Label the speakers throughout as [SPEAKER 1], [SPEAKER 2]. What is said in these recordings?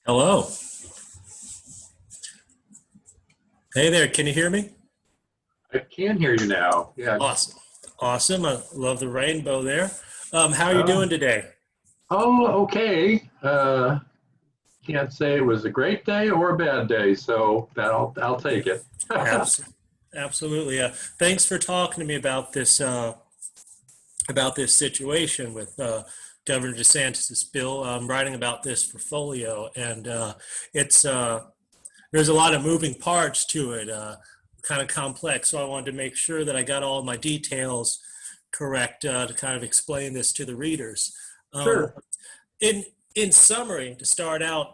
[SPEAKER 1] Hello. Hey there. Can you hear me?
[SPEAKER 2] I can hear you now. Yeah.
[SPEAKER 1] Awesome. Awesome. I love the rainbow there. How are you
[SPEAKER 2] Uh,
[SPEAKER 1] doing today?
[SPEAKER 2] okay. Can't say it was a great day or a bad day, so I'll take it.
[SPEAKER 1] Abs- Absolutely. Thanks for talking to me about this situation with Governor DeSantis's bill. I'm writing about this for Folio, and it's there's a lot of moving parts to it, kind of complex. So I wanted to make sure that I got all my details correct to kind of explain this to the readers. Um,
[SPEAKER 2] Sure.
[SPEAKER 1] in in summary, to start out,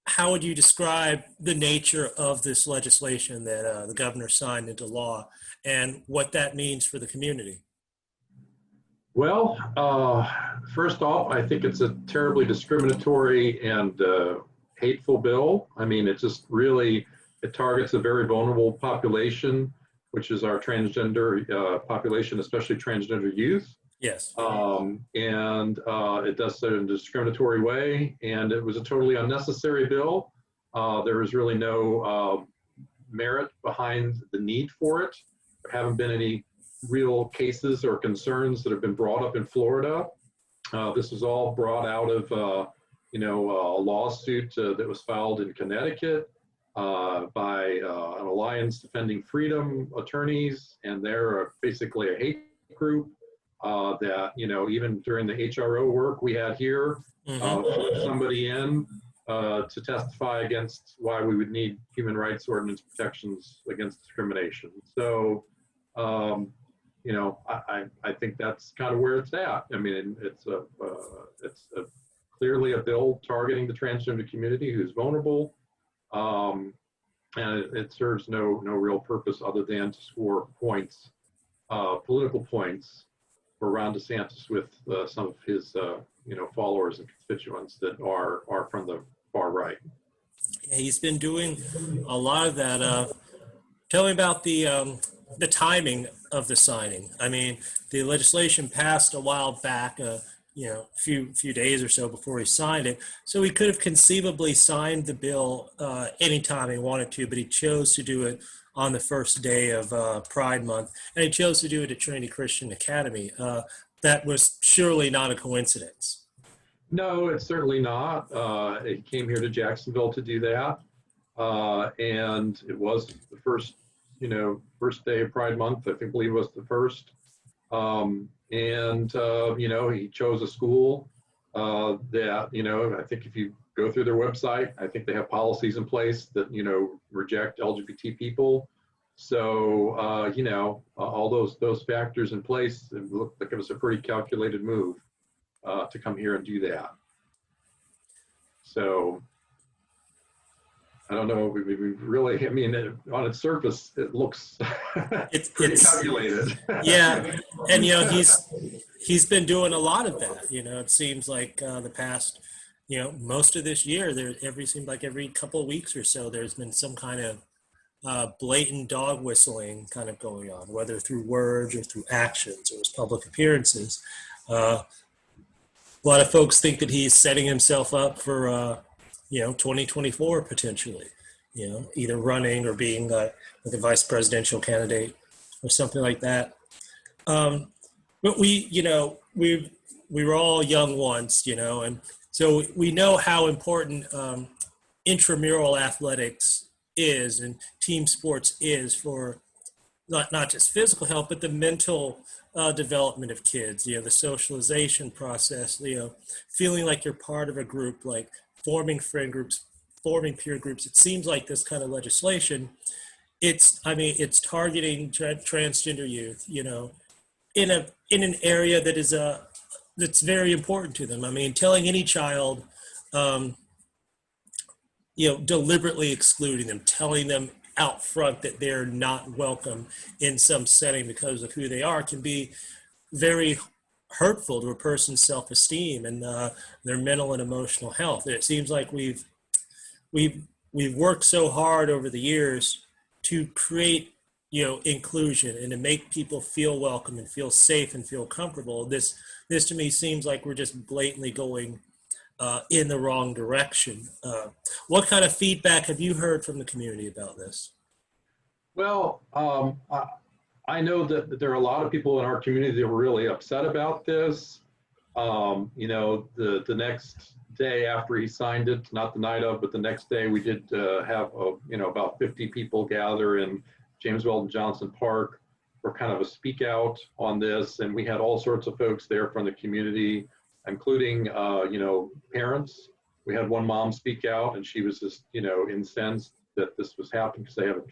[SPEAKER 1] how would you describe the nature of this legislation that the governor signed into law, and what that means for the community?
[SPEAKER 2] Well, first off, I think it's a terribly discriminatory and hateful bill. I mean, it just really it targets a very vulnerable population, which is our transgender population, especially transgender youth.
[SPEAKER 1] Yes.
[SPEAKER 2] And it does so in a discriminatory way, and it was a totally unnecessary bill. There was really no merit behind the need for it. There haven't been any real cases or concerns that have been brought up in Florida. This was all brought out of, a lawsuit that was filed in Connecticut by an Alliance Defending Freedom attorneys, and they're basically a hate group that, even during the HRO work we had here,
[SPEAKER 1] Hmm.
[SPEAKER 2] put somebody in to testify against why we would need human rights ordinance protections against discrimination. So, I think that's kind of where it's at. I mean, it's clearly a bill targeting the transgender community who's vulnerable, um, and it serves no real purpose other than to score points, political points for Ron DeSantis with some of his followers and constituents that are from the far right.
[SPEAKER 1] Yeah, he's been doing a lot of that. Tell me about the timing of the signing. I mean, the legislation passed a while back, a few days or so before he signed it. So he could have conceivably signed the bill anytime he wanted to, but he chose to do it on the first day of Pride Month, and he chose to do it at Trinity Christian Academy. That was surely not a coincidence.
[SPEAKER 2] No, it's certainly not. He came here to Jacksonville to do that, and it was the first day of Pride Month. I think believe it was the first, and he chose a school that I think if you go through their website, I think they have policies in place that reject LGBT people. So all those factors in place, it looked like it was a pretty calculated move to come here and do that. So I don't know. We really, I mean, on its surface, it looks pretty
[SPEAKER 1] It's
[SPEAKER 2] calculated.
[SPEAKER 1] Yeah, and he's been doing a lot of that. It seems like the past, most of this year, seemed like every couple of weeks or so, there's been some kind of blatant dog whistling kind of going on, whether through words or through actions or his public appearances. Uh, a lot of folks think that he's setting himself up for 2024 potentially, either running or being like a vice presidential candidate or something like that. But we were all young once, and so we know how important intramural athletics is and team sports is for not just physical health, but the mental development of kids. The socialization process. Feeling like you're part of a group, like forming friend groups, forming peer groups. It seems like this kind of legislation. It's targeting transgender youth. In an area that is that's very important to them. I mean, telling any child, um, deliberately excluding them, telling them out front that they're not welcome in some setting because of who they are can be very hurtful to a person's self-esteem and their mental and emotional health. It seems like we've we've worked so hard over the years to create inclusion and to make people feel welcome and feel safe and feel comfortable. This to me seems like we're just blatantly going in the wrong direction. What kind of feedback have you heard from the community about this?
[SPEAKER 2] Well, I know that there are a lot of people in our community that were really upset about this. You know, the next day after he signed it, not the night of, but the next day, we did have you know, about 50 people gather in James Weldon Johnson Park for kind of a speak out on this, and we had all sorts of folks there from the community, including you know, parents. We had one mom speak out, and she was just, you know, incensed that this was happening because they have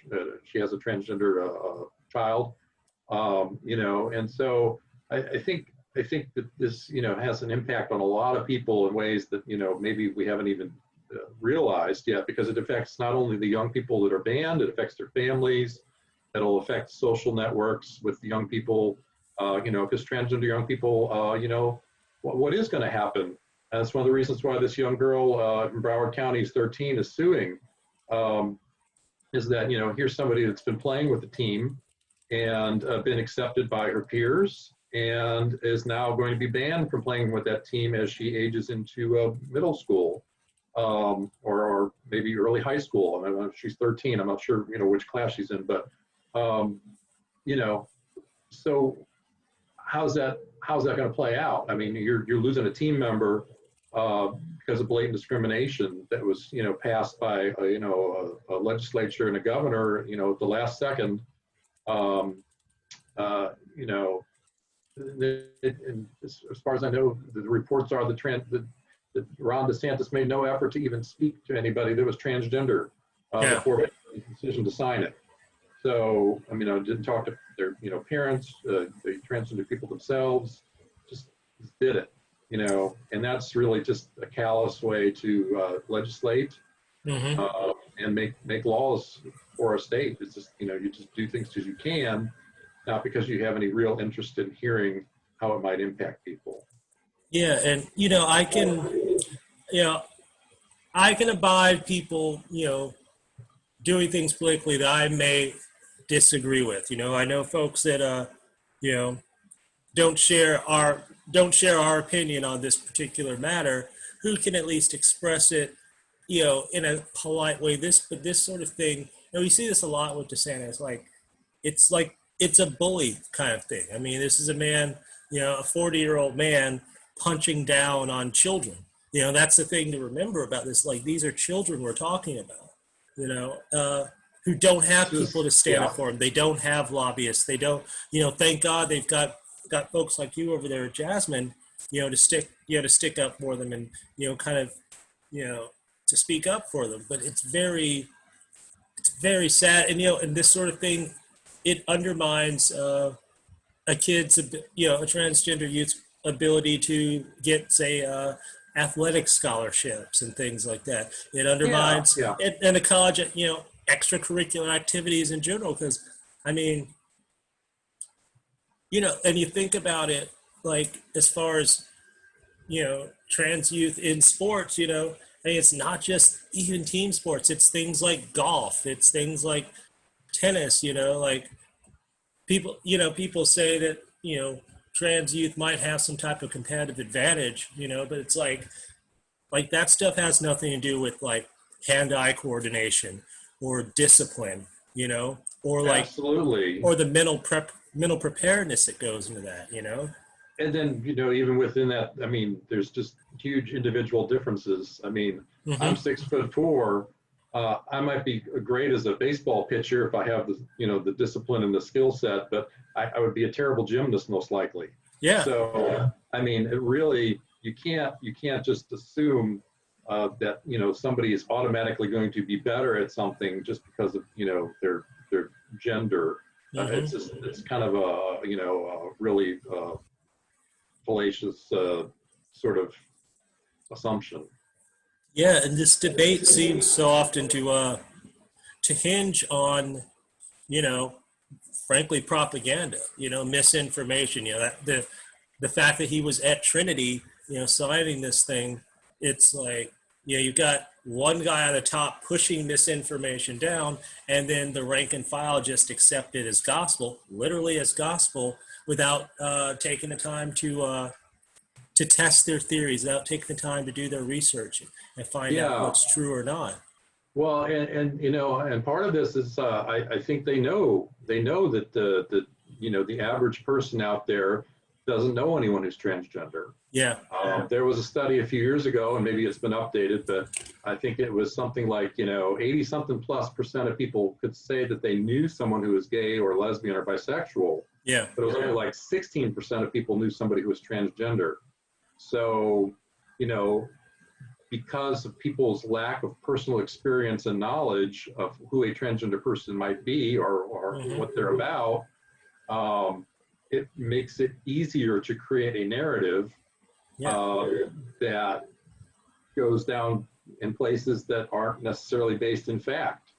[SPEAKER 2] she has a transgender child, you know, and so I think that this, you know, has an impact on a lot of people in ways that, you know, maybe we haven't even realized yet, because it affects not only the young people that are banned, it affects their families, it'll affect social networks with the young people, you know, because transgender young people, you know, what is going to happen? And that's one of the reasons why this young girl in Broward County is 13 is suing, is that, you know, here's somebody that's been playing with the team and been accepted by her peers, and is now going to be banned from playing with that team as she ages into middle school, or maybe early high school. I mean, she's 13. I'm not sure, you know, which class she's in, but you know, so how's that going to play out? I mean, you're losing a team member because of blatant discrimination that was, you know, passed by you know, a legislature and a governor, you know, at the last second. You know, and as far as I know, the reports are that Ron DeSantis made no effort to even speak to anybody that was transgender before making the decision to sign it. So, I mean, I didn't talk to their, you know, parents, the transgender people themselves, just did it, you know, and that's really just a callous way to legislate and make laws for a state. It's just, you know, you just do things because you can, not because you have any real interest in hearing how it might impact people.
[SPEAKER 1] Yeah, and you know, I can abide people, you know, doing things politically that I may disagree with. You know, I know folks that you know, don't share our opinion on this particular matter, who can at least express it, you know, in a polite way. But this sort of thing, you know, we see this a lot with DeSantis. Like it's a bully kind of thing. I mean, this is a man, you know, a 40-year-old man punching down on children. You know, that's the thing to remember about this. Like, these are children we're talking about, you know, who don't have people to stand up for them. They don't have lobbyists. They don't, you know, thank God they've got folks like you over there, Jasmine, you know, to stick up for them and, you know, kind of, you know, to speak up for them. But it's very sad. And, you know, and this sort of thing, it undermines a kid's, you know, a transgender youth's ability to get, say, athletic scholarships and things like that. It undermines and the college, you know, extracurricular activities in general. Because, I mean, you know, and you think about it, like, as far as, you know, trans youth in sports, you know, I mean, it's not just even team sports. It's things like golf. It's things like tennis, you know, like people say that, you know, trans youth might have some type of competitive advantage, you know, but it's like that stuff has nothing to do with like hand-eye coordination or discipline, you know, or like
[SPEAKER 2] Absolutely.
[SPEAKER 1] or the mental preparedness that goes into that, you know.
[SPEAKER 2] And then, you know, even within that, I mean, there's just huge individual differences. I mean, I'm 6'4". I might be great as a baseball pitcher if I have the, you know, the discipline and the skill set, but I would be a terrible gymnast most likely.
[SPEAKER 1] Yeah.
[SPEAKER 2] So, I mean, it really, you can't just assume that, you know, somebody is automatically going to be better at something just because of, you know, their gender. It's kind of a, you know, really fallacious sort of assumption.
[SPEAKER 1] Yeah, and this debate seems so often to hinge on, you know, frankly, propaganda, you know, misinformation. You know, that the fact that he was at Trinity, you know, signing this thing, it's like, you know, you've got one guy on the top pushing misinformation down, and then the rank and file just accept it as gospel, literally as gospel, without taking the time to to test their theories without taking the time to do their research and find out what's true or not.
[SPEAKER 2] Well, and you know, and part of this is I think they know that the average person out there doesn't know anyone who's transgender.
[SPEAKER 1] Yeah.
[SPEAKER 2] There was a study a few years ago, and maybe it's been updated, but I think it was something like 80-something+% of people could say that they knew someone who was gay or lesbian or bisexual.
[SPEAKER 1] Yeah.
[SPEAKER 2] But it was only like 16% of people knew somebody who was transgender. So, because of people's lack of personal experience and knowledge of who a transgender person might be or what they're about, it makes it easier to create a narrative that goes down in places that aren't necessarily based in fact.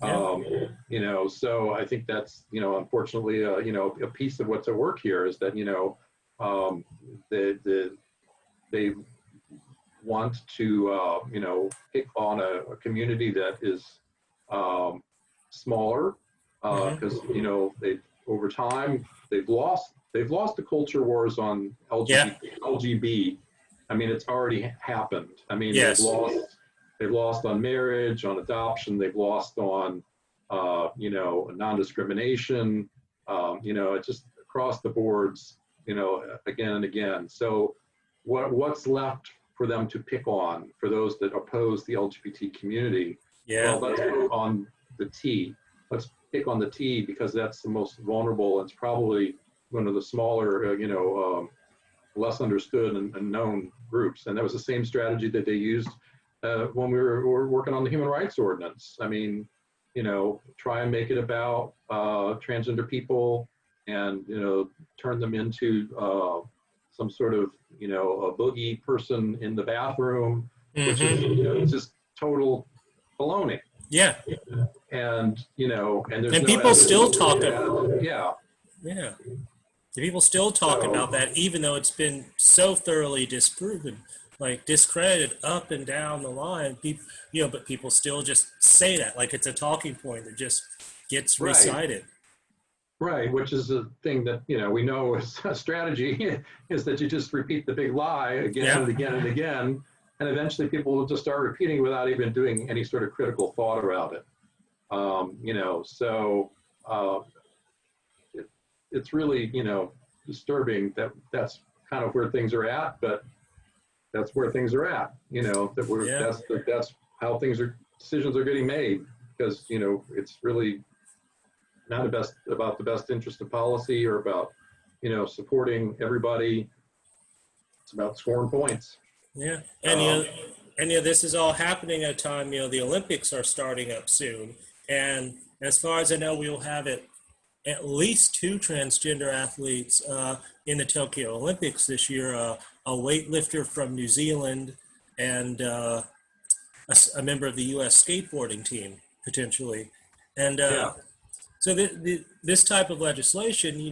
[SPEAKER 2] So I think that's, unfortunately, a piece of what's at work here is that, they want to, pick on a community that is smaller because, over time, they've lost the culture wars on LGB. I mean, it's already happened. I mean, they've lost on marriage, on adoption. They've lost on, non-discrimination. It's just across the boards, again and again. So what's left for them to pick on for those that oppose the LGBT community?
[SPEAKER 1] Yeah.
[SPEAKER 2] Well, let's pick on the T. Let's pick on the T because that's the most vulnerable. It's probably one of the smaller, less understood and known groups. And that was the same strategy that they used when we were working on the Human Rights Ordinance. I mean, try and make it about transgender people and, turn them into some sort of, a boogie person in the bathroom, which is, just total baloney.
[SPEAKER 1] Yeah.
[SPEAKER 2] And, and there's
[SPEAKER 1] people still talk about
[SPEAKER 2] Yeah.
[SPEAKER 1] Yeah. People still talk about that, even though it's been so thoroughly disproven, like discredited up and down the line. People, but people still just say that like it's a talking point that just gets recited.
[SPEAKER 2] Right, which is a thing that we know is a strategy is that you just repeat the big lie again and again and again, and eventually people will just start repeating without even doing any sort of critical thought about it. It's really, disturbing that that's kind of where things are at, but that's where things are at, that's how decisions are getting made because, it's really not about the best interest of policy or about, supporting everybody. It's about scoring points.
[SPEAKER 1] Yeah. And, this is all happening at a time, the Olympics are starting up soon. And as far as I know, we will have at least 2 transgender athletes in the Tokyo Olympics this year, a weightlifter from New Zealand and a member of the U.S. skateboarding team, potentially. And so this type of legislation, you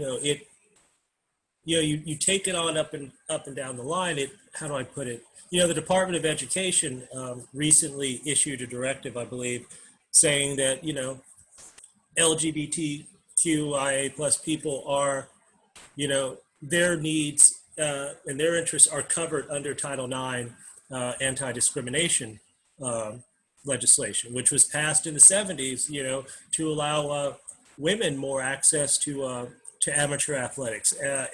[SPEAKER 1] take it on up and down the line. How do I put it? The Department of Education recently issued a directive, I believe, saying that, LGBTQIA plus people are, their needs and their interests are covered under Title IX anti-discrimination legislation, which was passed in the 70s, to allow women more access to amateur athletics. I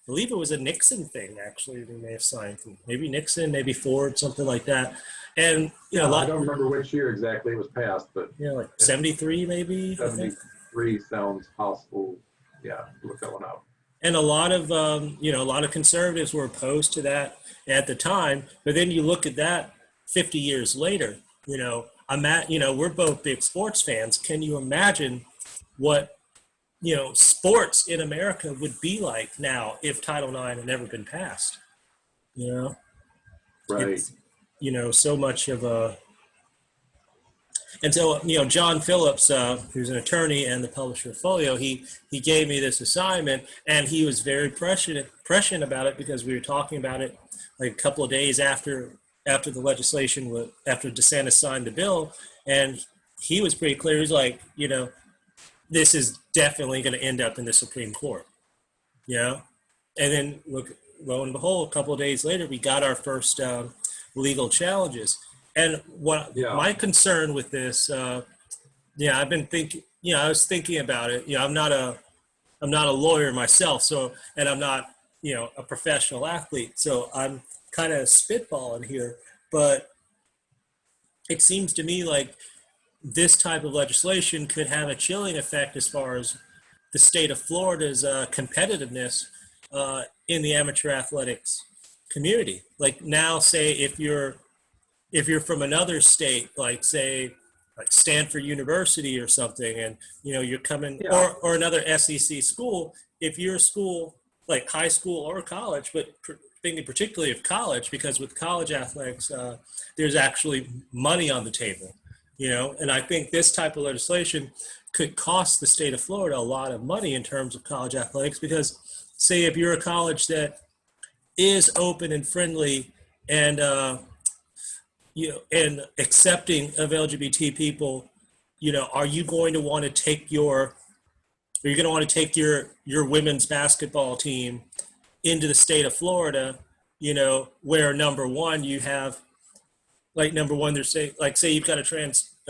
[SPEAKER 1] believe it was a Nixon thing, actually. They may have signed from maybe Nixon, maybe Ford, something like that. And,
[SPEAKER 2] I don't remember which year exactly it was passed, but
[SPEAKER 1] like 73 maybe.
[SPEAKER 2] 73 sounds possible. Yeah, look that one up.
[SPEAKER 1] And a lot of conservatives were opposed to that at the time. But then you look at that 50 years later, we're both big sports fans. Can you imagine what, sports in America would be like now if Title IX had never been passed?
[SPEAKER 2] Right.
[SPEAKER 1] It's, so much of a, and so, John Phillips, who's an attorney and the publisher of Folio, he gave me this assignment, and he was very prescient about it because we were talking about it like a couple of days after the legislation, after DeSantis signed the bill, and he was pretty clear. He's like, this is definitely going to end up in the Supreme Court, And then look lo and behold, a couple of days later, we got our first legal challenges. And what my concern with this, I've been thinking, I was thinking about it. I'm not a lawyer myself, so, and I'm not, a professional athlete, so I'm kind of spitballing here, but it seems to me like this type of legislation could have a chilling effect as far as the state of Florida's competitiveness in the amateur athletics community. Like now, say if you're from another state, like say like Stanford University or something, and you're coming or another SEC school. If your school, like high school or college, but thinking particularly of college, because with college athletics, there's actually money on the table. And I think this type of legislation could cost the state of Florida a lot of money in terms of college athletics, because say if you're a college that is open and friendly and and accepting of LGBT people, are you going to want to take your women's basketball team into the state of Florida, where number one, they're saying, like, say you've got a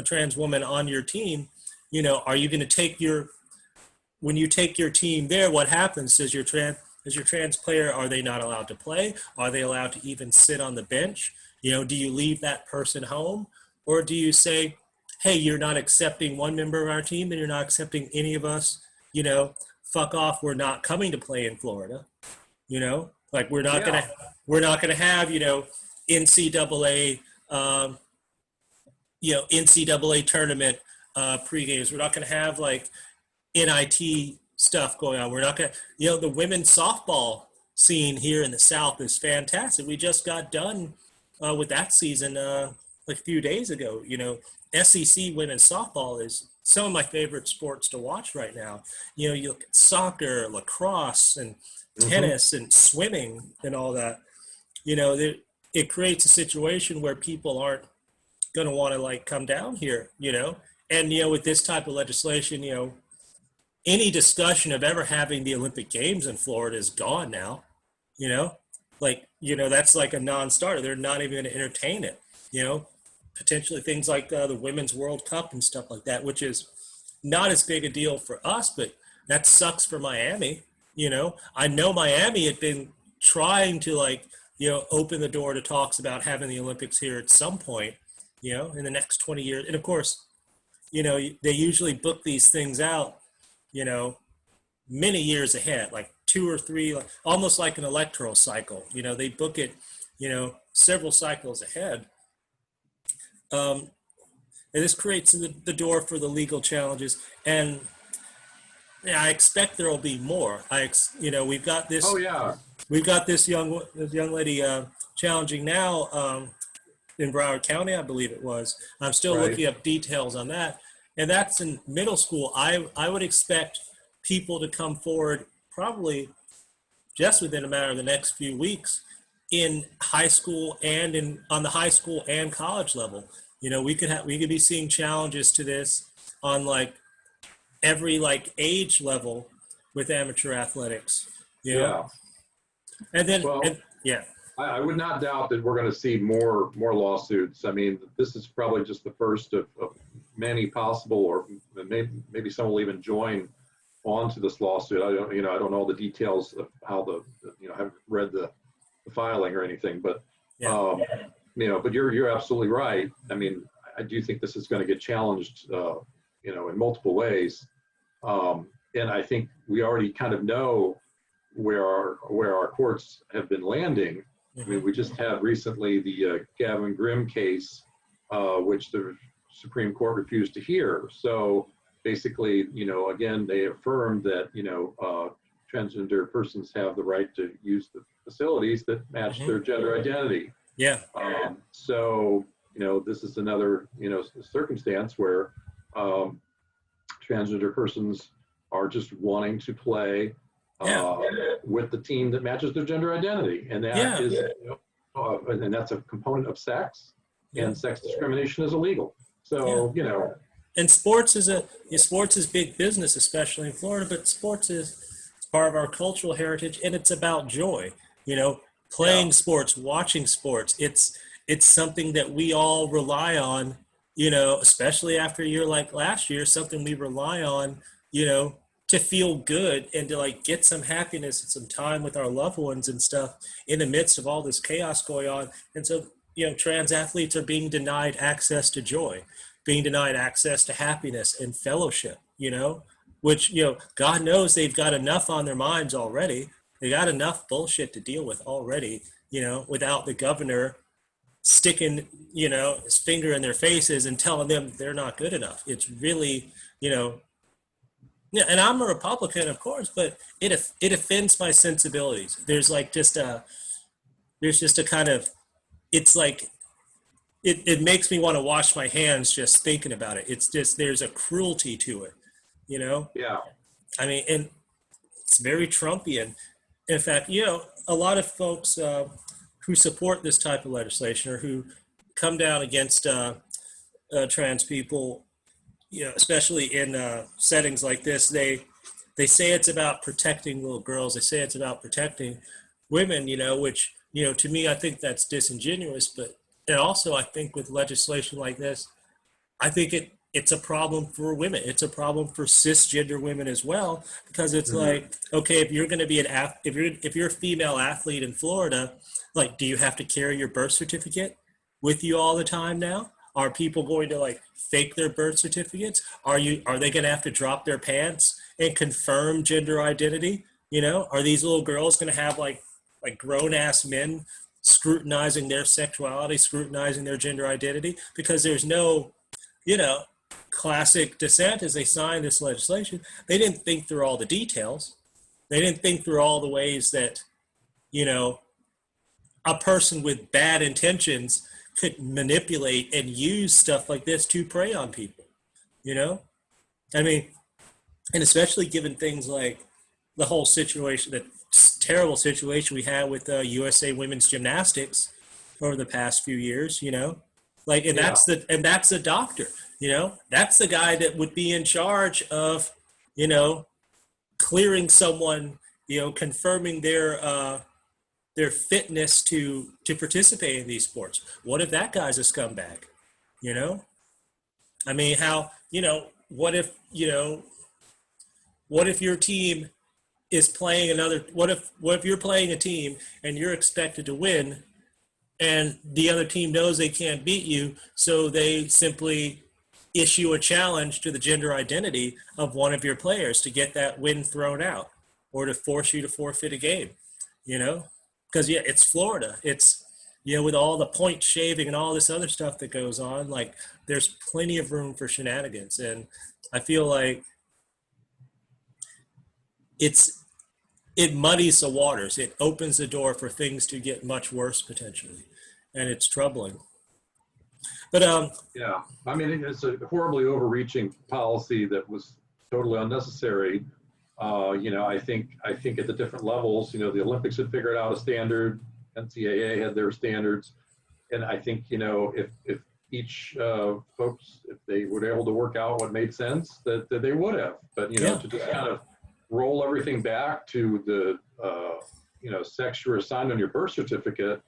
[SPEAKER 1] trans woman on your team, are you going to when you take your team there, what happens? Does your trans player, are they not allowed to play? Are they allowed to even sit on the bench? Do you leave that person home? Or do you say, hey, you're not accepting one member of our team and you're not accepting any of us, fuck off, we're not coming to play in Florida. Like we're not gonna have, NCAA NCAA tournament pre-games. We're not going to have like NIT stuff going on. We're not going to, the women's softball scene here in the South is fantastic. We just got done with that season like a few days ago. SEC women's softball is some of my favorite sports to watch right now. You look at soccer, lacrosse, and tennis and swimming and all that. It creates a situation where people aren't going to want to like come down here, and, with this type of legislation, any discussion of ever having the Olympic Games in Florida is gone now, that's like a non-starter. They're not even going to entertain it, potentially things like the Women's World Cup and stuff like that, which is not as big a deal for us, but that sucks for Miami. I know Miami had been trying to open the door to talks about having the Olympics here at some point, in the next 20 years. And of course, they usually book these things out, many years ahead, like 2 or 3, almost like an electoral cycle. They book it, several cycles ahead. And this creates the door for the legal challenges. And I expect there will be more. We've got this. Oh yeah. We've got this young lady challenging now in Broward County, I believe it was. I'm still looking up details on that, and that's in middle school. I would expect people to come forward probably just within a matter of the next few weeks in high school and on the high school and college level. We could be seeing challenges to this on like every age level with amateur athletics.
[SPEAKER 2] Yeah.
[SPEAKER 1] And then,
[SPEAKER 2] I would not doubt that we're going to see more lawsuits. I mean, this is probably just the first of many possible, or maybe some will even join onto this lawsuit. I don't know all the details of how I haven't read the filing or anything, but but you're absolutely right. I mean, I do think this is going to get challenged, in multiple ways, and I think we already kind of know where our courts have been landing. I mean, we just had recently the Gavin Grimm case, which the Supreme Court refused to hear. So basically, again, they affirmed that, transgender persons have the right to use the facilities that match their gender identity.
[SPEAKER 1] Yeah.
[SPEAKER 2] So, this is another, circumstance where transgender persons are just wanting to play with the team that matches their gender identity, and that is, and that's a component of sex, and sex discrimination is illegal. So
[SPEAKER 1] and sports is big business, especially in Florida. But sports is part of our cultural heritage, and it's about joy. playing sports, watching sports. It's something that we all rely on, especially after a year like last year, something we rely on, to feel good and to like get some happiness and some time with our loved ones and stuff in the midst of all this chaos going on. And so, trans athletes are being denied access to joy, being denied access to happiness and fellowship, which, God knows they've got enough on their minds already. They got enough bullshit to deal with already, without the governor sticking, his finger in their faces and telling them they're not good enough. It's really, yeah, and I'm a Republican, of course, but it offends my sensibilities. There's just a kind of, it's like, it makes me want to wash my hands just thinking about it. It's just, there's a cruelty to it,
[SPEAKER 2] Yeah.
[SPEAKER 1] I mean, and it's very Trumpian. In fact, a lot of folks who support this type of legislation or who come down against trans people, especially in settings like this, they say it's about protecting little girls. They say it's about protecting women, which, to me, I think that's disingenuous. But and also, I think with legislation like this, I think it's a problem for women. It's a problem for cisgender women as well, because it's like, okay, if you're going to be if you're a female athlete in Florida, like, do you have to carry your birth certificate with you all the time now? Are people going to like fake their birth certificates? Are they going to have to drop their pants and confirm gender identity? Are these little girls going to have like grown ass men scrutinizing their sexuality, scrutinizing their gender identity? Because there's no, classic dissent as they signed this legislation. They didn't think through all the details. They didn't think through all the ways that, a person with bad intentions could manipulate and use stuff like this to prey on people, I mean, and especially given things like the whole situation, that terrible situation we had with USA women's gymnastics over the past few years, like, and that's the doctor, that's the guy that would be in charge of, clearing someone, confirming their fitness to participate in these sports. What if that guy's a scumbag? I mean, how, what if your team is playing what if you're playing a team and you're expected to win and the other team knows they can't beat you, so they simply issue a challenge to the gender identity of one of your players to get that win thrown out or to force you to forfeit a game, because it's Florida. It's, with all the point shaving and all this other stuff that goes on, like, there's plenty of room for shenanigans. And I feel like it muddies the waters. It opens the door for things to get much worse potentially. And it's troubling. But
[SPEAKER 2] yeah, I mean, it's a horribly overreaching policy that was totally unnecessary. I think at the different levels, the Olympics had figured out a standard, NCAA had their standards, and I think, if each folks, if they were able to work out what made sense, that they would have. But to just kind of roll everything back to the sex you're assigned on your birth certificate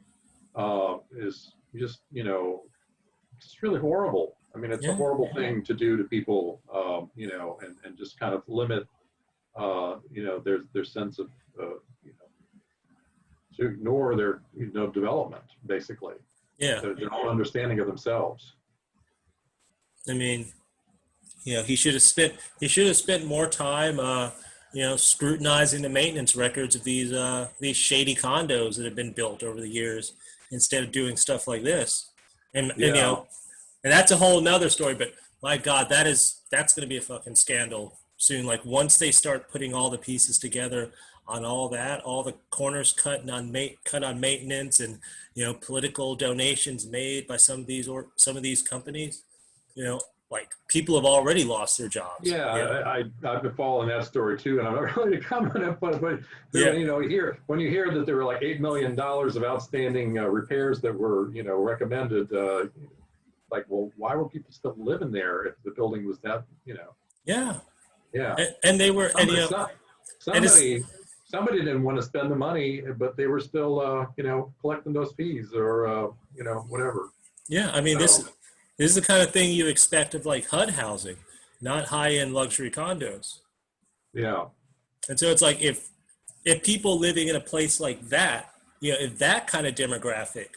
[SPEAKER 2] is just it's really horrible. I mean, it's a horrible thing to do to people, and just kind of limit their sense of, to ignore their, development, basically.
[SPEAKER 1] Yeah.
[SPEAKER 2] Their own understanding of themselves.
[SPEAKER 1] I mean, he should have spent more time, scrutinizing the maintenance records of these shady condos that have been built over the years instead of doing stuff like this. And that's a whole nother story, but my God, that's going to be a fucking scandal soon. Like, once they start putting all the pieces together on all that, all the corners cut on maintenance and, political donations made by some of these companies, like, people have already lost their jobs.
[SPEAKER 2] Yeah, I've been following that story too, and I'm not really to comment on it, but when you hear that there were like $8 million of outstanding repairs that were, recommended, like, well, why were people still living there if the building was that,
[SPEAKER 1] Yeah.
[SPEAKER 2] Yeah.
[SPEAKER 1] And they were,
[SPEAKER 2] somebody somebody didn't want to spend the money, but they were still, collecting those fees or, whatever.
[SPEAKER 1] Yeah, I mean,
[SPEAKER 2] So,
[SPEAKER 1] this is the kind of thing you expect of like HUD housing, not high-end luxury condos.
[SPEAKER 2] yeah.
[SPEAKER 1] And so it's like if people living in a place like that, if that kind of demographic,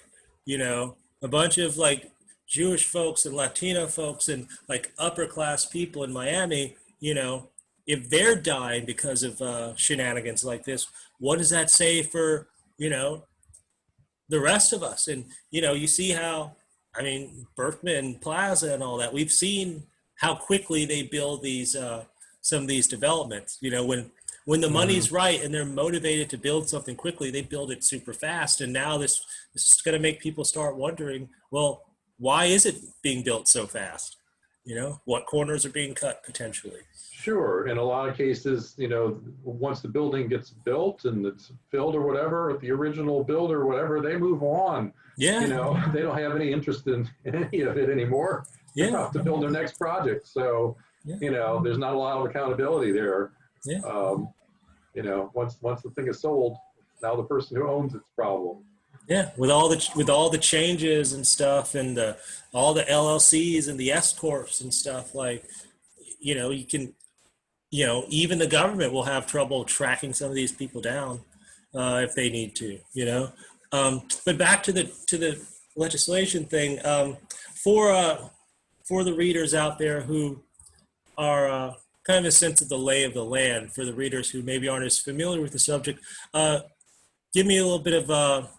[SPEAKER 1] a bunch of like Jewish folks and Latino folks and like upper class people in Miami, if they're dying because of shenanigans like this, what does that say for, the rest of us? And, you see how, I mean, Berkman Plaza and all that, we've seen how quickly they build these, some of these developments, when the money's right and they're motivated to build something quickly, they build it super fast. And now this is going to make people start wondering, well, why is it being built so fast? What corners are being cut potentially?
[SPEAKER 2] Sure. In a lot of cases, once the building gets built and it's filled or whatever, the original builder or whatever, they move on.
[SPEAKER 1] Yeah.
[SPEAKER 2] They don't have any interest in any of it anymore.
[SPEAKER 1] Yeah.
[SPEAKER 2] They have to build their next project. So, there's not a lot of accountability there.
[SPEAKER 1] Yeah.
[SPEAKER 2] Once the thing is sold, now the person who owns it's problem.
[SPEAKER 1] Yeah, with all the changes and stuff, and all the LLCs and the S corps and stuff, like, you can, even the government will have trouble tracking some of these people down if they need to, But back to the legislation thing, for the readers out there who are kind of a sense of the lay of the land, for the readers who maybe aren't as familiar with the subject, give me a little bit of a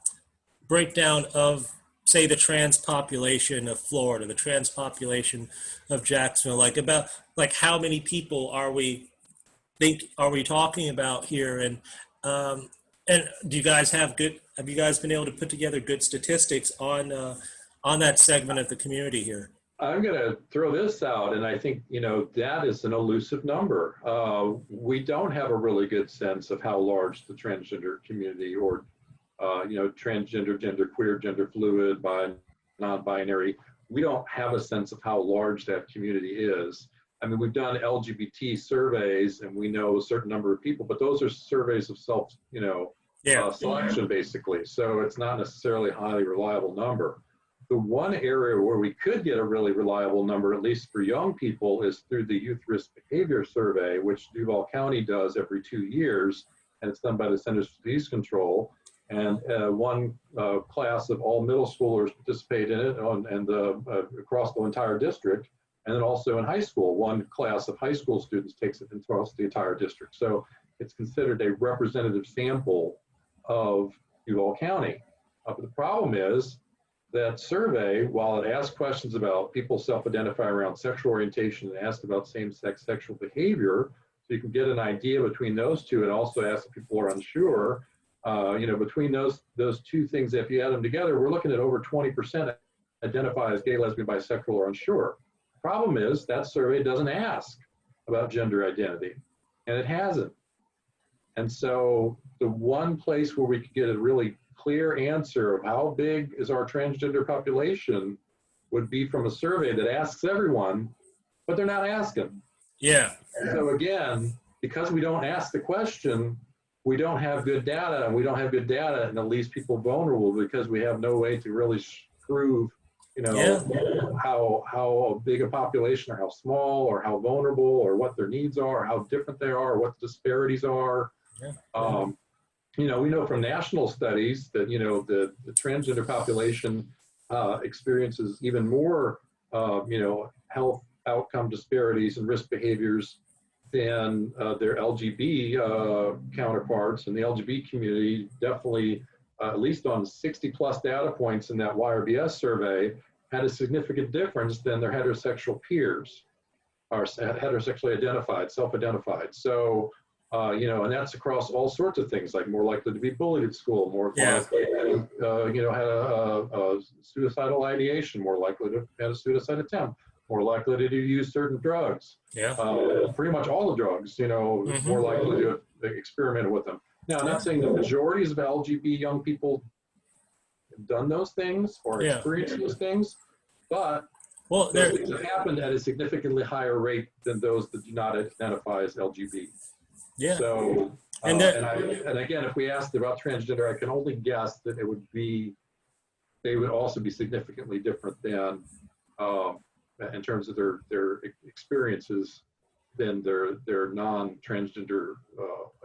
[SPEAKER 1] breakdown of, say, the trans population of Florida, the trans population of Jacksonville, like how many people are we talking about here, and do you guys have you guys been able to put together good statistics on that segment of the community here?
[SPEAKER 2] I'm going to throw this out, and I think, that is an elusive number. We don't have a really good sense of how large the transgender community or, transgender, genderqueer, gender fluid, non-binary, we don't have a sense of how large that community is. I mean, we've done LGBT surveys, and we know a certain number of people, but those are surveys of self, selection, basically. So it's not necessarily a highly reliable number. The one area where we could get a really reliable number, at least for young people, is through the Youth Risk Behavior Survey, which Duval County does every 2 years, and it's done by the Centers for Disease Control. And one class of all middle schoolers participate in it, and across the entire district. And then also in high school, one class of high school students takes it across the entire district. So it's considered a representative sample of Duval County. But the problem is, that survey, while it asks questions about people self-identify around sexual orientation and asks about same-sex sexual behavior, so you can get an idea between those two, and also ask if people are unsure, between those two things, if you add them together, we're looking at over 20% identify as gay, lesbian, bisexual, or unsure. Problem is that survey doesn't ask about gender identity, and it hasn't. And so the one place where we could get a really clear answer of how big is our transgender population would be from a survey that asks everyone, but they're not asking.
[SPEAKER 1] Yeah.
[SPEAKER 2] So again, because we don't ask the question, we don't have good data, and we don't have good data, and it leaves people vulnerable because we have no way to really prove, how big a population, or how small, or how vulnerable, or what their needs are, or how different they are, or what the disparities are. Yeah. We know from national studies that, the transgender population experiences even more, health outcome disparities and risk behaviors than their LGB counterparts. And the LGB community definitely, at least on 60 plus data points in that YRBS survey, had a significant difference than their heterosexual peers, or heterosexually identified, self-identified. So, and that's across all sorts of things, like more likely to be bullied at school, more likely to, had a suicidal ideation, more likely to have a suicide attempt, more likely to use certain drugs. Yeah. Pretty much all the drugs, more likely to have experimented with them. Now, I'm not saying the majorities of LGBT young people have done those things or experienced those things, but those things have happened at a significantly higher rate than those that do not identify as LGBT.
[SPEAKER 1] Yeah.
[SPEAKER 2] So,
[SPEAKER 1] And
[SPEAKER 2] and again, if we asked about transgender, I can only guess that they would also be significantly different than in terms of their experiences than their non-transgender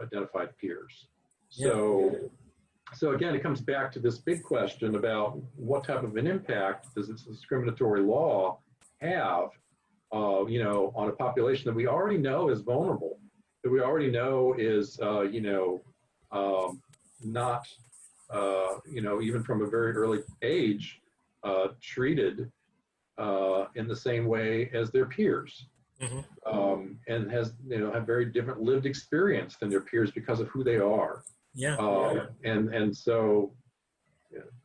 [SPEAKER 2] identified peers. So again, it comes back to this big question about what type of an impact does this discriminatory law have, on a population that we already know is vulnerable, that we already know is, not, even from a very early age, treated in the same way as their peers, and have very different lived experience than their peers because of who they are. And so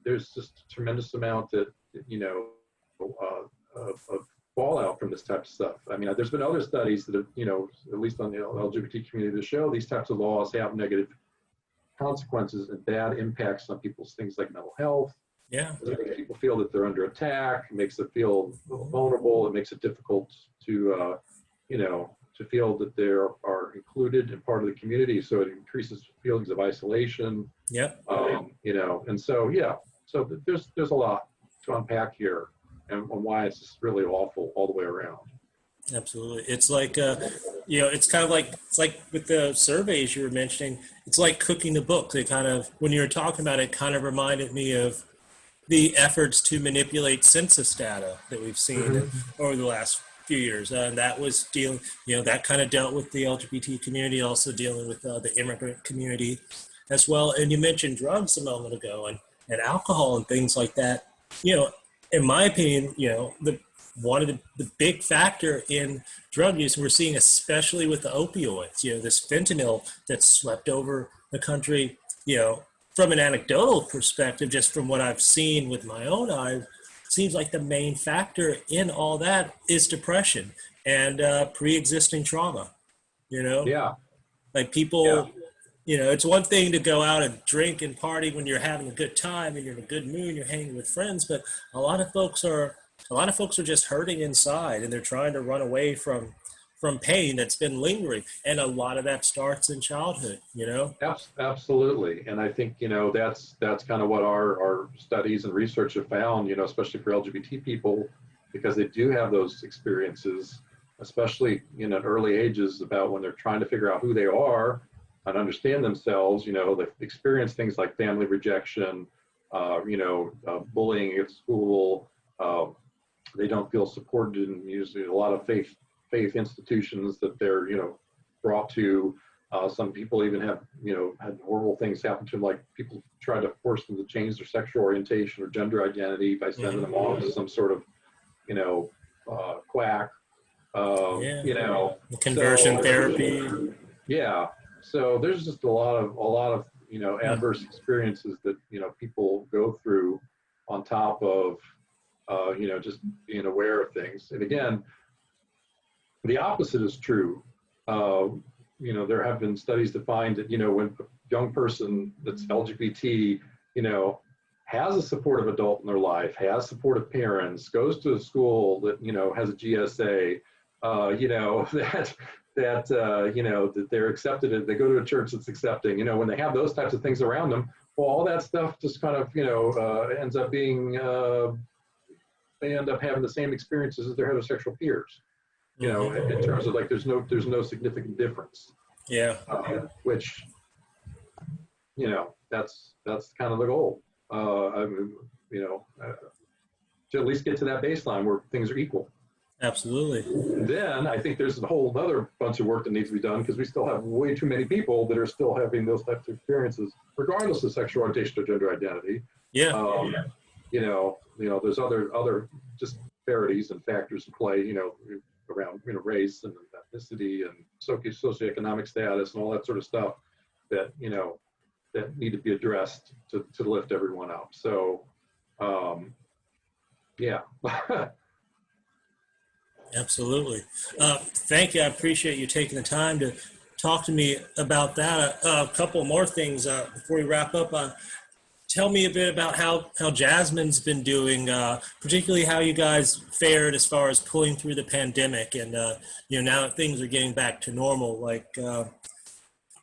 [SPEAKER 2] there's just a tremendous amount that, of fallout from this type of stuff. I mean, there's been other studies that have, at least on the LGBT community, that show these types of laws have negative consequences and bad impacts on people's things like mental health. It makes people feel that they're under attack. It makes them feel vulnerable. It makes it difficult to, to feel that they are included and part of the community. So it increases feelings of isolation. And so, so there's a lot to unpack here, and why it's just really awful all the way around.
[SPEAKER 1] Absolutely. It's like, it's kind of like, it's like with the surveys you were mentioning, it's like cooking the book. They kind of, when you were talking about it, kind of reminded me of the efforts to manipulate census data that we've seen over the last few years. And that was dealing, that kind of dealt with the LGBT community, also dealing with the immigrant community as well. And you mentioned drugs a moment ago, and alcohol and things like that. In my opinion, one of the big factor in drug use, we're seeing especially with the opioids, this fentanyl that's swept over the country, from an anecdotal perspective, just from what I've seen with my own eyes, seems like the main factor in all that is depression and pre-existing trauma, like people, it's one thing to go out and drink and party when you're having a good time and you're in a good mood, you're hanging with friends, but a lot of folks are just hurting inside, and they're trying to run away from pain that's been lingering. And a lot of that starts in childhood,
[SPEAKER 2] Absolutely. And I think, that's kind of what our studies and research have found, especially for LGBT people, because they do have those experiences, especially in early ages, about when they're trying to figure out who they are and understand themselves. They experience things like family rejection, bullying at school. They don't feel supported in usually a lot of faith institutions that they're, brought to. Some people even have, had horrible things happen to them, like people try to force them to change their sexual orientation or gender identity by sending them off to some sort of, quack,
[SPEAKER 1] conversion therapy.
[SPEAKER 2] So there's just a lot of, adverse experiences that, people go through on top of, just being aware of things. And again, the opposite is true. There have been studies that find that, when a young person that's LGBT, has a supportive adult in their life, has supportive parents, goes to a school that, has a GSA, that they're accepted, and they go to a church that's accepting, when they have those types of things around them, well, all that stuff just kind of, ends up being, they end up having the same experiences as their heterosexual peers, in terms of like, there's no significant difference. Which, that's kind of the goal. To at least get to that baseline where things are equal.
[SPEAKER 1] Absolutely.
[SPEAKER 2] Then I think there's a whole other bunch of work that needs to be done, because we still have way too many people that are still having those types of experiences, regardless of sexual orientation or gender identity. There's other disparities and factors in play, around, race and ethnicity and socioeconomic status and all that sort of stuff that, that need to be addressed to lift everyone up. So,
[SPEAKER 1] Absolutely. Thank you. I appreciate you taking the time to talk to me about that. A couple more things before we wrap up. Tell me a bit about how Jasmine's been doing, particularly how you guys fared as far as pulling through the pandemic, and now that things are getting back to normal. Like,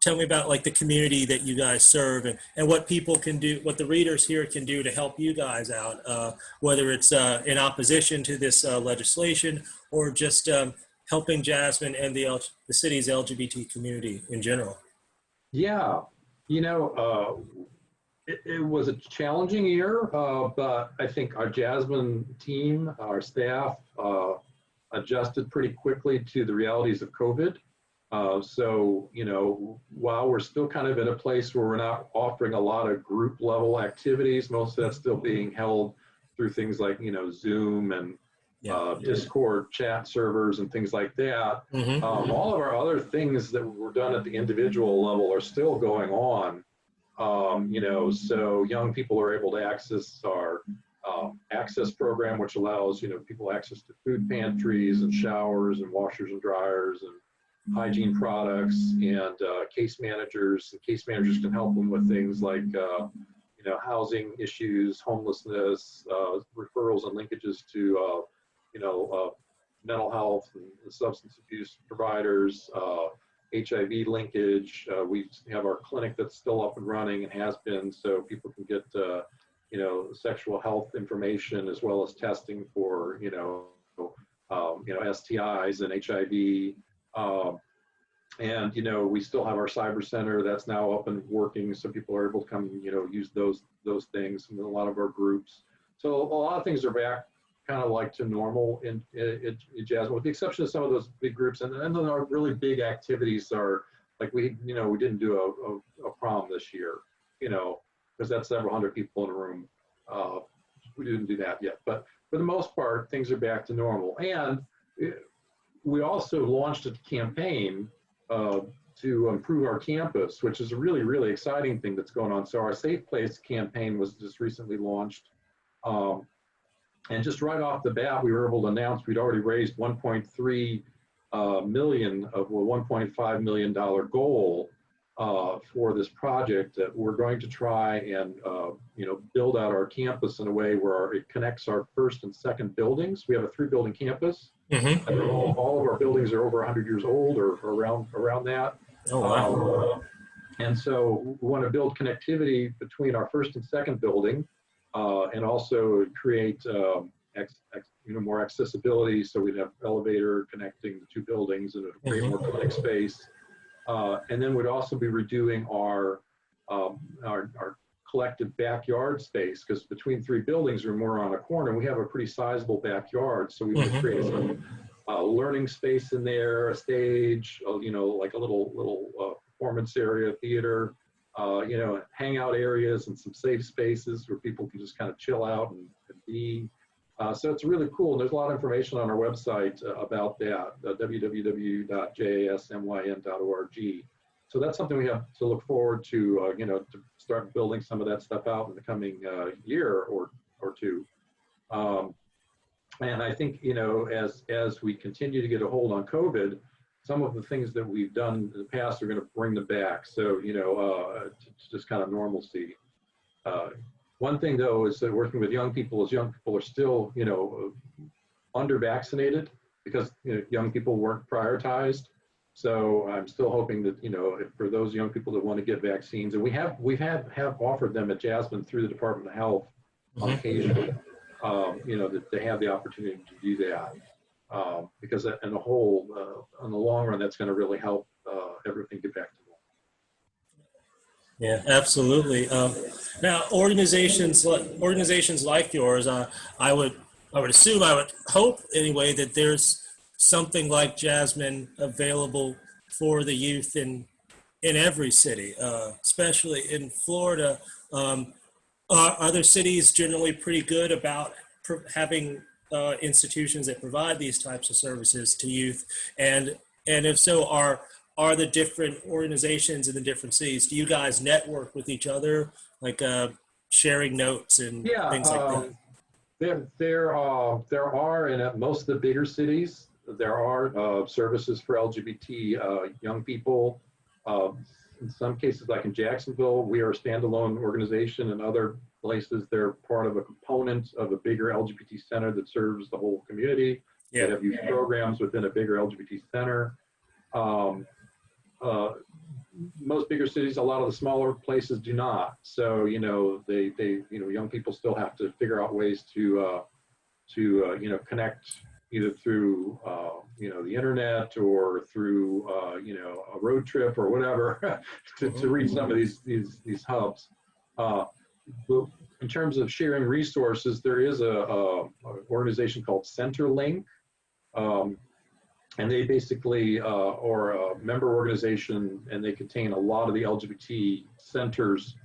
[SPEAKER 1] tell me about like the community that you guys serve, and what people can do, what the readers here can do to help you guys out, whether it's in opposition to this legislation or just helping Jasmine and the city's LGBT community in general.
[SPEAKER 2] Yeah, you know, it was a challenging year, but I think our Jasmine team, our staff, adjusted pretty quickly to the realities of COVID. So, you know, while we're still kind of in a place where we're not offering a lot of group level activities, most of that's still being held through things like, you know, Zoom and Discord chat servers and things like that. All of our other things that were done at the individual level are still going on. You know, so young people are able to access our access program, which allows, you know, people access to food pantries and showers and washers and dryers and hygiene products, and case managers. And case managers can help them with things like, you know, housing issues, homelessness, referrals and linkages to, you know, mental health and substance abuse providers, HIV linkage. We have our clinic that's still up and running and has been, so people can get, you know, sexual health information as well as testing for, you know, STIs and HIV. And, you know, we still have our cyber center that's now up and working, so people are able to come, you know, use those things in a lot of our groups. So a lot of things are back kind of like to normal in Jasmine, with the exception of some of those big groups. And then our really big activities are like, we didn't do a prom this year, you know, because that's several hundred people in a room. We didn't do that yet, but for the most part, things are back to normal. And we also launched a campaign to improve our campus, which is a really, really exciting thing that's going on. So our Safe Place campaign was just recently launched. And just right off the bat, we were able to announce we'd already raised 1.3 million of a $1.5 million goal for this project, that we're going to try and you know, build out our campus in a way where it connects our first and second buildings. We have a 3-building campus. All of our buildings are over 100 years old or around that.
[SPEAKER 1] Oh, wow.
[SPEAKER 2] And so we want to build connectivity between our first and second building, and also create you know, more accessibility, so we'd have elevator connecting the 2 buildings and create more clinic space. And then we'd also be redoing our collective backyard space, because between 3 buildings we're more on a corner. We have a pretty sizable backyard, so we would create some learning space in there, a stage, you know, like a little performance area, theater, you know, hangout areas and some safe spaces where people can just kind of chill out and be. So it's really cool. And there's a lot of information on our website about that, www.jasmyn.org. So that's something we have to look forward to, you know, to start building some of that stuff out in the coming year or 2. And I think, you know, as we continue to get a hold on COVID, some of the things that we've done in the past are going to bring them back. So, you know, to just kind of normalcy. One thing, though, is that working with young people are still, you know, under vaccinated, because, you know, young people weren't prioritized. So I'm still hoping that, you know, for those young people that want to get vaccines, and we have offered them at Jasmine through the Department of Health on occasion, you know, that they have the opportunity to do that, because in the whole, in the long run, that's going to really help everything get back to normal.
[SPEAKER 1] Yeah, absolutely. Now, organizations like yours, I would assume, I would hope anyway, that there's something like Jasmine available for the youth in every city, especially in Florida. Are other cities generally pretty good about having institutions that provide these types of services to youth? And if so, are the different organizations in the different cities, do you guys network with each other, like sharing notes and things like that?
[SPEAKER 2] There are in most of the bigger cities, there are services for LGBT young people. In some cases, like in Jacksonville, we are a standalone organization. In other places, they're part of a component of a bigger LGBT center that serves the whole community. They have youth programs within a bigger LGBT center. most bigger cities, a lot of the smaller places do not. So, they young people still have to figure out ways to connect either through, the internet or through, a road trip or whatever to reach some of these hubs. In terms of sharing resources, there is a organization called Centerlink, and they basically are a member organization, and they contain a lot of the LGBT centers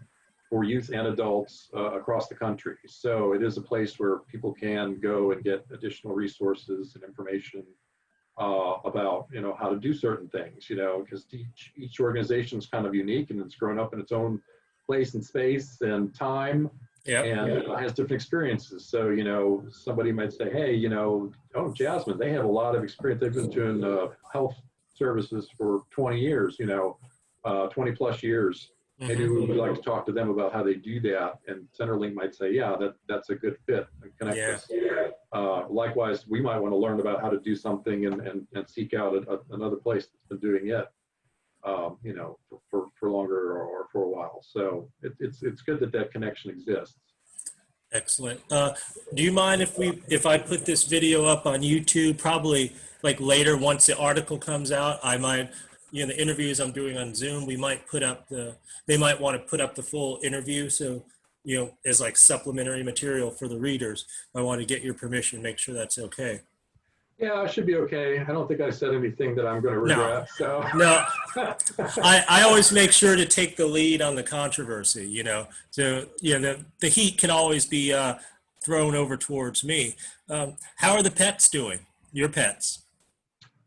[SPEAKER 2] for youth and adults across the country. So it is a place where people can go and get additional resources and information about, how to do certain things, because each organization is kind of unique, and it's grown up in its own place and space and time. Yeah, and has different experiences. So, somebody might say, hey, oh, Jasmine, they have a lot of experience. They've been doing health services for 20 years, 20 plus years. Maybe we would like to talk to them about how they do that. And Centerlink might say, yeah, that's a good fit and connect us. Likewise, we might want to learn about how to do something and seek out another place that's been doing it, for longer or for a while. So it's good that connection exists. Excellent.
[SPEAKER 1] Do you mind if I put this video up on YouTube, probably like later once the article comes out? I might, the interviews I'm doing on Zoom, they might want to put up the full interview. So, as like supplementary material for the readers. I want to get your permission, make sure that's okay.
[SPEAKER 2] Yeah, it should be okay. I don't think I said anything that I'm going to regret.
[SPEAKER 1] No. I always make sure to take the lead on the controversy, So, the heat can always be thrown over towards me. How are the pets doing, your pets?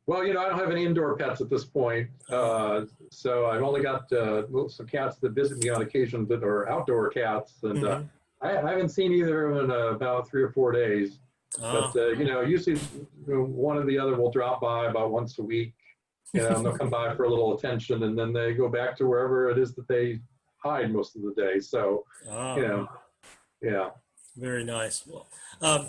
[SPEAKER 2] Well, I don't have any indoor pets at this point. So I've only got some cats that visit me on occasion that are outdoor cats. And I haven't seen either of them in about 3 or 4 days. But, usually one or the other will drop by about once a week, and they'll come by for a little attention, and then they go back to wherever it is that they hide most of the day. So, yeah.
[SPEAKER 1] Very nice. Well,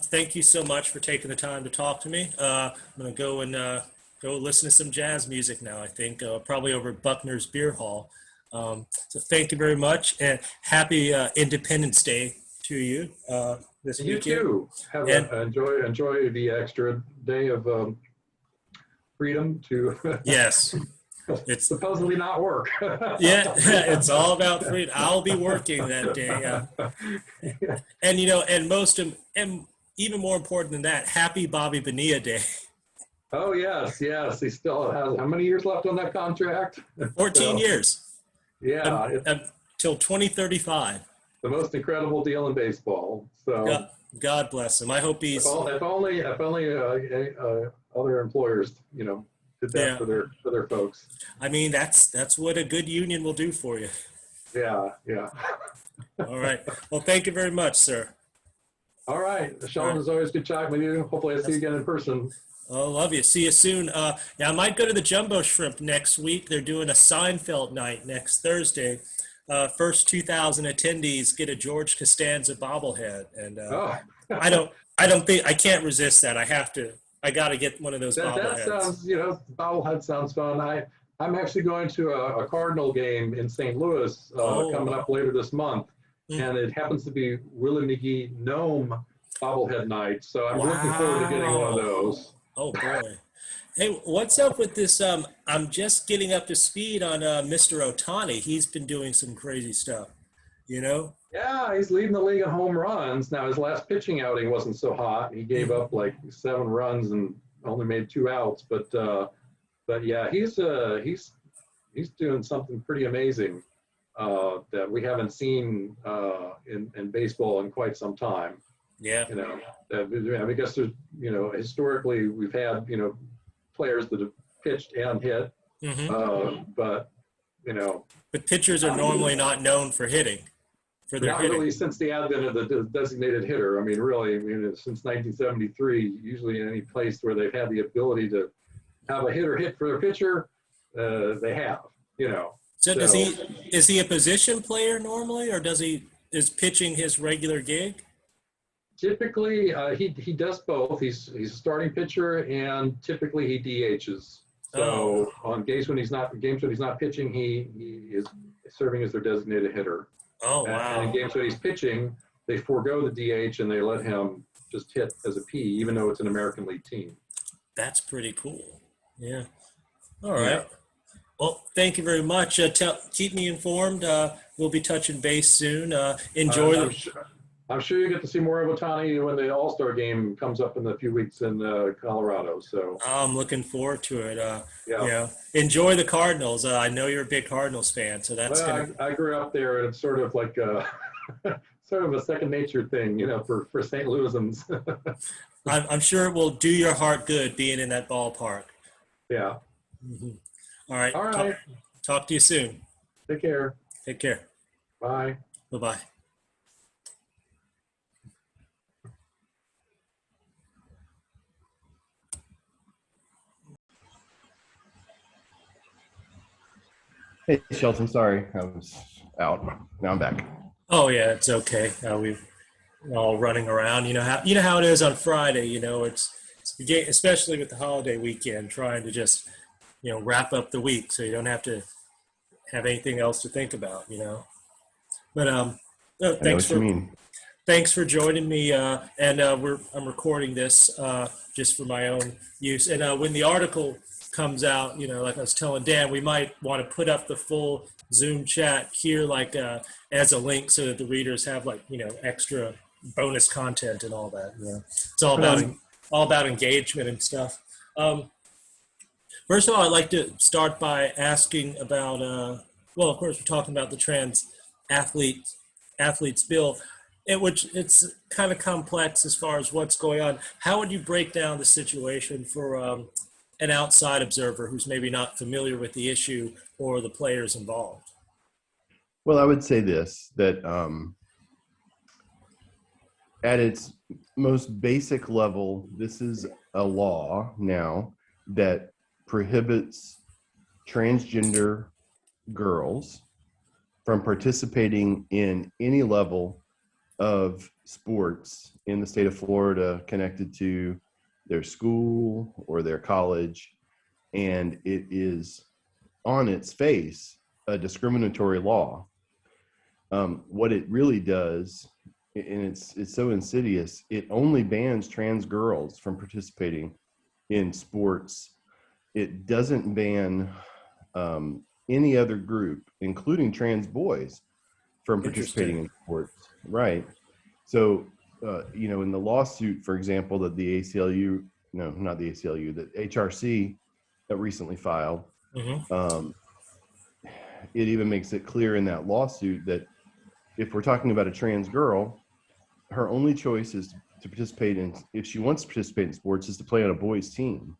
[SPEAKER 1] thank you so much for taking the time to talk to me. I'm going to go and go listen to some jazz music now, I think, probably over at Buckner's Beer Hall. So thank you very much, and happy Independence Day to you. This weekend.
[SPEAKER 2] You too. Enjoy the extra day of freedom to.
[SPEAKER 1] Yes.
[SPEAKER 2] It's supposedly not work.
[SPEAKER 1] Yeah, it's all about freedom. I'll be working that day. And and even more important than that, happy Bobby Bonilla Day.
[SPEAKER 2] Oh yes. He still has how many years left on that contract?
[SPEAKER 1] 14 years.
[SPEAKER 2] Yeah.
[SPEAKER 1] Till 2035.
[SPEAKER 2] The most incredible deal in baseball. So
[SPEAKER 1] God bless him. I hope he's.
[SPEAKER 2] If only other employers, did that for their folks.
[SPEAKER 1] I mean, that's what a good union will do for you.
[SPEAKER 2] Yeah.
[SPEAKER 1] All right. Well, thank you very much, sir.
[SPEAKER 2] All right, Sheldon, it's always good chatting with you. Hopefully, I see you again in person.
[SPEAKER 1] Oh, love you. See you soon. I might go to the Jumbo Shrimp next week. They're doing a Seinfeld night next Thursday. First 2,000 attendees get a George Costanza bobblehead, and I can't resist that. I got to get one of those bobbleheads.
[SPEAKER 2] That sounds, bobblehead sounds fun. I'm actually going to a Cardinal game in St. Louis coming up later this month, and it happens to be Willie McGee Gnome bobblehead night. So I'm looking forward to getting one of those.
[SPEAKER 1] Oh boy. Hey, what's up with this? I'm just getting up to speed on Mr. Ohtani. He's been doing some crazy stuff,
[SPEAKER 2] Yeah, he's leading the league in home runs. Now, his last pitching outing wasn't so hot. He gave up like 7 runs and only made 2 outs. But yeah, he's doing something pretty amazing that we haven't seen in baseball in quite some time.
[SPEAKER 1] Yeah.
[SPEAKER 2] I guess there's, historically we've had, players that have pitched and hit, but
[SPEAKER 1] pitchers are normally not known for hitting.
[SPEAKER 2] Not really since the advent of the designated hitter. I mean, really, since 1973, usually in any place where they've had the ability to have a hitter hit for their pitcher, they have.
[SPEAKER 1] So is he a position player normally, or is pitching his regular gig?
[SPEAKER 2] Typically, he does both. He's a starting pitcher, and typically he DHs. So on games when he's not pitching, he is serving as their designated hitter.
[SPEAKER 1] Oh, wow.
[SPEAKER 2] And in games when he's pitching, they forego the DH and they let him just hit as a P, even though it's an American League team. That's
[SPEAKER 1] pretty cool. Yeah. All right. Yeah. Well, thank you very much. Keep me informed. We'll be touching base soon. Enjoy.
[SPEAKER 2] I'm sure you get to see more of Ohtani when the All-Star game comes up in a few weeks in Colorado. So
[SPEAKER 1] I'm looking forward to it. Enjoy the Cardinals. I know you're a big Cardinals fan, so that's
[SPEAKER 2] I grew up there, and it's sort of like sort of a second nature thing, for St. Louisans.
[SPEAKER 1] I'm sure it will do your heart good being in that ballpark.
[SPEAKER 2] Yeah.
[SPEAKER 1] Mm-hmm. All right.
[SPEAKER 2] All right.
[SPEAKER 1] Talk to you soon.
[SPEAKER 2] Take care.
[SPEAKER 1] Take care.
[SPEAKER 2] Bye.
[SPEAKER 1] Bye-bye.
[SPEAKER 3] Hey, Shelton, sorry, I was out. Now I'm back.
[SPEAKER 1] Oh yeah, it's okay. We're all running around. You know how it is on Friday. It's especially with the holiday weekend, trying to just wrap up the week so you don't have to have anything else to think about. But thanks for joining me. And I'm recording this just for my own use. And when the article comes out, like I was telling Dan, we might want to put up the full Zoom chat here, as a link, so that the readers have extra bonus content and all that. It's all about engagement and stuff. First of all, I'd like to start by asking about. Of course, we're talking about the trans athletes bill, which it's kind of complex as far as what's going on. How would you break down the situation for an outside observer who's maybe not familiar with the issue or the players involved?
[SPEAKER 3] Well, I would say this, that at its most basic level, this is a law now that prohibits transgender girls from participating in any level of sports in the state of Florida connected to their school or their college, and it is on its face a discriminatory law. What it really does, and it's so insidious, it only bans trans girls from participating in sports. It doesn't ban any other group, including trans boys, from participating in sports. Right. So in the lawsuit, for example, that the ACLU, no, not the ACLU, that HRC that recently filed, it even makes it clear in that lawsuit that if we're talking about a trans girl, her only choice is to participate in, if she wants to participate in sports, is to play on a boys' team.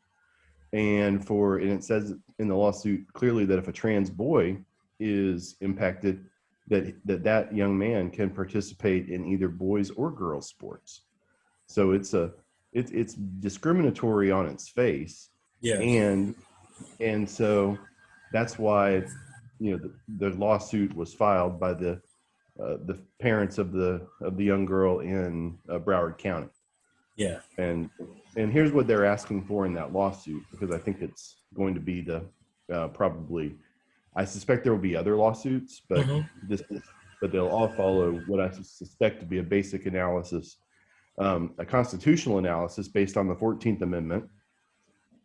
[SPEAKER 3] And it says in the lawsuit clearly that if a trans boy is impacted, that young man can participate in either boys or girls sports. So it's discriminatory on its face.
[SPEAKER 1] Yeah.
[SPEAKER 3] And so that's why the lawsuit was filed by the parents of the young girl in Broward County.
[SPEAKER 1] Yeah.
[SPEAKER 3] And here's what they're asking for in that lawsuit, because I think it's going to be probably, I suspect there will be other lawsuits, but but they'll all follow what I suspect to be a basic analysis, a constitutional analysis based on the 14th Amendment,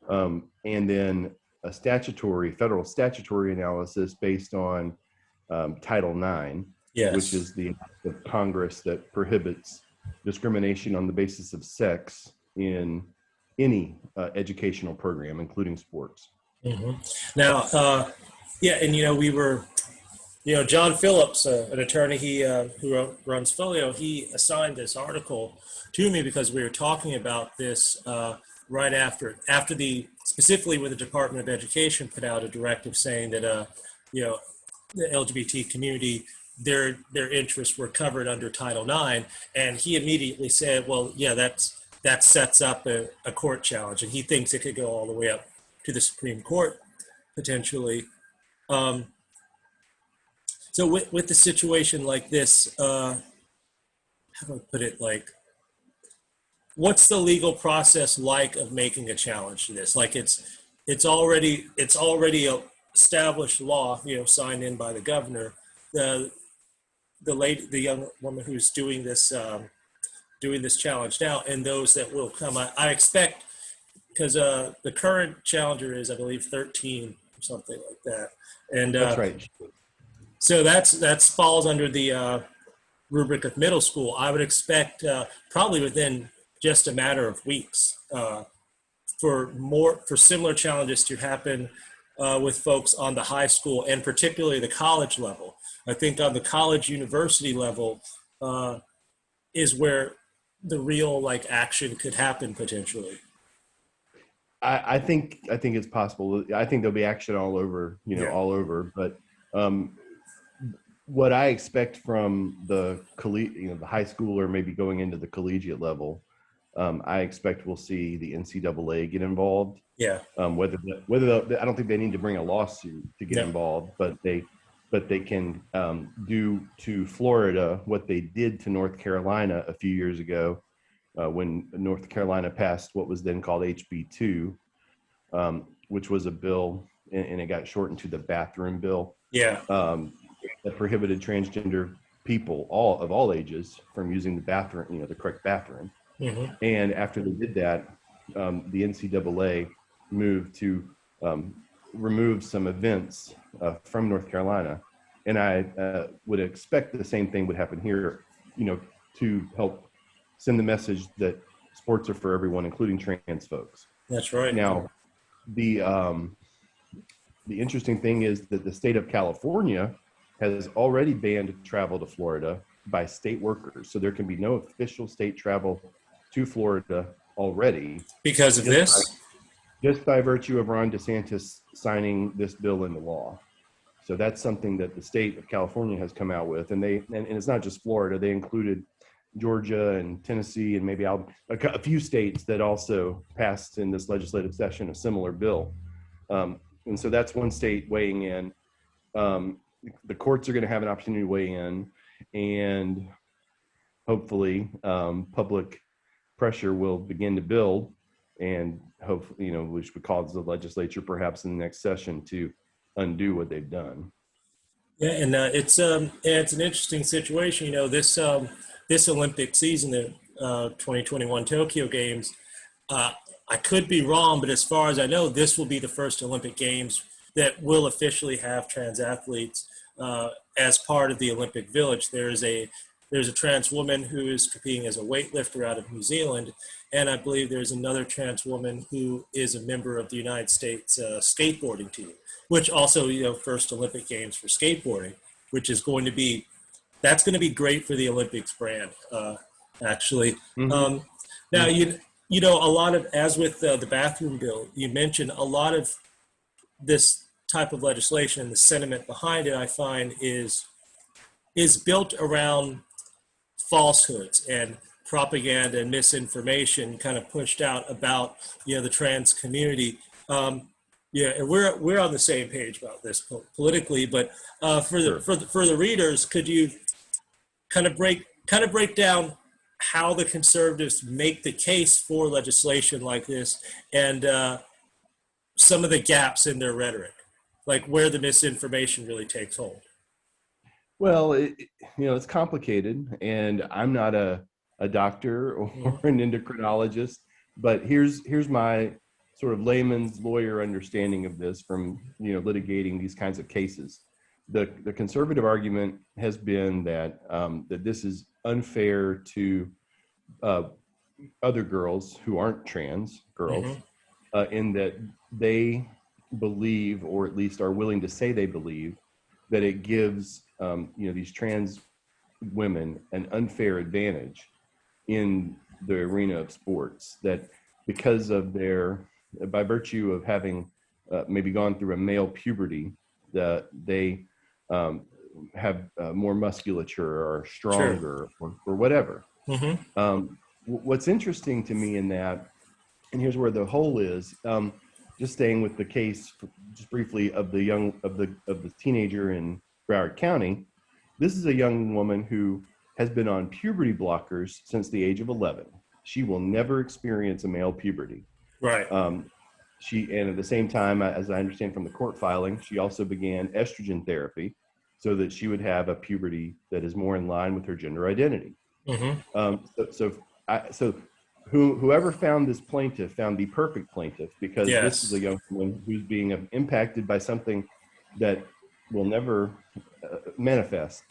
[SPEAKER 3] and then a federal statutory analysis based on Title IX,
[SPEAKER 1] yes,
[SPEAKER 3] which is the act of Congress that prohibits discrimination on the basis of sex in any educational program, including sports.
[SPEAKER 1] Now, and we were, John Phillips, an attorney, who runs Folio, he assigned this article to me because we were talking about this right after specifically when the Department of Education put out a directive saying that the LGBT community, their interests were covered under Title IX, and he immediately said, well, yeah, that sets up a court challenge, and he thinks it could go all the way up to the Supreme Court potentially. So with the situation like this, how do I put it? What's the legal process like of making a challenge to this? it's already a established law, signed in by the governor. The young woman who's doing this challenge now, and those that will come. I expect, because the current challenger is, I believe, 13 or something like that, and
[SPEAKER 3] That's right.
[SPEAKER 1] so that falls under the rubric of middle school. I would expect probably within just a matter of weeks for similar challenges to happen with folks on the high school and particularly the college level. I think on the college university level is where the real action could happen potentially.
[SPEAKER 3] I think it's possible. I think there'll be action all over, all over. But what I expect from the the high school or maybe going into the collegiate level, I expect we'll see the NCAA get involved.
[SPEAKER 1] Yeah.
[SPEAKER 3] Whether I don't think they need to bring a lawsuit to get involved, but they can do to Florida what they did to North Carolina a few years ago when North Carolina passed what was then called HB2, which was a bill, and it got shortened to the bathroom bill.
[SPEAKER 1] Yeah.
[SPEAKER 3] That prohibited transgender people, of all ages, from using the bathroom, the correct bathroom.
[SPEAKER 1] Mm-hmm.
[SPEAKER 3] And after they did that, the NCAA moved to remove some events from North Carolina. And I would expect the same thing would happen here, to help send the message that sports are for everyone, including trans folks.
[SPEAKER 1] That's right.
[SPEAKER 3] Now, the interesting thing is that the state of California has already banned travel to Florida by state workers. So there can be no official state travel to Florida already.
[SPEAKER 1] Because of this?
[SPEAKER 3] Just by virtue of Ron DeSantis signing this bill into law. So that's something that the state of California has come out with. And it's not just Florida. They included Georgia and Tennessee and maybe a few states that also passed in this legislative session a similar bill. And so that's one state weighing in. The courts are going to have an opportunity to weigh in, and hopefully public pressure will begin to build, and hopefully, which would cause the legislature perhaps in the next session to undo what they've done.
[SPEAKER 1] Yeah, and it's an interesting situation. This Olympic season, the 2021 Tokyo Games, I could be wrong, but as far as I know, this will be the first Olympic Games that will officially have trans athletes as part of the Olympic Village. There's a trans woman who is competing as a weightlifter out of New Zealand, and I believe there's another trans woman who is a member of the United States skateboarding team, which also, first Olympic Games for skateboarding, which is going to be great for the Olympics brand, actually.
[SPEAKER 3] Mm-hmm.
[SPEAKER 1] Now, a lot of, as with the bathroom bill, you mentioned a lot of this type of legislation, the sentiment behind it, I find is built around falsehoods and propaganda and misinformation kind of pushed out about, the trans community. And we're on the same page about this politically, but for the readers, could you kind of break down how the conservatives make the case for legislation like this, and some of the gaps in their rhetoric, like where the misinformation really takes hold?
[SPEAKER 3] Well, it's complicated, and I'm not a doctor or an endocrinologist, but here's my sort of layman's lawyer understanding of this from litigating these kinds of cases. The conservative argument has been that that this is unfair to other girls who aren't trans girls, in that they believe, or at least are willing to say they believe, that it gives these trans women an unfair advantage in the arena of sports, that because of by virtue of having maybe gone through a male puberty, that they have more musculature or stronger, or whatever. What's interesting to me in that, and here's where the hole is, just staying with the case just briefly of the teenager in Broward County. This is a young woman who has been on puberty blockers since the age of 11. She will never experience a male puberty.
[SPEAKER 1] Right.
[SPEAKER 3] and at the same time, as I understand from the court filing, she also began estrogen therapy so that she would have a puberty that is more in line with her gender identity. So whoever found this plaintiff found the perfect plaintiff, because this is a young woman who's being impacted by something that will never manifest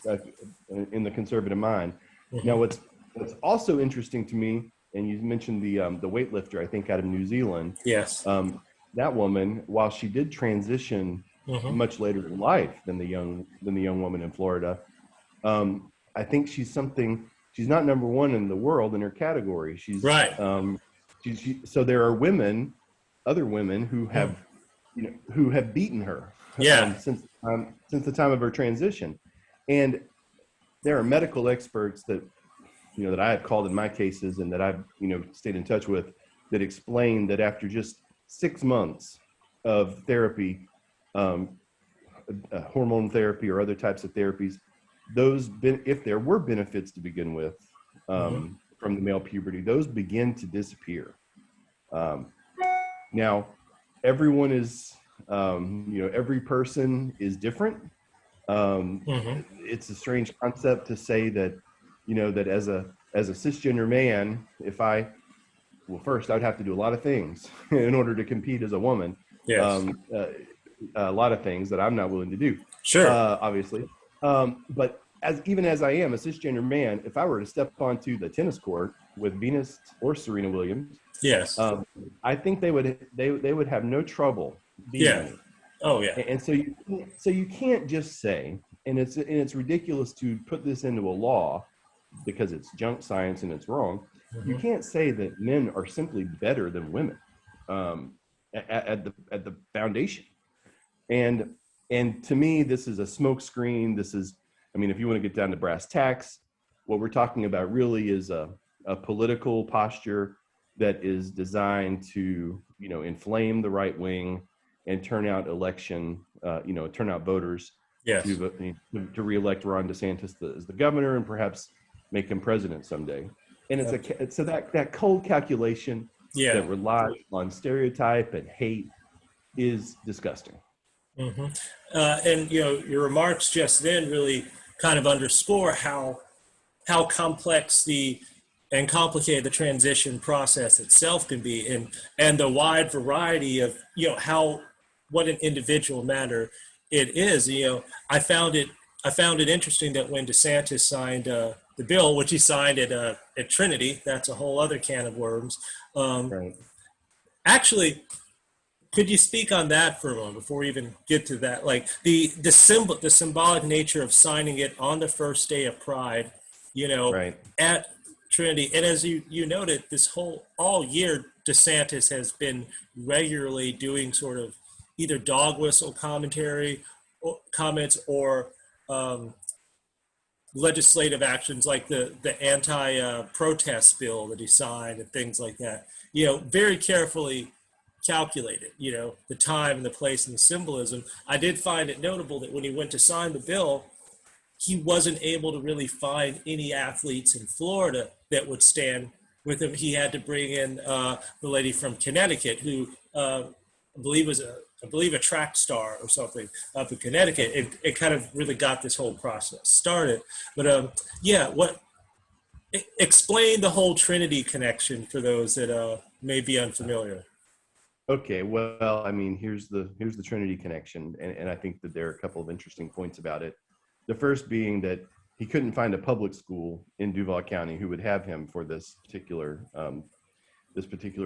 [SPEAKER 3] in the conservative mind. Now, what's also interesting to me, and you mentioned the weightlifter, I think out of New Zealand.
[SPEAKER 1] Yes.
[SPEAKER 3] That woman, while she did transition much later in life than the young woman in Florida, I think she's not number one in the world in her category. She's
[SPEAKER 1] right.
[SPEAKER 3] So there are other women who have, who have beaten her since the time of her transition. And there are medical experts that, that I have called in my cases and that I've, stayed in touch with, that explain that after just 6 months of therapy, hormone therapy or other types of therapies, if there were benefits to begin with from the male puberty, those begin to disappear. Now, everyone is, every person is different. It's a strange concept to say that, that as a cisgender man, first I'd have to do a lot of things in order to compete as a woman.
[SPEAKER 1] Yes.
[SPEAKER 3] A lot of things that I'm not willing to do.
[SPEAKER 1] Sure.
[SPEAKER 3] Obviously. But even as I am a cisgender man, if I were to step onto the tennis court with Venus or Serena Williams,
[SPEAKER 1] yes,
[SPEAKER 3] I think they would have no trouble beating me.
[SPEAKER 1] Oh yeah.
[SPEAKER 3] And so you can't just say, and it's ridiculous to put this into a law because it's junk science and it's wrong. You can't say that men are simply better than women at the foundation. And to me, this is a smokescreen. This is, if you want to get down to brass tacks, what we're talking about really is a political posture that is designed to, inflame the right wing and turn out voters to reelect Ron DeSantis as the governor and perhaps make him president someday. And it's that cold calculation that relies on stereotype and hate is disgusting.
[SPEAKER 1] And your remarks just then really kind of underscore how complex and complicated the transition process itself can be, and the wide variety of what an individual matter it is. I found it interesting that when DeSantis signed the bill, which he signed at Trinity, that's a whole other can of worms.
[SPEAKER 3] Right.
[SPEAKER 1] Actually, could you speak on that for a moment before we even get to that? Like the symbolic nature of signing it on the first day of Pride,
[SPEAKER 3] right,
[SPEAKER 1] at Trinity. And as you noted, all year, DeSantis has been regularly doing sort of either dog whistle comments or legislative actions like the anti-protest bill that he signed and things like that. Very carefully calculated, the time and the place and the symbolism. I did find it notable that when he went to sign the bill, he wasn't able to really find any athletes in Florida that would stand with him. He had to bring in the lady from Connecticut who I believe a track star or something up in Connecticut. It kind of really got this whole process started. But explain the whole Trinity connection for those that may be unfamiliar.
[SPEAKER 3] Okay, well, here's the Trinity connection, and I think that there are a couple of interesting points about it. The first being that he couldn't find a public school in Duval County who would have him for this particular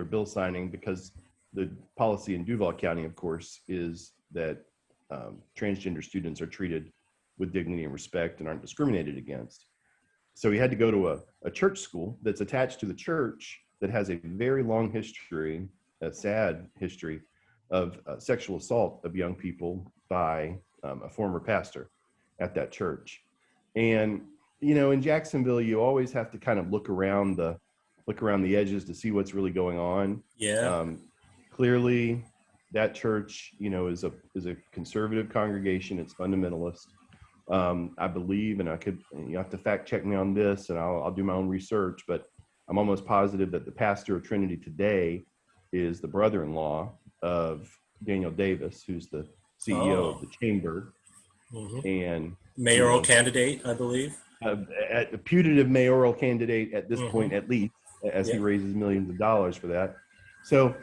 [SPEAKER 3] bill signing, because the policy in Duval County, of course, is that transgender students are treated with dignity and respect and aren't discriminated against. So he had to go to a church school that's attached to the church that has a very long history, a sad history of sexual assault of young people by a former pastor at that church. And in Jacksonville, you always have to kind of look around the edges to see what's really going on. Clearly that church is a conservative congregation. It's fundamentalist. I believe, and you have to fact check me on this, and I'll do my own research, but I'm almost positive that the pastor of Trinity today is the brother-in-law of Daniel Davis, who's the CEO of the chamber, and
[SPEAKER 1] mayoral candidate, I believe.
[SPEAKER 3] A putative mayoral candidate at this point, at least, as he raises millions of dollars for that. So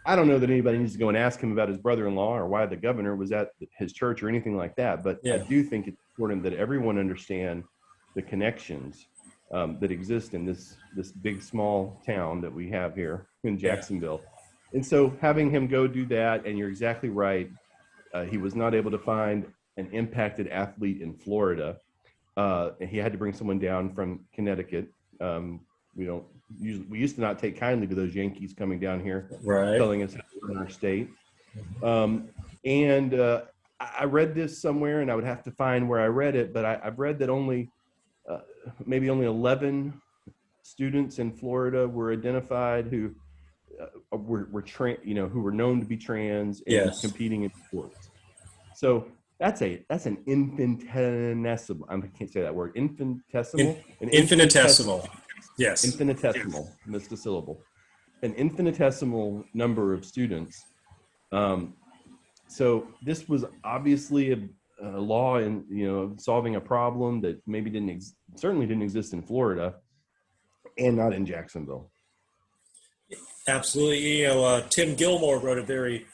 [SPEAKER 3] I don't know that anybody needs to go and ask him about his brother-in-law or why the governor was at his church or anything like that. But I do think it's important that everyone understand the connections that exist in this big, small town that we have here in Jacksonville. And so having him go do that, and you're exactly right, he was not able to find an impacted athlete in Florida. He had to bring someone down from Connecticut. We used to not take kindly to those Yankees coming down here, telling us how to run our state. I read this somewhere, and I would have to find where I read it, but I've read that maybe only 11 students in Florida were identified who who were known to be trans and competing in sports. So that's an infinitesimal. I can't say that word. Infinitesimal.
[SPEAKER 1] Infinitesimal. Yes.
[SPEAKER 3] Infinitesimal. Missed a syllable. An infinitesimal number of students. So this was obviously a law in solving a problem that maybe certainly didn't exist in Florida, and not in Jacksonville.
[SPEAKER 1] Absolutely. Tim Gilmore wrote a very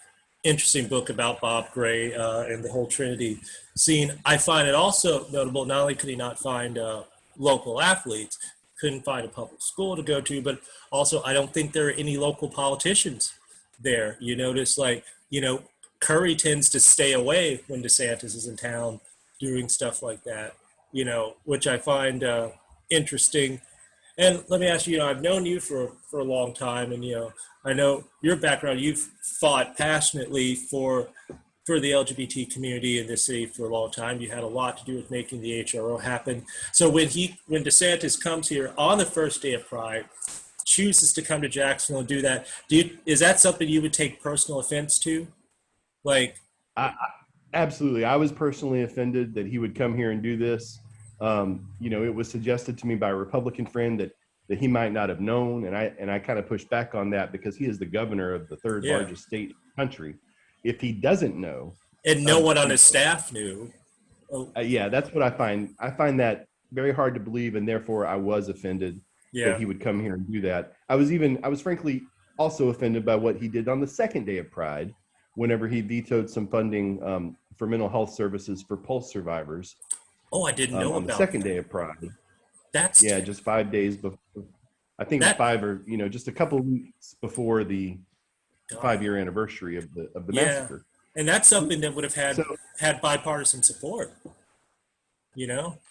[SPEAKER 1] interesting book about Bob Gray and the whole Trinity scene. I find it also notable, not only could he not find local athletes, couldn't find a public school to go to, but also I don't think there are any local politicians there. You notice, Curry tends to stay away when DeSantis is in town doing stuff like that, which I find interesting. And let me ask you, I've known you for a long time, and, I know your background, you've fought passionately for the LGBT community in this city for a long time. You had a lot to do with making the HRO happen. So when DeSantis comes here on the first day of Pride, chooses to come to Jacksonville and do that, is that something you would take personal offense to?
[SPEAKER 3] Absolutely. I was personally offended that he would come here and do this. It was suggested to me by a Republican friend that he might not have known, and I kind of pushed back on that because he is the governor of the third largest state in the country. If he doesn't know,
[SPEAKER 1] and no one on his staff knew,
[SPEAKER 3] that's what I find. I find that very hard to believe, and therefore I was offended that he would come here and do that. I was frankly also offended by what he did on the second day of Pride, whenever he vetoed some funding for mental health services for Pulse survivors.
[SPEAKER 1] Oh, I didn't know
[SPEAKER 3] on
[SPEAKER 1] about
[SPEAKER 3] the second
[SPEAKER 1] that.
[SPEAKER 3] Day of Pride.
[SPEAKER 1] That's
[SPEAKER 3] just 5 days before. I think it's 5 or just a couple of weeks before the 5-year anniversary of the massacre.
[SPEAKER 1] And that's something that would have had bipartisan support.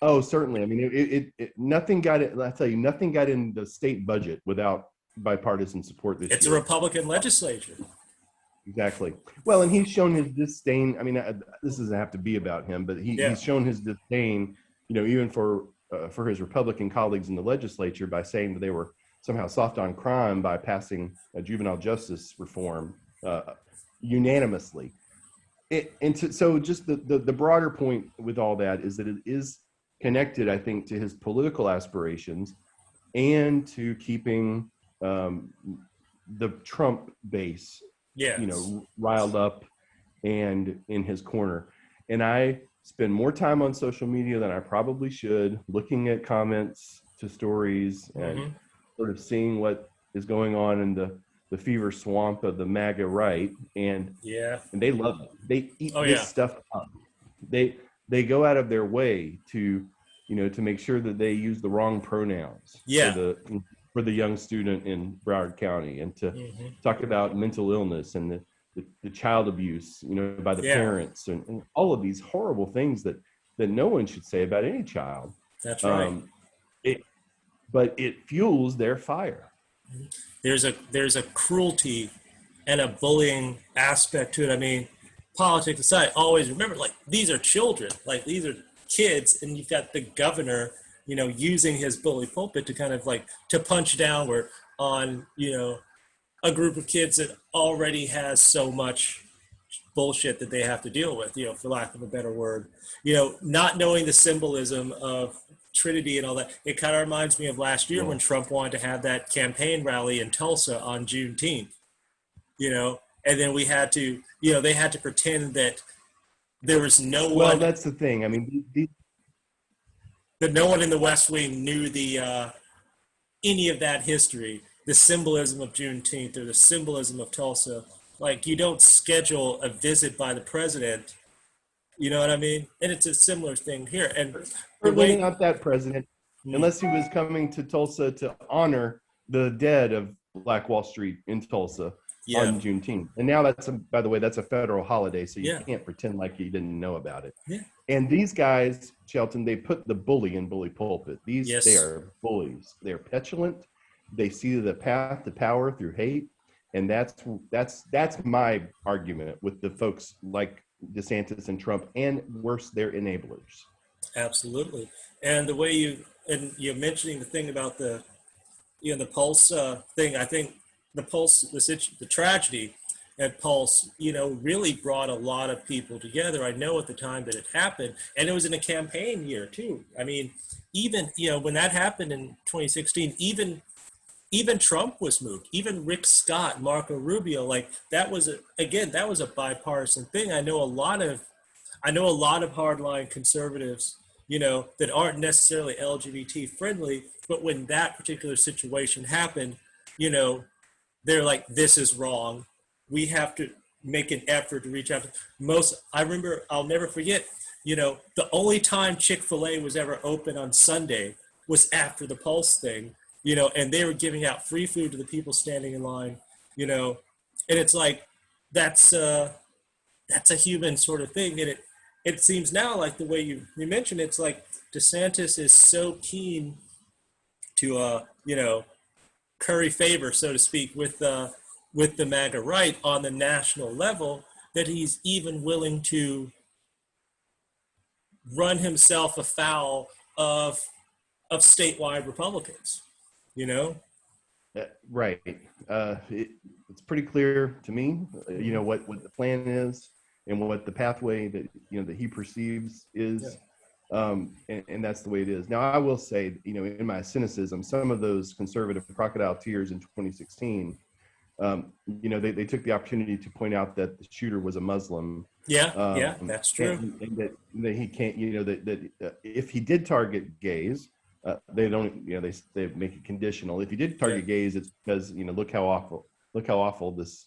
[SPEAKER 3] Oh, certainly. I mean, nothing got it. I tell you, nothing got in the state budget without bipartisan support this year.
[SPEAKER 1] It's a Republican legislature.
[SPEAKER 3] Exactly. Well, and he's shown his disdain. I mean, this doesn't have to be about him, but he's shown his disdain, even for his Republican colleagues in the legislature by saying that they were somehow soft on crime by passing a juvenile justice reform unanimously. So just the broader point with all that is that it is connected, I think, to his political aspirations and to keeping the Trump base riled up and in his corner. And I spend more time on social media than I probably should, looking at comments to stories and sort of seeing what is going on in the fever swamp of the MAGA right. And they love it. They eat this stuff up. They go out of their way to make sure that they use the wrong pronouns for the young student in Broward County, and to talk about mental illness and the child abuse, by the parents and all of these horrible things that no one should say about any child.
[SPEAKER 1] That's right.
[SPEAKER 3] But it fuels their fire.
[SPEAKER 1] There's a cruelty and a bullying aspect to it. I mean, politics aside, always remember, these are children, these are kids, and you've got the governor, using his bully pulpit to kind of to punch downward on, a group of kids that already has so much bullshit that they have to deal with, for lack of a better word, not knowing the symbolism of Trinity and all that. It kind of reminds me of last year when Trump wanted to have that campaign rally in Tulsa on Juneteenth, and then we had to, they had to pretend that there was no
[SPEAKER 3] Well,
[SPEAKER 1] one,
[SPEAKER 3] that's the thing. I mean,
[SPEAKER 1] that no one in the West Wing knew any of that history, the symbolism of Juneteenth or the symbolism of Tulsa. Like, you don't schedule a visit by the president, you know what I mean? And it's a similar thing here. And the
[SPEAKER 3] certainly
[SPEAKER 1] way,
[SPEAKER 3] not that president, unless he was coming to Tulsa to honor the dead of Black Wall Street in Tulsa
[SPEAKER 1] yeah,
[SPEAKER 3] on Juneteenth. And now by the way, that's a federal holiday, so you
[SPEAKER 1] Yeah.
[SPEAKER 3] can't pretend like you didn't know about it.
[SPEAKER 1] Yeah.
[SPEAKER 3] And these guys, Shelton, they put the bully in bully pulpit.
[SPEAKER 1] Yes.
[SPEAKER 3] They are bullies. They're petulant. They see the path to power through hate. And that's my argument with the folks like DeSantis and Trump, and worse, they're enablers.
[SPEAKER 1] absolutely. And the way you're mentioning the thing about the Pulse thing, I think the Pulse, the tragedy at Pulse, really brought a lot of people together. I know at the time that it happened, and it was in a campaign year too. I mean, even, when that happened in 2016, even Trump was moved, even Rick Scott, Marco Rubio, like that was a bipartisan thing. I know a lot of hardline conservatives, that aren't necessarily LGBT friendly, but when that particular situation happened, they're like, this is wrong. We have to make an effort to reach out to I remember, I'll never forget, the only time Chick-fil-A was ever open on Sunday was after the Pulse thing, and they were giving out free food to the people standing in line, and it's like, that's a human sort of thing. And it seems now, like the way you mentioned, it's like DeSantis is so keen to, curry favor, so to speak, with the MAGA right on the national level, that he's even willing to run himself afoul of statewide Republicans,
[SPEAKER 3] Right. It's pretty clear to me, what the plan is and what the pathway that, that he perceives is. And that's the way it is. Now, I will say, in my cynicism, some of those conservative crocodile tears in 2016, they took the opportunity to point out that the shooter was a Muslim.
[SPEAKER 1] Yeah, that's true.
[SPEAKER 3] And that he can't, that if he did target gays, they don't, they make it conditional. If he did target gays, it's because, look how awful this,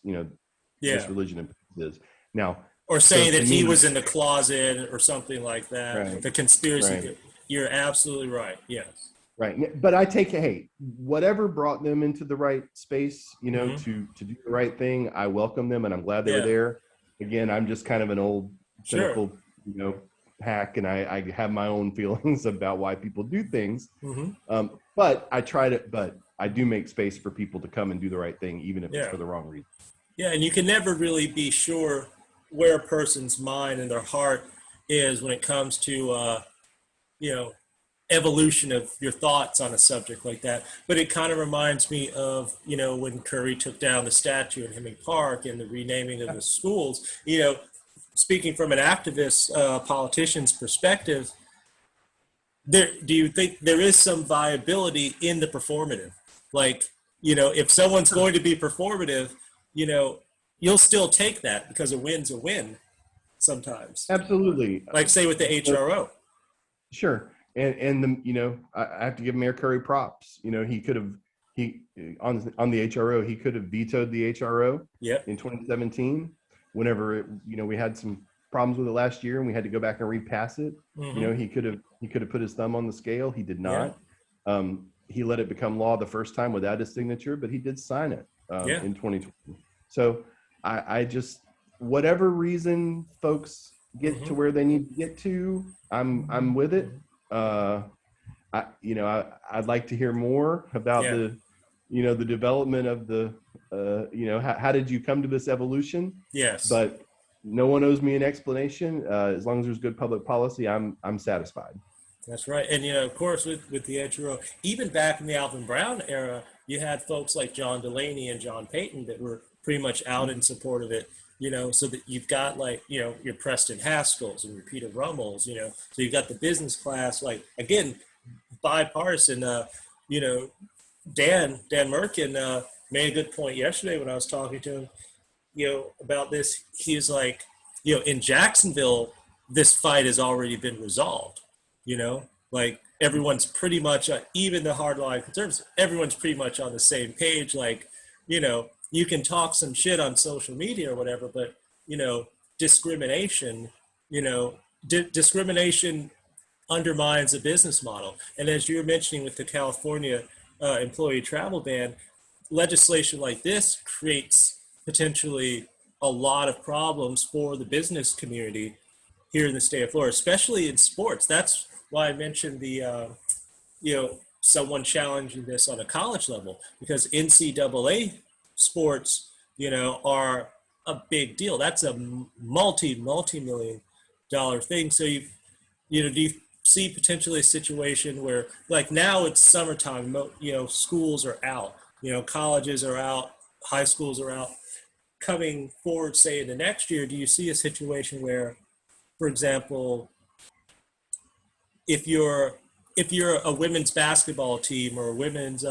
[SPEAKER 3] this religion is. Now,
[SPEAKER 1] or say that he was in the closet or something like that. Right. The conspiracy. Right. You're absolutely right. Yes.
[SPEAKER 3] Right. But I take it, hey, whatever brought them into the right space, to do the right thing, I welcome them and I'm glad they were there. Again, I'm just kind of an old cynical, hack, and I have my own feelings about why people do things. But I do make space for people to come and do the right thing, even if it's for the wrong reason.
[SPEAKER 1] Yeah. And you can never really be sure where a person's mind and their heart is when it comes to, evolution of your thoughts on a subject like that. But it kind of reminds me of, when Curry took down the statue in Hemming Park and the renaming of the schools, speaking from an activist politician's perspective, do you think there is some viability in the performative? Like, if someone's going to be performative, you'll still take that because a win's a win sometimes.
[SPEAKER 3] Absolutely.
[SPEAKER 1] Like, say, with the HRO.
[SPEAKER 3] Sure. And I have to give Mayor Curry props. He could have, on the HRO, he could have vetoed the HRO in 2017 whenever we had some problems with it last year and we had to go back and repass it. He could have put his thumb on the scale. He did not. He let it become law the first time without his signature, but he did sign it in 2020. So I just, whatever reason folks get to where they need to get to, I'm with it. I'd like to hear more about the development of the, how did you come to this evolution? Yes. But no one owes me an explanation. As long as there's good public policy, I'm satisfied.
[SPEAKER 1] That's right. And, of course, with the HRO, even back in the Alvin Brown era, you had folks like John Delaney and John Payton that were pretty much out in support of it, so that you've got your Preston Haskells and your Peter Rummels, so you've got the business class, again, bipartisan, Dan Merkin made a good point yesterday when I was talking to him. about this, he was like, in Jacksonville, this fight has already been resolved. Like everyone's pretty much, even the hardline conservatives, everyone's pretty much on the same page. Like, you can talk some shit on social media or whatever, but discrimination, discrimination undermines a business model. And as you're mentioning with the California employee travel ban, legislation like this creates potentially a lot of problems for the business community here in the state of Florida, especially in sports. That's why I mentioned the, someone challenging this on a college level, because NCAA sports, are a big deal. That's a multi-million dollar thing. So do you see potentially a situation where, like, now it's summertime, schools are out, colleges are out, high schools are out. Coming forward, say in the next year, do you see a situation where, for example, if you're a women's basketball team or a women's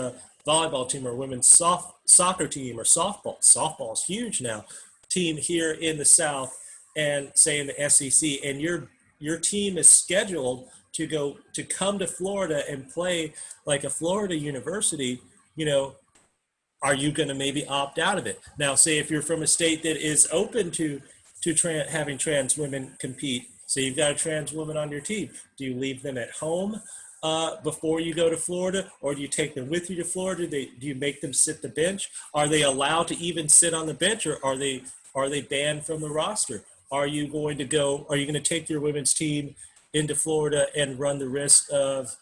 [SPEAKER 1] volleyball team or a women's soccer team or softball is huge now, team here in the South and say in the SEC, and your team is scheduled to come to Florida and play like a Florida university, are you going to maybe opt out of it? Now, say if you're from a state that is open to having trans women compete, say you've got a trans woman on your team, do you leave them at home before you go to Florida, or do you take them with you to Florida? Do you make them sit the bench? Are they allowed to even sit on the bench, or are they banned from the roster? Are you going to take your women's team into Florida and run the risk of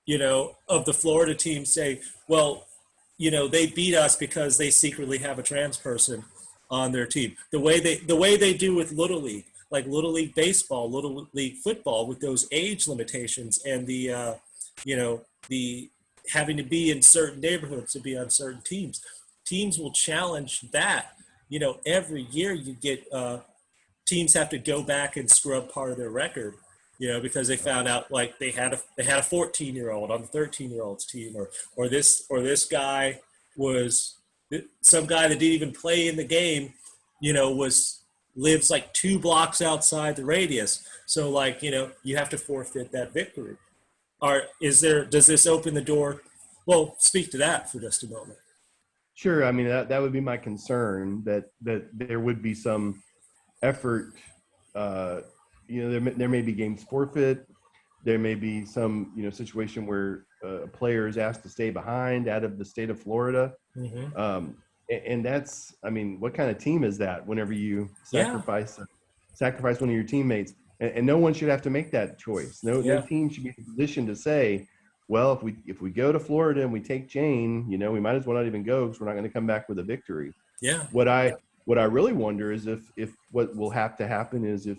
[SPEAKER 1] the Florida team say, well, they beat us because they secretly have a trans person on their team. The way they do with Little League, like Little League baseball, Little League football, with those age limitations and the having to be in certain neighborhoods to be on certain teams. Teams will challenge that. Every year you get teams have to go back and scrub part of their record, because they found out like they had a 14-year-old on the 13-year-old's team, or this guy was some guy that didn't even play in the game, lives like 2 blocks outside the radius. So like, you have to forfeit that victory. Does this open the door? Well, speak to that for just a moment.
[SPEAKER 3] Sure. I mean, that would be my concern, that there would be some effort. There may be games forfeit. There may be some, situation where a player is asked to stay behind out of the state of Florida. Mm-hmm. And that's, I mean, what kind of team is that whenever you sacrifice one of your teammates? And no one should have to make that choice. No team should be in a position to say, well, if we go to Florida and we take Jane, we might as well not even go because we're not going to come back with a victory.
[SPEAKER 1] Yeah.
[SPEAKER 3] What I really wonder is if what will have to happen is if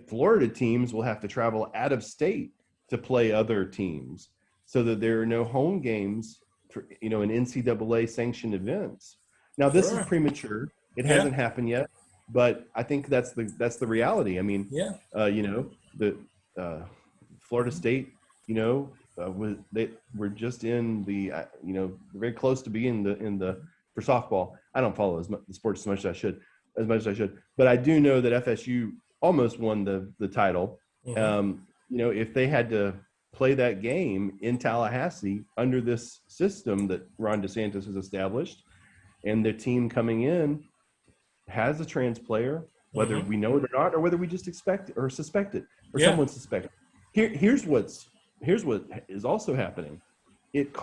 [SPEAKER 3] Florida teams will have to travel out of state to play other teams, so that there are no home games for, in NCAA sanctioned events. Now this is premature. It hasn't happened yet, but I think that's the reality. I mean, the Florida State, they were just in the, very close to being in the for softball. I don't follow the sports as much as I should, but I do know that FSU almost won the title. Mm-hmm. If they had to play that game in Tallahassee under this system that Ron DeSantis has established, and the team coming in has a trans player, whether we know it or not, or whether we just expect it or suspect it, or someone suspects it. Here's what is also happening. It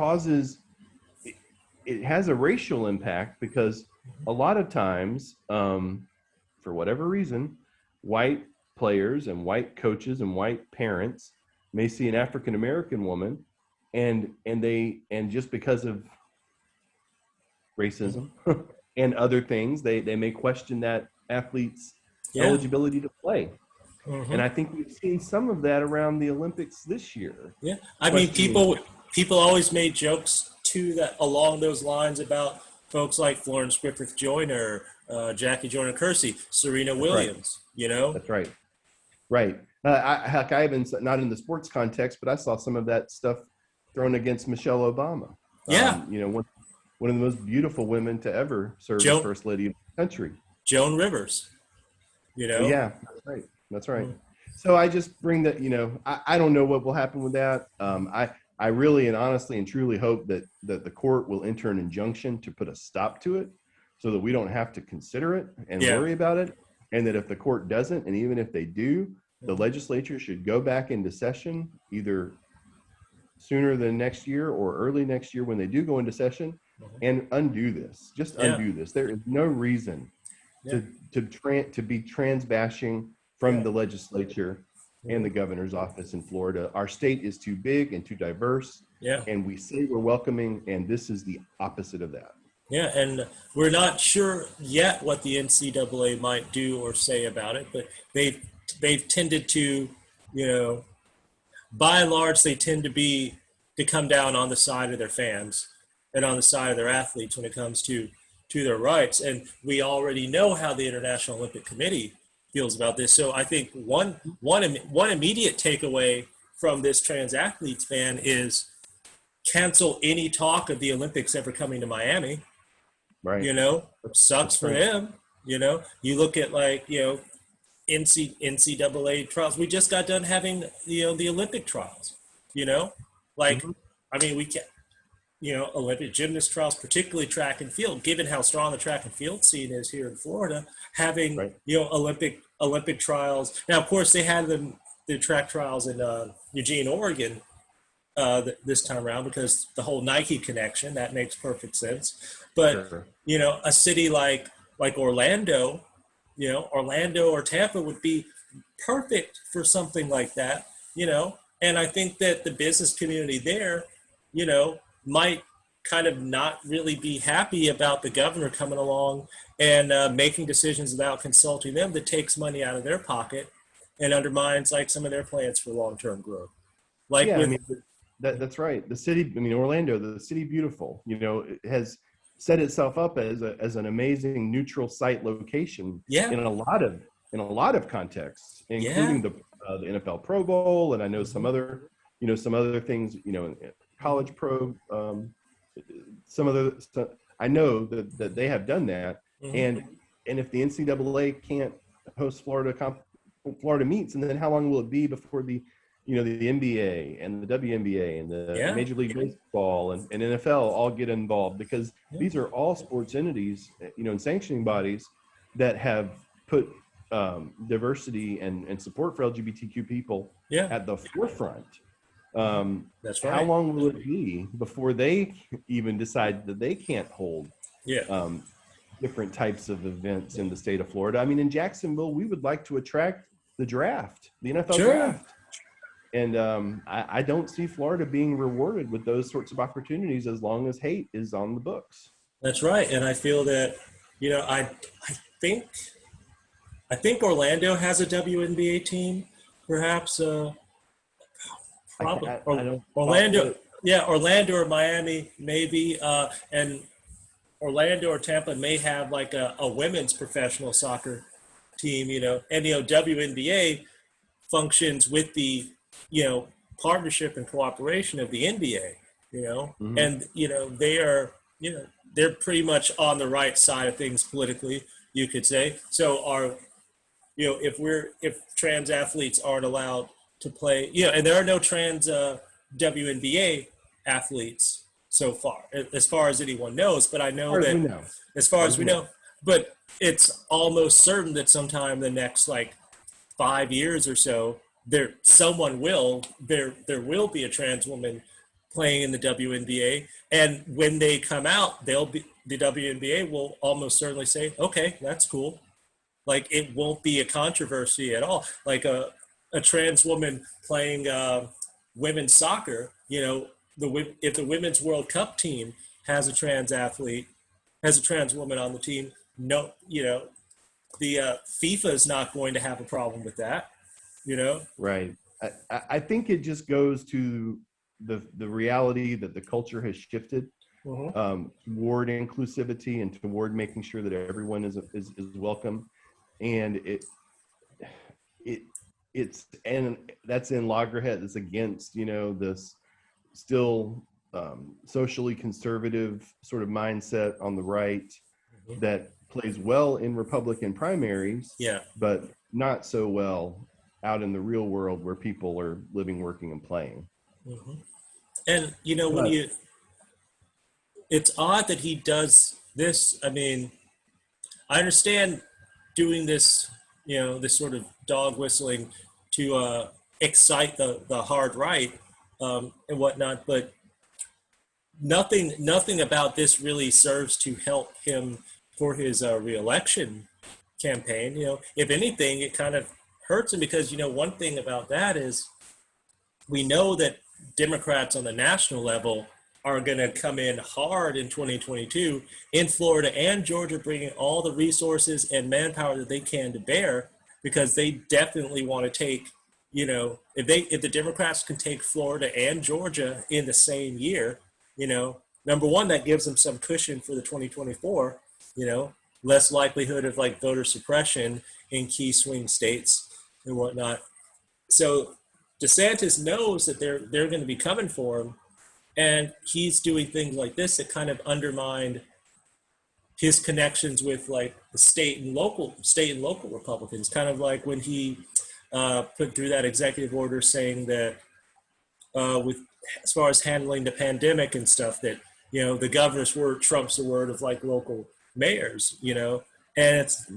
[SPEAKER 3] has a racial impact, because a lot of times, for whatever reason, white players and white coaches and white parents may see an African American woman, and just because of racism and other things, they may question that athlete's eligibility to play. Mm-hmm. And I think we've seen some of that around the Olympics this year.
[SPEAKER 1] Yeah, I mean, people always made jokes too that along those lines about folks like Florence Griffith Joyner, Jackie Joyner Kersee, Serena Williams.
[SPEAKER 3] That's right. Right. I even, not in the sports context, but I saw some of that stuff thrown against Michelle Obama. one of the most beautiful women to ever serve as first lady of the country.
[SPEAKER 1] Joan Rivers,
[SPEAKER 3] Yeah, that's right. That's right. So I just bring that, I don't know what will happen with that. I really and honestly and truly hope that the court will enter an injunction to put a stop to it so that we don't have to consider it and worry about it. And that if the court doesn't, and even if they do, the legislature should go back into session either sooner than next year or early next year when they do go into session and undo this. Just undo this. There is no reason to be trans bashing from the legislature and the governor's office in Florida. Our state is too big and too diverse. And we say we're welcoming, and this is the opposite of that.
[SPEAKER 1] Yeah, and we're not sure yet what the NCAA might do or say about it, but they've tended to, by and large, they tend to come down on the side of their fans and on the side of their athletes when it comes to their rights. And we already know how the International Olympic Committee feels about this. So I think one immediate takeaway from this trans athletes ban is cancel any talk of the Olympics ever coming to Miami.
[SPEAKER 3] Right.
[SPEAKER 1] Sucks for him. You look at NCAA trials. We just got done having the Olympic trials. I mean, we can't. Olympic gymnast trials, particularly track and field, given how strong the track and field scene is here in Florida, having, Olympic trials. Now, of course, they had the track trials in Eugene, Oregon this time around because the whole Nike connection, that makes perfect sense. But, a city like Orlando, Orlando or Tampa would be perfect for something like that, and I think that the business community there, might kind of not really be happy about the governor coming along and making decisions without consulting them that takes money out of their pocket and undermines some of their plans for long-term growth.
[SPEAKER 3] That's right. The city, Orlando, the city beautiful, it has set itself up as an amazing neutral site location in a lot of contexts, including the NFL Pro Bowl, and I know some other things, college pro, I know that they have done that, and if the NCAA can't host Florida meets, and then how long will it be before the NBA and the WNBA and the Major League Baseball and NFL all get involved, because these are all sports entities, and sanctioning bodies that have put diversity and support for LGBTQ people at the forefront.
[SPEAKER 1] That's right.
[SPEAKER 3] How long will it be before they even decide that they can't hold different types of events in the state of Florida? I mean, in Jacksonville, we would like to attract the draft, the NFL draft. And I don't see Florida being rewarded with those sorts of opportunities as long as hate is on the books.
[SPEAKER 1] That's right. And I feel that, I think Orlando has a WNBA team, perhaps. Probably. Orlando or Miami, maybe. And Orlando or Tampa may have a women's professional soccer team, and, WNBA functions with the, partnership and cooperation of the NBA, and, they are, they're pretty much on the right side of things politically, you could say. So if trans athletes aren't allowed to play, and there are no trans WNBA athletes so far as anyone knows, but I know that as far as we know, but it's almost certain that sometime in the next 5 years or so, there will be a trans woman playing in the WNBA, and when they come out, the WNBA will almost certainly say, okay, that's cool. It won't be a controversy at all. A trans woman playing women's soccer, if the Women's World Cup team has a trans woman on the team, the FIFA is not going to have a problem with that,
[SPEAKER 3] Right. I think it just goes to the reality that the culture has shifted toward inclusivity and toward making sure that everyone is welcome, and it's and that's in loggerhead. It's against this still socially conservative sort of mindset on the right
[SPEAKER 1] Mhm.
[SPEAKER 3] that plays well in Republican primaries,
[SPEAKER 1] Yeah.
[SPEAKER 3] but not so well out in the real world where people are living, working, and playing.
[SPEAKER 1] Hmm. And when
[SPEAKER 3] But
[SPEAKER 1] it's odd that he does this. I mean, I understand doing this, this sort of dog whistling to excite the hard right and whatnot, but nothing about this really serves to help him for his reelection campaign. If anything, it kind of hurts him because one thing about that is we know that Democrats on the national level are going to come in hard in 2022 in Florida and Georgia, bringing all the resources and manpower that they can to bear, because they definitely want to take, if the Democrats can take Florida and Georgia in the same year, number one, that gives them some cushion for the 2024, less likelihood of like voter suppression in key swing states and whatnot. So DeSantis knows that they're going to be coming for him, and he's doing things like this that kind of undermine his connections with like the state and local Republicans. Kind of like when he put through that executive order saying that with as far as handling the pandemic and stuff, that the governor's word trumps the word of like local mayors. And it's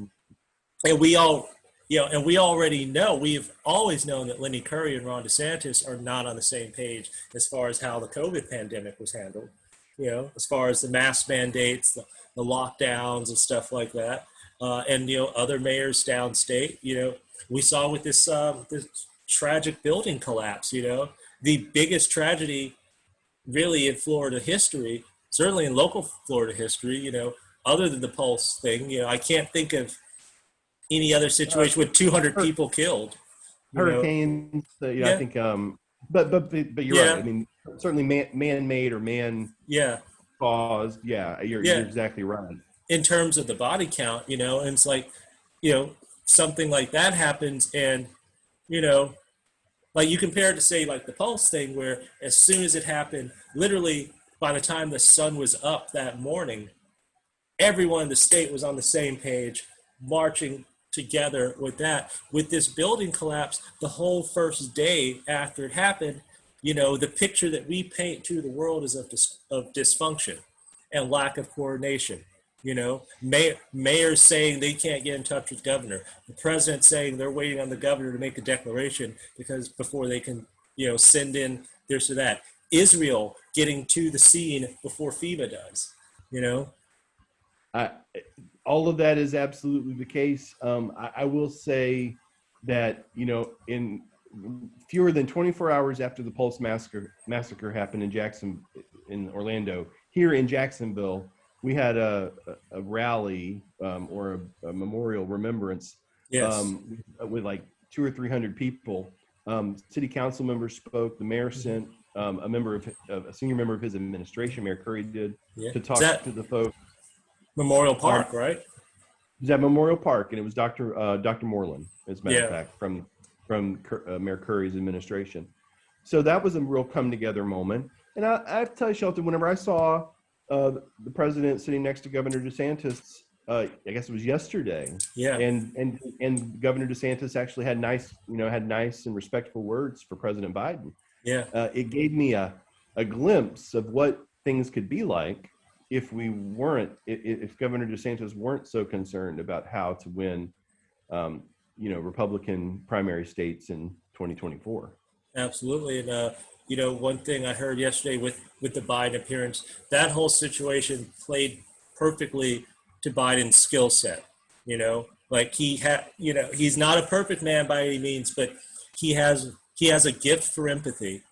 [SPEAKER 1] and we all and we already know, we've always known that Lenny Curry and Ron DeSantis are not on the same page as far as how the COVID pandemic was handled, as far as the mask mandates, the lockdowns and stuff like that. And, other mayors downstate, we saw with this tragic building collapse, the biggest tragedy really in Florida history, certainly in local Florida history, other than the Pulse thing. I can't think of any other situation with 200 people killed.
[SPEAKER 3] hurricanes, I
[SPEAKER 1] Yeah,
[SPEAKER 3] think, but you're right.
[SPEAKER 1] yeah,
[SPEAKER 3] I mean, certainly man-made or man
[SPEAKER 1] yeah,
[SPEAKER 3] caused. Yeah, you're
[SPEAKER 1] yeah.
[SPEAKER 3] exactly right.
[SPEAKER 1] In terms of the body count, and it's like, you know, something like that happens, and you know, like you compare it to say like the Pulse thing, where as soon as it happened, literally by the time the sun was up that morning, everyone in the state was on the same page, marching together with that. With this building collapse, the whole first day after it happened, the picture that we paint to the world is of dysfunction and lack of coordination. Mayors saying they can't get in touch with governor. The president saying they're waiting on the governor to make a declaration because before they can, send in this or that. Israel getting to the scene before FEMA does. You know,
[SPEAKER 3] I, all of that is absolutely the case. I will say that, in fewer than 24 hours after the Pulse massacre happened in Orlando, here in Jacksonville, we had a rally or a memorial remembrance
[SPEAKER 1] yes.
[SPEAKER 3] with like 200 or 300 people. City council members spoke. The mayor sent a senior member of his administration, Mayor Curry did,
[SPEAKER 1] Yeah.
[SPEAKER 3] to
[SPEAKER 1] Is
[SPEAKER 3] talk
[SPEAKER 1] that
[SPEAKER 3] to the folks.
[SPEAKER 1] Memorial Park, right?
[SPEAKER 3] It was at Memorial Park, and it was Dr. Moreland, as a matter of
[SPEAKER 1] Yeah.
[SPEAKER 3] fact, from Mayor Curry's administration. So that was a real come together moment. And I have to tell you, Shelton, whenever I saw the president sitting next to Governor DeSantis, I guess it was yesterday,
[SPEAKER 1] Yeah.
[SPEAKER 3] and Governor DeSantis actually had nice and respectful words for President Biden.
[SPEAKER 1] Yeah.
[SPEAKER 3] It gave me a glimpse of what things could be like if Governor DeSantis weren't so concerned about how to win, Republican primary states in 2024.
[SPEAKER 1] Absolutely. And one thing I heard yesterday with the Biden appearance, that whole situation played perfectly to Biden's skill set. Like he's not a perfect man by any means, but he has a gift for empathy.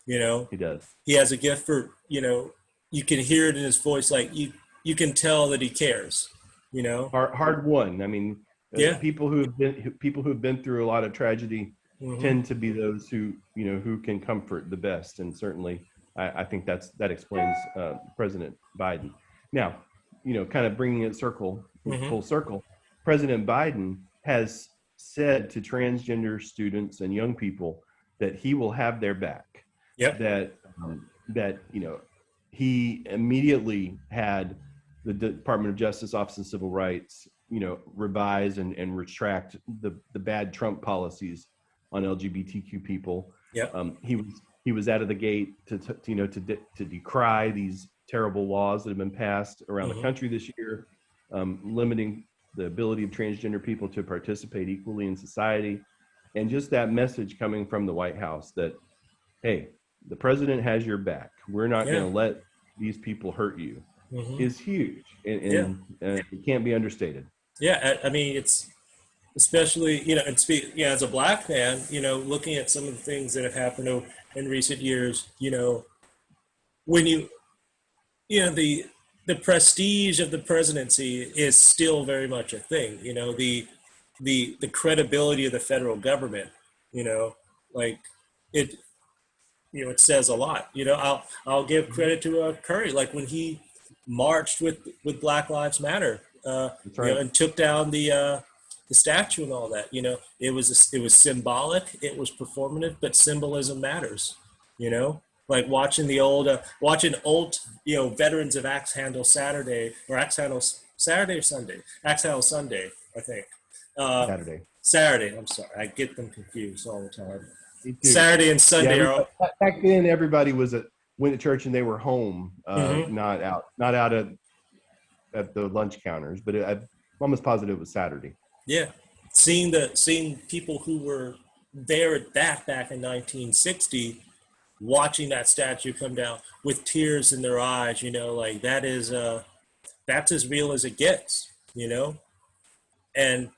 [SPEAKER 3] He does.
[SPEAKER 1] He has a gift for, you can hear it in his voice, like you can tell that he cares.
[SPEAKER 3] Hard won. I mean,
[SPEAKER 1] Yeah.
[SPEAKER 3] people who have been through a lot of tragedy
[SPEAKER 1] Mm-hmm.
[SPEAKER 3] tend to be those who can comfort the best, and certainly I think that explains President Biden. Now, kind of bringing it
[SPEAKER 1] Mm-hmm.
[SPEAKER 3] full circle, President Biden has said to transgender students and young people that he will have their back.
[SPEAKER 1] Yep.
[SPEAKER 3] That he immediately had the Department of Justice Office of Civil Rights, revise and retract the bad Trump policies on LGBTQ people.
[SPEAKER 1] Yep.
[SPEAKER 3] He was out of the gate to decry these terrible laws that have been passed around the country this year, limiting the ability of transgender people to participate equally in society. And just that message coming from the White House that, hey, the president has your back. We're not going to let these people hurt you is huge. And it can't be understated.
[SPEAKER 1] Yeah. I mean, it's especially, as a Black man, looking at some of the things that have happened in recent years, when the prestige of the presidency is still very much a thing, the credibility of the federal government, like it, it says a lot. I'll give credit to Curry, like when he marched with Black Lives Matter,
[SPEAKER 3] That's right.
[SPEAKER 1] and took down the statue and all that. It was symbolic, it was performative, but symbolism matters. Like watching old veterans of Axe Handle Saturday or Sunday, Axe Handle Sunday, I think. Saturday. I'm sorry, I get them confused all the time. Saturday and Sunday are
[SPEAKER 3] back then. Everybody went to church and they were home, not out at the lunch counters. But I'm almost positive it was Saturday.
[SPEAKER 1] Yeah, seeing people who were there at that back in 1960, watching that statue come down with tears in their eyes, like that's as real as it gets, and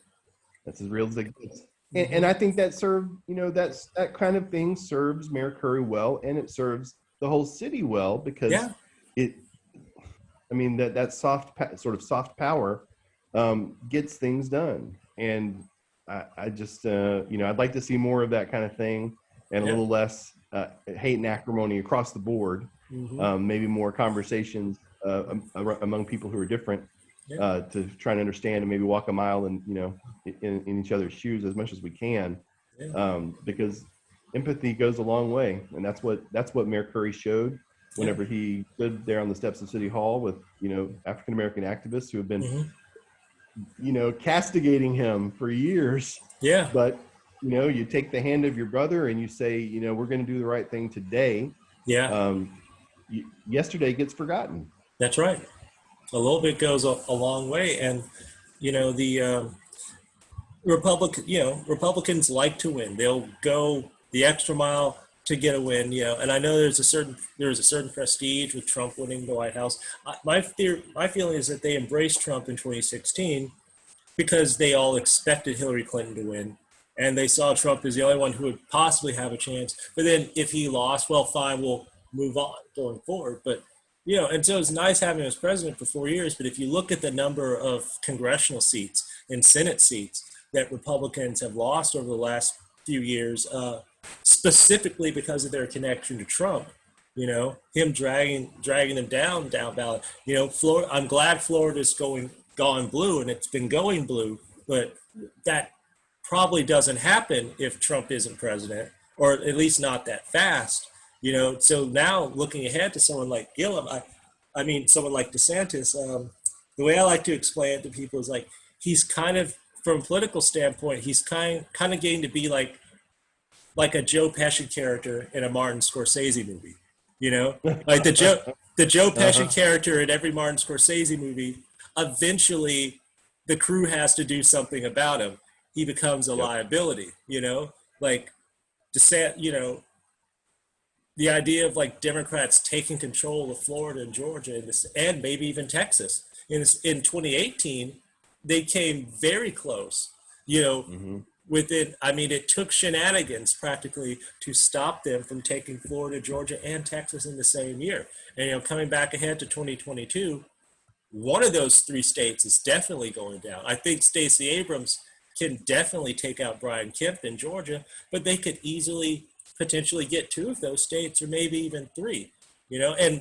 [SPEAKER 3] that's as real as it gets. And I think that that kind of thing serves Mayor Curry well, and it serves the whole city well because that soft power gets things done. And I just, I'd like to see more of that kind of thing and a little less hate and acrimony across the board. Maybe more conversations among people who are different to try and understand and maybe walk a mile and, in each other's shoes as much as we can. Because empathy goes a long way. And that's what Mayor Curry showed whenever he stood there on the steps of City Hall with, African-American activists who have been, castigating him for years.
[SPEAKER 1] Yeah.
[SPEAKER 3] But, you take the hand of your brother and you say, we're going to do the right thing today.
[SPEAKER 1] Yeah.
[SPEAKER 3] Yesterday gets forgotten.
[SPEAKER 1] That's right. A little bit goes a long way. And, the Republicans like to win. They'll go the extra mile to get a win, and I know there was a certain prestige with Trump winning the White House. My feeling is that they embraced Trump in 2016 because they all expected Hillary Clinton to win, and they saw Trump as the only one who would possibly have a chance. But then if he lost, well, fine, we'll move on going forward. But and so it's nice having him as president for 4 years. But if you look at the number of congressional seats and Senate seats that Republicans have lost over the last few years, specifically because of their connection to Trump, him dragging them down ballot. Florida. I'm glad Florida's gone blue, and it's been going blue, but that probably doesn't happen if Trump isn't president, or at least not that fast. So now looking ahead to someone like Gillum, someone like DeSantis, the way I like to explain it to people is like he's kind of, from a political standpoint, he's kind of getting to be like a Joe Pesci character in a Martin Scorsese movie, like the Joe Pesci character in every Martin Scorsese movie. Eventually, the crew has to do something about him. He becomes a liability, like the idea of like Democrats taking control of Florida and Georgia and maybe even Texas in 2018, they came very close, within, it took shenanigans practically to stop them from taking Florida, Georgia, and Texas in the same year. And, coming back ahead to 2022, one of those three states is definitely going down. I think Stacey Abrams can definitely take out Brian Kemp in Georgia, but they could easily potentially get two of those states, or maybe even three, and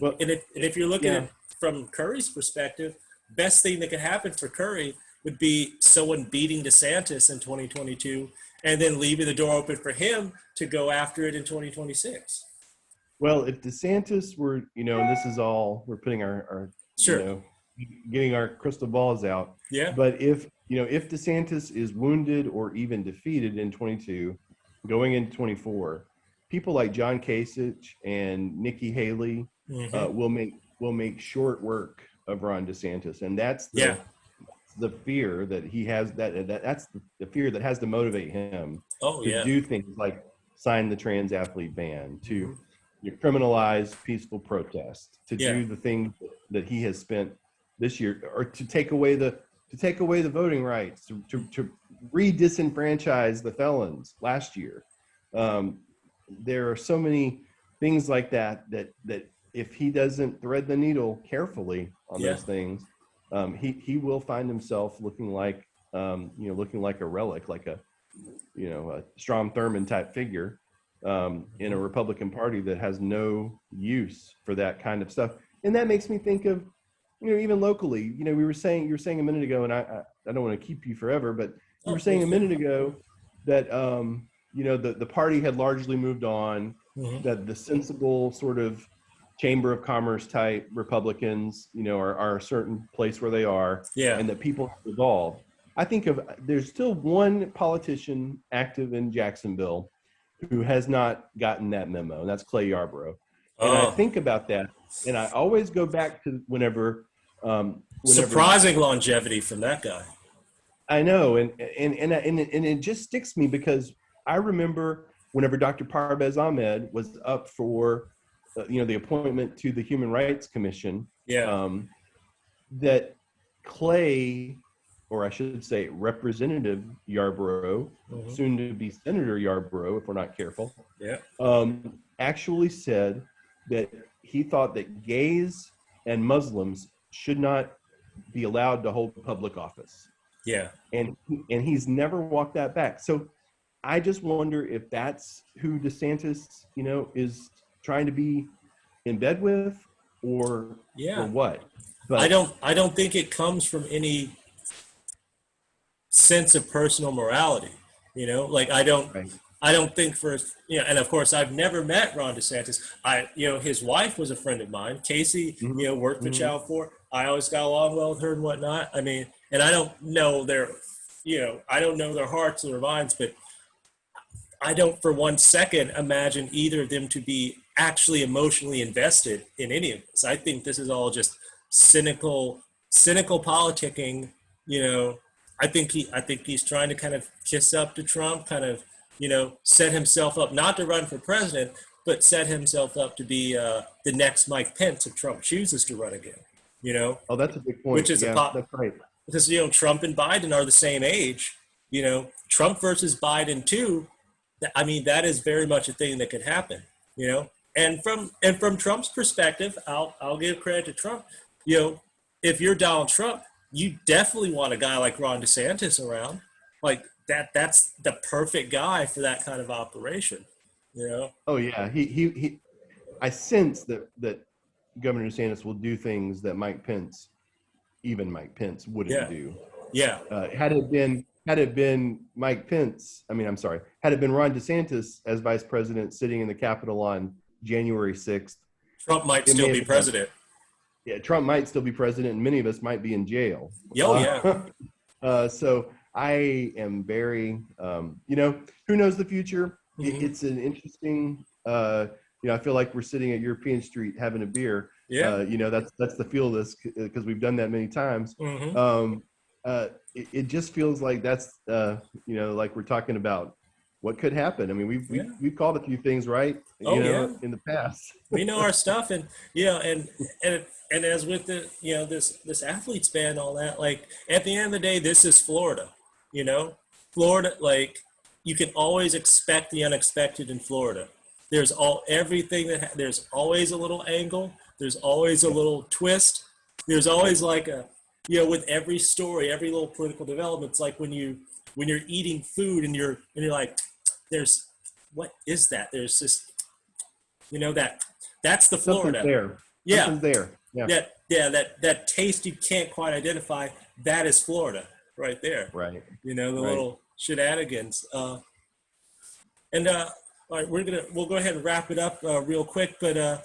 [SPEAKER 1] if you're looking at it from Curry's perspective, best thing that could happen for Curry would be someone beating DeSantis in 2022 and then leaving the door open for him to go after it in 2026.
[SPEAKER 3] Well, if DeSantis were, and this is all, we're putting our
[SPEAKER 1] Sure.
[SPEAKER 3] getting our crystal balls out.
[SPEAKER 1] Yeah.
[SPEAKER 3] But if DeSantis is wounded or even defeated in 22, going into 24, people like John Kasich and Nikki Haley will make short work of Ron DeSantis, and that's the fear that he has. That's the fear that has to motivate him to do things like sign the trans athlete ban, to criminalize peaceful protest, to do the things that he has spent this year, or to take away the voting rights, to re-disenfranchise the felons last year. There are so many things like that if he doesn't thread the needle carefully on those things, he will find himself looking like a relic, like a Strom Thurmond type figure in a Republican Party that has no use for that kind of stuff. And that makes me think of, even locally, you were saying a minute ago, and I don't want to keep you forever, but you were saying a minute ago that the party had largely moved on, that the sensible sort of Chamber of Commerce type Republicans, are a certain place where they are, and that people have evolved. I think there's still one politician active in Jacksonville who has not gotten that memo, and that's Clay Yarborough. And I think about that, and I always go back to whenever
[SPEAKER 1] surprising longevity from that guy.
[SPEAKER 3] I know, and it just sticks me because I remember whenever Dr. Parvez Ahmed was up for the appointment to the Human Rights Commission, that Clay, or I should say Representative Yarborough, soon to be Senator Yarborough, if we're not careful, actually said that he thought that gays and Muslims should not be allowed to hold public office.
[SPEAKER 1] Yeah.
[SPEAKER 3] And he's never walked that back. So I just wonder if that's who DeSantis, is trying to be in bed with, or what. But
[SPEAKER 1] I don't think it comes from any sense of personal morality. I don't think and of course I've never met Ron DeSantis. His wife was a friend of mine, Casey, worked for Channel 4. I always got along well with her and whatnot. I mean, and I don't know their hearts or their minds, but I don't for one second imagine either of them to be actually emotionally invested in any of this. I think this is all just cynical politicking. I think he's trying to kind of kiss up to Trump, kind of, set himself up not to run for president, but set himself up to be the next Mike Pence if Trump chooses to run again.
[SPEAKER 3] Oh, that's a big point.
[SPEAKER 1] Which is
[SPEAKER 3] that's right.
[SPEAKER 1] Because Trump and Biden are the same age. Trump versus Biden too. I mean, that is very much a thing that could happen. And from Trump's perspective, I'll give credit to Trump. If you're Donald Trump, you definitely want a guy like Ron DeSantis around. Like that's the perfect guy for that kind of operation.
[SPEAKER 3] Oh yeah, he I sense that Governor DeSantis will do things that even Mike Pence wouldn't do.
[SPEAKER 1] Yeah.
[SPEAKER 3] Had it been Mike Pence, had it been Ron DeSantis as vice president sitting in the Capitol on January 6th,
[SPEAKER 1] Trump might still be president.
[SPEAKER 3] Yeah, Trump might still be president, and many of us might be in jail. So I am very, who knows the future? It's an interesting, I feel like we're sitting at European Street having a beer.
[SPEAKER 1] Yeah.
[SPEAKER 3] That's the feel of this because we've done that many times. It just feels like that's, like we're talking about what could happen. I mean, we've called a few things right, in the past.
[SPEAKER 1] We know our stuff, and and as with the this athletes ban and all that, like at the end of the day, this is Florida. Florida, like you can always expect the unexpected in Florida. There's there's always a little angle. There's always a little twist. There's always like with every story, every little political development, it's like when you're eating food and you're like, what is that? There's this, that's the Florida.
[SPEAKER 3] Something's there.
[SPEAKER 1] Yeah.
[SPEAKER 3] Something's there. Yeah.
[SPEAKER 1] That taste you can't quite identify. That is Florida right there.
[SPEAKER 3] Right.
[SPEAKER 1] The little shenanigans. All right, we'll go ahead and wrap it up real quick, but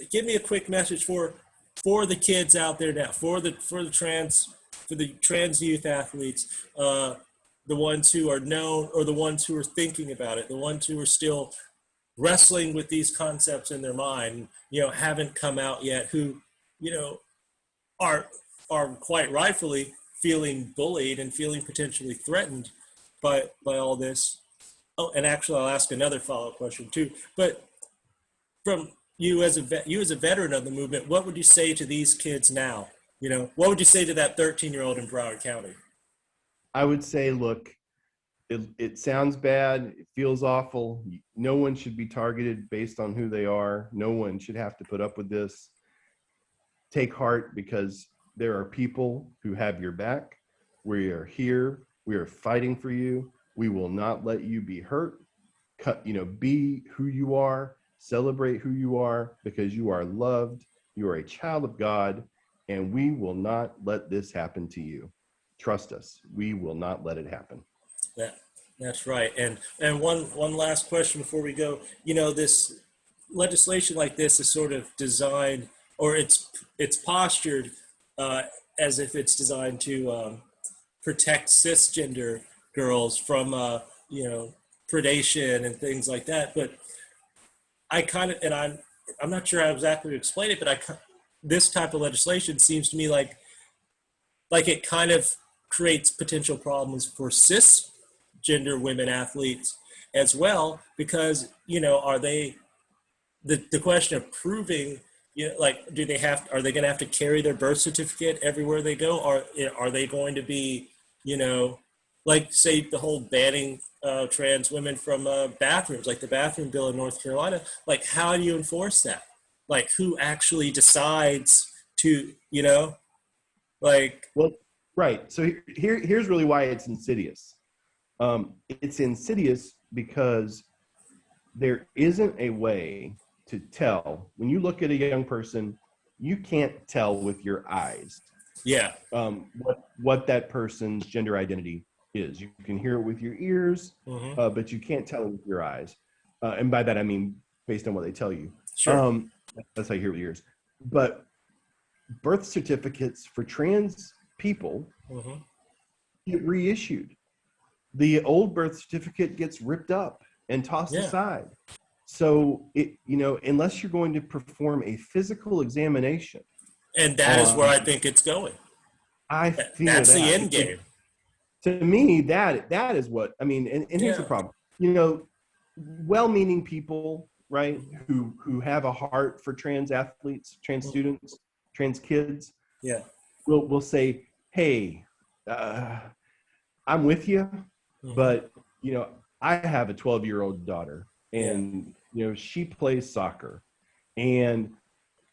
[SPEAKER 1] give me a quick message for the kids out there now, for the trans youth athletes, the ones who are known or the ones who are thinking about it, the ones who are still wrestling with these concepts in their mind, haven't come out yet, who, are quite rightfully feeling bullied and feeling potentially threatened by all this. Oh, and actually, I'll ask another follow-up question too. But from you as a veteran of the movement, what would you say to these kids now? What would you say to that 13-year-old in Broward County?
[SPEAKER 3] I would say, look, it sounds bad. It feels awful. No one should be targeted based on who they are. No one should have to put up with this. Take heart, because there are people who have your back. We are here. We are fighting for you. We will not let you be hurt. Be who you are. Celebrate who you are, because you are loved. You are a child of God, and we will not let this happen to you. Trust us. We will not let it happen.
[SPEAKER 1] That's right. And one last question before we go. This legislation like this is sort of designed, or it's postured as if it's designed to protect cisgender girls from predation and things like that. But I kind of, and I'm not sure how exactly to explain it, but this type of legislation seems to me like it kind of creates potential problems for cisgender women athletes as well, because are they the question of proving, are they going to have to carry their birth certificate everywhere they go? Are they going to be, say the whole banning trans women from bathrooms, like the bathroom bill in North Carolina? Like, how do you enforce that? Like, who actually decides to,
[SPEAKER 3] Well, right. So here's really why it's insidious. It's insidious because there isn't a way to tell. When you look at a young person, you can't tell with your eyes.
[SPEAKER 1] Yeah.
[SPEAKER 3] What that person's gender identity is. You can hear it with your ears, but you can't tell it with your eyes. And by that, I mean, based on what they tell you.
[SPEAKER 1] Sure.
[SPEAKER 3] That's how you hear it with your ears. But birth certificates for trans people get reissued. The old birth certificate gets ripped up and tossed aside. So unless you're going to perform a physical examination,
[SPEAKER 1] and that is where I think it's going.
[SPEAKER 3] I feel
[SPEAKER 1] that's the end game.
[SPEAKER 3] To me, that is what I mean. And here's the problem. Well-meaning people, right, who have a heart for trans athletes, trans students, trans kids, will say, hey, I'm with you, but I have a 12-year-old daughter, and she plays soccer, and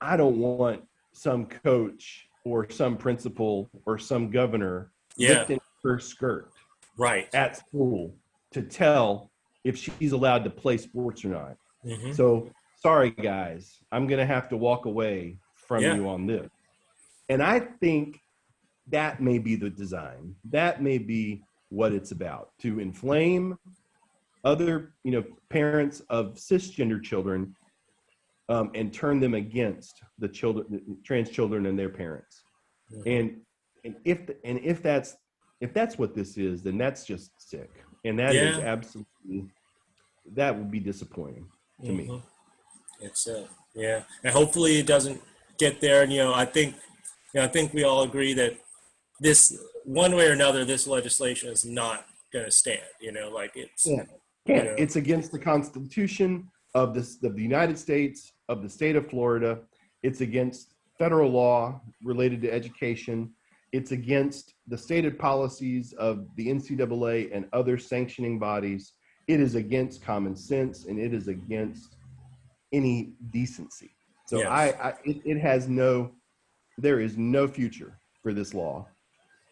[SPEAKER 3] I don't want some coach or some principal or some governor lifting her skirt at school to tell if she's allowed to play sports or not. So sorry guys, I'm gonna have to walk away from you on this. And I think that may be the design. That may be what it's about, to inflame other parents of cisgender children and turn them against the trans children and their parents. And if that's what this is, then that's just sick, and that is absolutely, that would be disappointing to me.
[SPEAKER 1] It's and hopefully it doesn't get there. And I think we all agree that this, one way or another, this legislation is not going to stand.
[SPEAKER 3] It's against the Constitution of the United States, of the state of Florida. It's against federal law related to education. It's against the stated policies of the NCAA and other sanctioning bodies. It is against common sense, and it is against any decency. So there is no future for this law.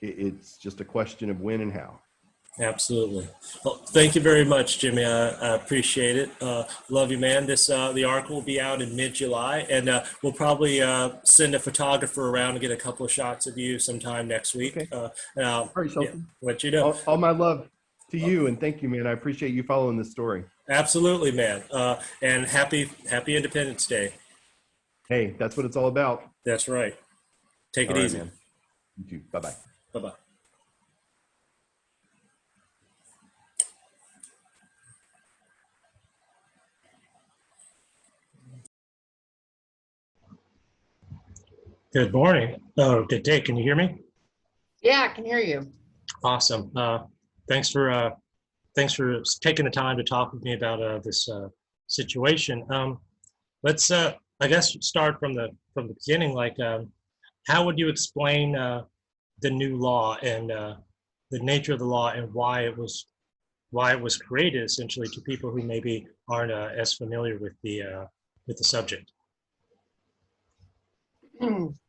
[SPEAKER 3] It's just a question of when and how.
[SPEAKER 1] Absolutely. Well, thank you very much, Jimmy. I appreciate it. Love you, man. The article will be out in mid-July, and we'll probably send a photographer around and get a couple of shots of you sometime next week.
[SPEAKER 3] Okay. All right, Shelton.
[SPEAKER 1] Let you know.
[SPEAKER 3] All my love to to you, and thank you, man. I appreciate you following this story.
[SPEAKER 1] Absolutely, man. And happy Independence Day.
[SPEAKER 3] Hey, that's what it's all about.
[SPEAKER 1] That's right. Take it
[SPEAKER 3] All right,
[SPEAKER 1] easy.
[SPEAKER 3] man. You too. Bye-bye.
[SPEAKER 1] Bye-bye. Good morning. Oh, good day. Can you hear me?
[SPEAKER 4] Yeah, I can hear you.
[SPEAKER 1] Awesome. Thanks for taking the time to talk with me about this situation. Let's, I guess, start from the beginning. Like, how would you explain the new law and the nature of the law and why it was created, essentially, to people who maybe aren't as familiar with the subject?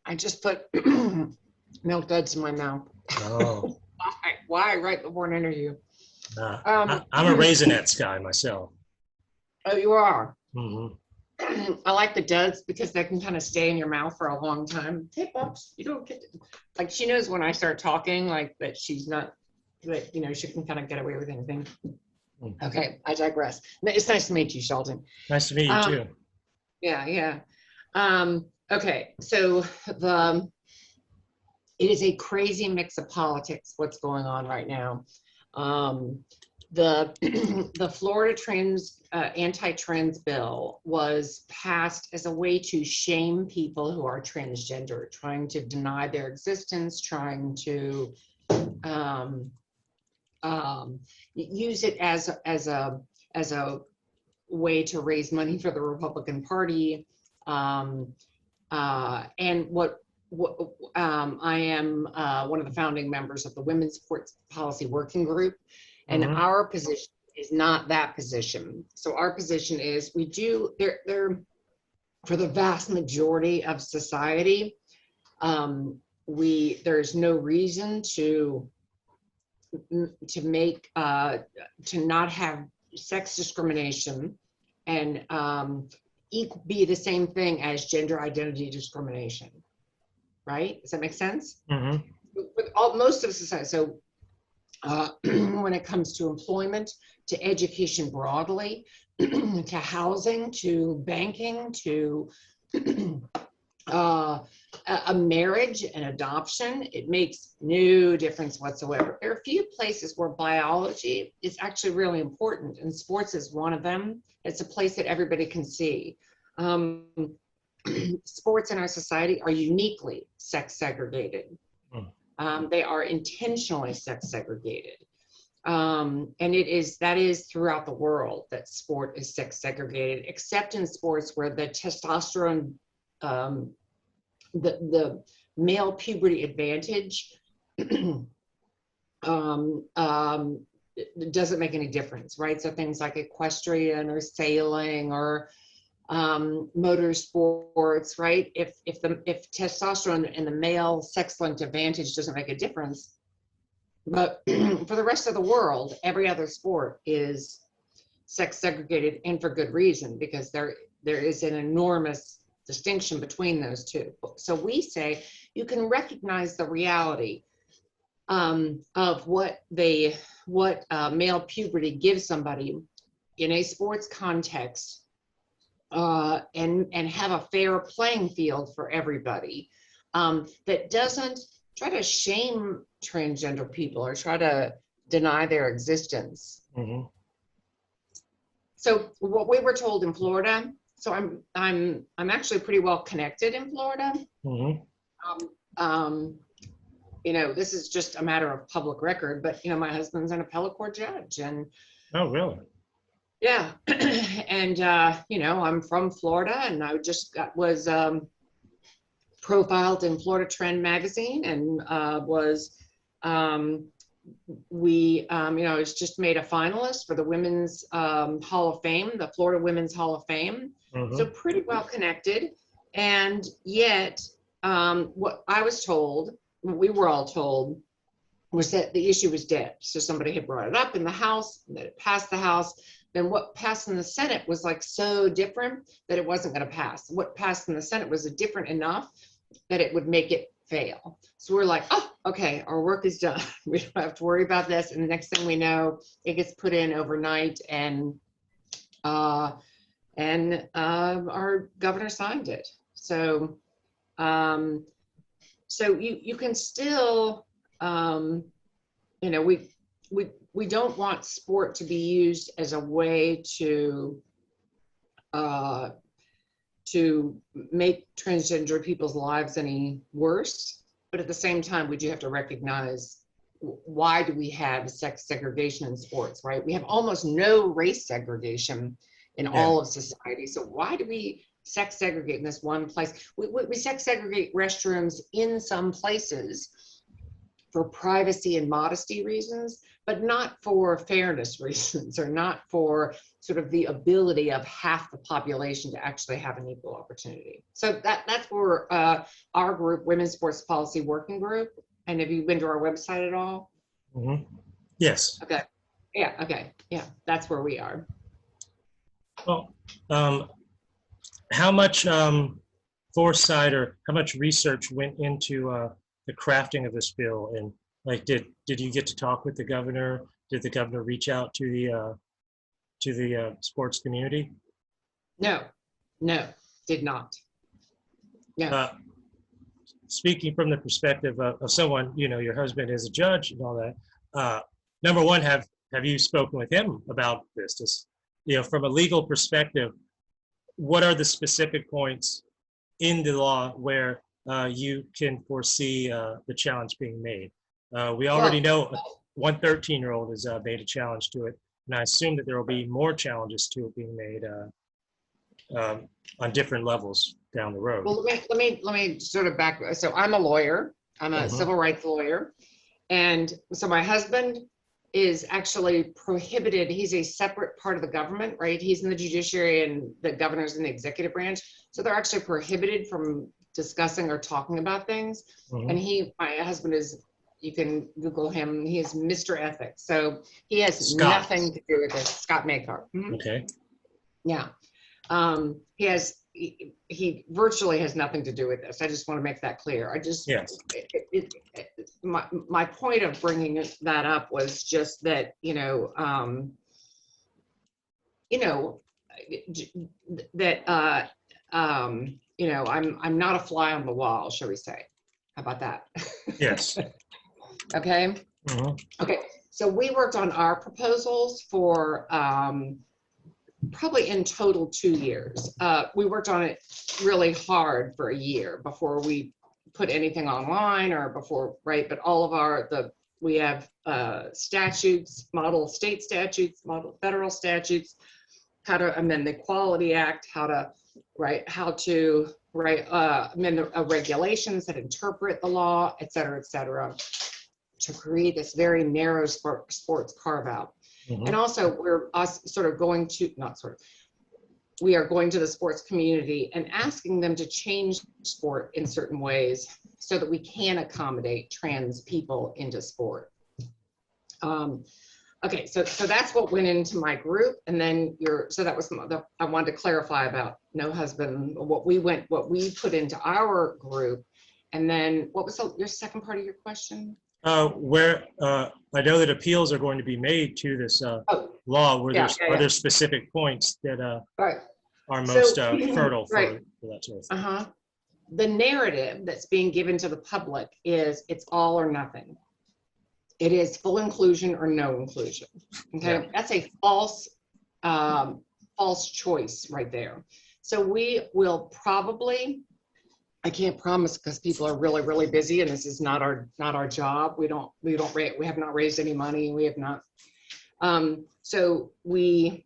[SPEAKER 4] I just put milk duds in my mouth.
[SPEAKER 1] Oh,
[SPEAKER 4] Why right before an interview?
[SPEAKER 1] I'm a Raisinets guy myself.
[SPEAKER 4] Oh, you are.
[SPEAKER 1] Mm-hmm.
[SPEAKER 4] I like the duds because they can kind of stay in your mouth for a long time. Hey, Pops, you don't get to, like, she knows when I start talking, like, that she's not, that, you know, she can kind of get away with anything. Okay, I digress. It's nice to meet you, Shelton.
[SPEAKER 1] Nice to meet you too.
[SPEAKER 4] Yeah. Okay, so it is a crazy mix of politics, what's going on right now. The Florida anti-trans bill was passed as a way to shame people who are transgender, trying to deny their existence, trying to use it as a way to raise money for the Republican Party. And what I am one of the founding members of the Women's Sports Policy Working Group, and our position is not that position. So our position is we do there for the vast majority of society. There's no reason to make to not have sex discrimination and be the same thing as gender identity discrimination, right? Does that make sense?
[SPEAKER 1] Mm-hmm.
[SPEAKER 4] With most of society. So when it comes to employment, to education broadly, to housing, to banking, to a marriage and adoption, it makes no difference whatsoever. There are a few places where biology is actually really important, and sports is one of them. It's a place that everybody can see. Sports in our society are uniquely sex segregated. They are intentionally sex segregated. And that is throughout the world that sport is sex segregated, except in sports where the testosterone, the male puberty advantage it doesn't make any difference, right? So things like equestrian or sailing or motorsports, right? If testosterone and the male sex-linked advantage doesn't make a difference, but for the rest of the world, every other sport is sex segregated, and for good reason, because there is an enormous distinction between those two. So we say you can recognize the reality of what male puberty gives somebody in a sports context, and have a fair playing field for everybody, that doesn't try to shame transgender people or try to deny their existence.
[SPEAKER 1] Mm-hmm.
[SPEAKER 4] So what we were told in Florida, so I'm actually pretty well connected in Florida.
[SPEAKER 1] Mm-hmm.
[SPEAKER 4] You know, this is just a matter of public record, but you know, my husband's an appellate court judge, and
[SPEAKER 1] Oh, really?
[SPEAKER 4] yeah, and you know, I'm from Florida, and I just was profiled in Florida Trend magazine, and you know, I was just made a finalist for the Women's Hall of Fame, the Florida Women's Hall of Fame.
[SPEAKER 1] Mm-hmm.
[SPEAKER 4] So pretty well connected, and yet what I was told, what we were all told, was that the issue was dead. So somebody had brought it up in the House, that it passed the House. Then what passed in the Senate was like so different that it wasn't going to pass. What passed in the Senate was different enough that it would make it fail. So we're like, oh, okay, our work is done. We don't have to worry about this. And the next thing we know, it gets put in overnight, and our governor signed it. So, so you can still, you know, we don't want sport to be used as a way to make transgender people's lives any worse. But at the same time, we do have to recognize, why do we have sex segregation in sports, right? We have almost no race segregation in all of society. So why do we sex segregate in this one place? We sex segregate restrooms in some places for privacy and modesty reasons, but not for fairness reasons, or not for sort of the ability of half the population to actually have an equal opportunity. So that's where our group, Women's Sports Policy Working Group. And have you been to our website at all?
[SPEAKER 1] Mm-hmm. Yes.
[SPEAKER 4] Okay. Yeah. Okay. Yeah. That's where we are.
[SPEAKER 1] Well, how much foresight or how much research went into the crafting of this bill? And like, did you get to talk with the governor? Did the governor reach out to the sports community?
[SPEAKER 4] No, did not. Yeah.
[SPEAKER 1] Speaking from the perspective of someone, you know, your husband is a judge and all that. Number one, have you spoken with him about this? Just, you know, from a legal perspective, what are the specific points in the law where you can foresee the challenge being made? We already know one 13-year-old has made a challenge to it, and I assume that there will be more challenges to it being made on different levels down the road.
[SPEAKER 4] Well, let me sort of back. So I'm a lawyer. I'm a civil rights lawyer, and so my husband is actually prohibited. He's a separate part of the government, right? He's in the judiciary, and the governor's in the executive branch. So they're actually prohibited from discussing or talking about things. And my husband is, you can Google him, he is Mr. Ethics. So he has nothing to do with this. Scott Makar.
[SPEAKER 1] Okay.
[SPEAKER 4] Yeah. He virtually has nothing to do with this. I just want to make that clear. I just, my point of bringing that up was just that, I'm not a fly on the wall, shall we say? How about that?
[SPEAKER 1] Yes.
[SPEAKER 4] Okay. Okay. So we worked on our proposals for probably in total 2 years. We worked on it really hard for a year before we put anything online or before, right? But all of we have statutes, model state statutes, model federal statutes, how to amend the Equality Act, how to amend the regulations that interpret the law, et cetera, to create this very narrow sports carve out. And also we are going to the sports community and asking them to change sport in certain ways so that we can accommodate trans people into sport. Okay, so that's what went into my group. And then so that was I wanted to clarify about no husband, what we put into our group. And then what was your second part of your question?
[SPEAKER 1] Where I know that appeals are going to be made to this law, where are there specific points that are most fertile for that sort of thing?
[SPEAKER 4] The narrative that's being given to the public is it's all or nothing. It is full inclusion or no inclusion. Okay, that's a false choice right there. So we will probably, I can't promise because people are really, really busy, and this is not our job. We have not raised any money. We have not. So we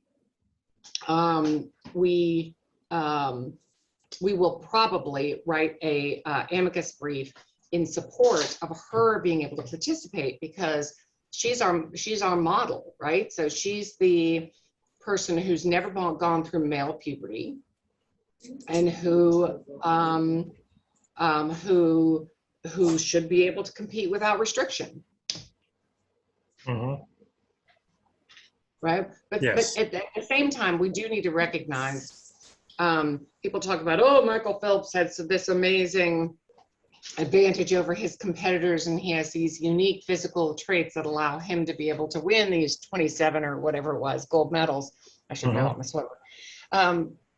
[SPEAKER 4] will probably write a amicus brief in support of her being able to participate, because she's our model, right? So she's the person who's never gone through male puberty, and who should be able to compete without restriction. Right? But at the same time, we do need to recognize, people talk about, oh, Michael Phelps had this amazing advantage over his competitors, and he has these unique physical traits that allow him to be able to win these 27 or whatever it was gold medals. I should know it myself.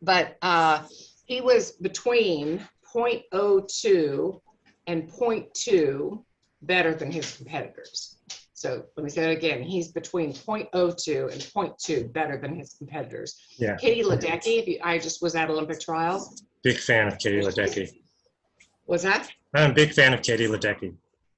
[SPEAKER 4] But he was between 0.02 and 0.2 better than his competitors. So let me say it again. He's between 0.02 and 0.2 better than his competitors.
[SPEAKER 1] Yeah.
[SPEAKER 4] Katie Ledecky, I just was at Olympic trials.
[SPEAKER 1] Big fan of Katie Ledecky.
[SPEAKER 4] Was that?
[SPEAKER 1] I'm a big fan of Katie Ledecky.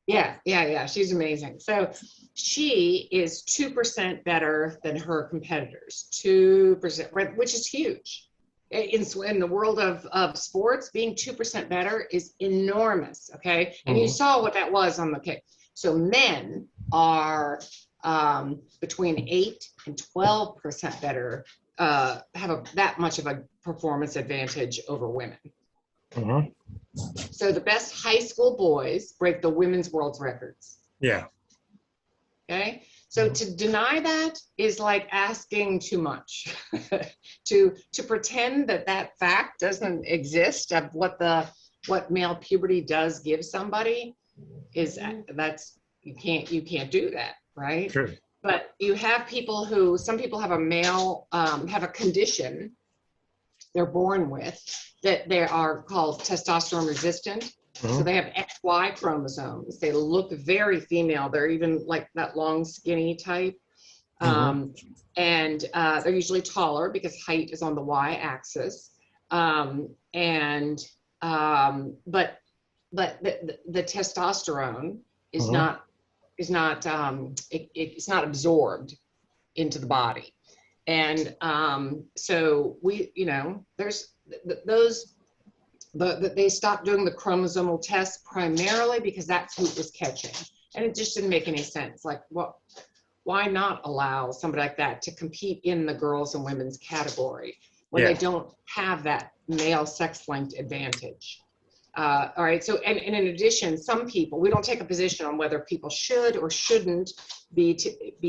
[SPEAKER 4] Yeah. She's amazing. So she is 2% better than her competitors. 2%, right, which is huge. In the world of sports, being 2% better is enormous, okay? And you saw what that was on the cake. So men are between 8 and 12% better, have that much of a performance advantage over women. So the best high school boys break the women's world's records.
[SPEAKER 1] Yeah.
[SPEAKER 4] Okay. So to deny that is like asking too much. to pretend that fact doesn't exist of what male puberty does give somebody is you can't do that, right?
[SPEAKER 1] True.
[SPEAKER 4] But you have people some people have have a condition they're born with that they are called testosterone resistant. So they have XY chromosomes. They look very female. They're even like that long, skinny type. And they're usually taller because height is on the Y axis. But the testosterone is it's not absorbed into the body. And so there's those. They stopped doing the chromosomal tests primarily because that's who it was catching. And it just didn't make any sense. Like, well, why not allow somebody like that to compete in the girls and women's category when they don't have that male sex-linked advantage? All right, so, and in addition, some people, we don't take a position on whether people should or shouldn't be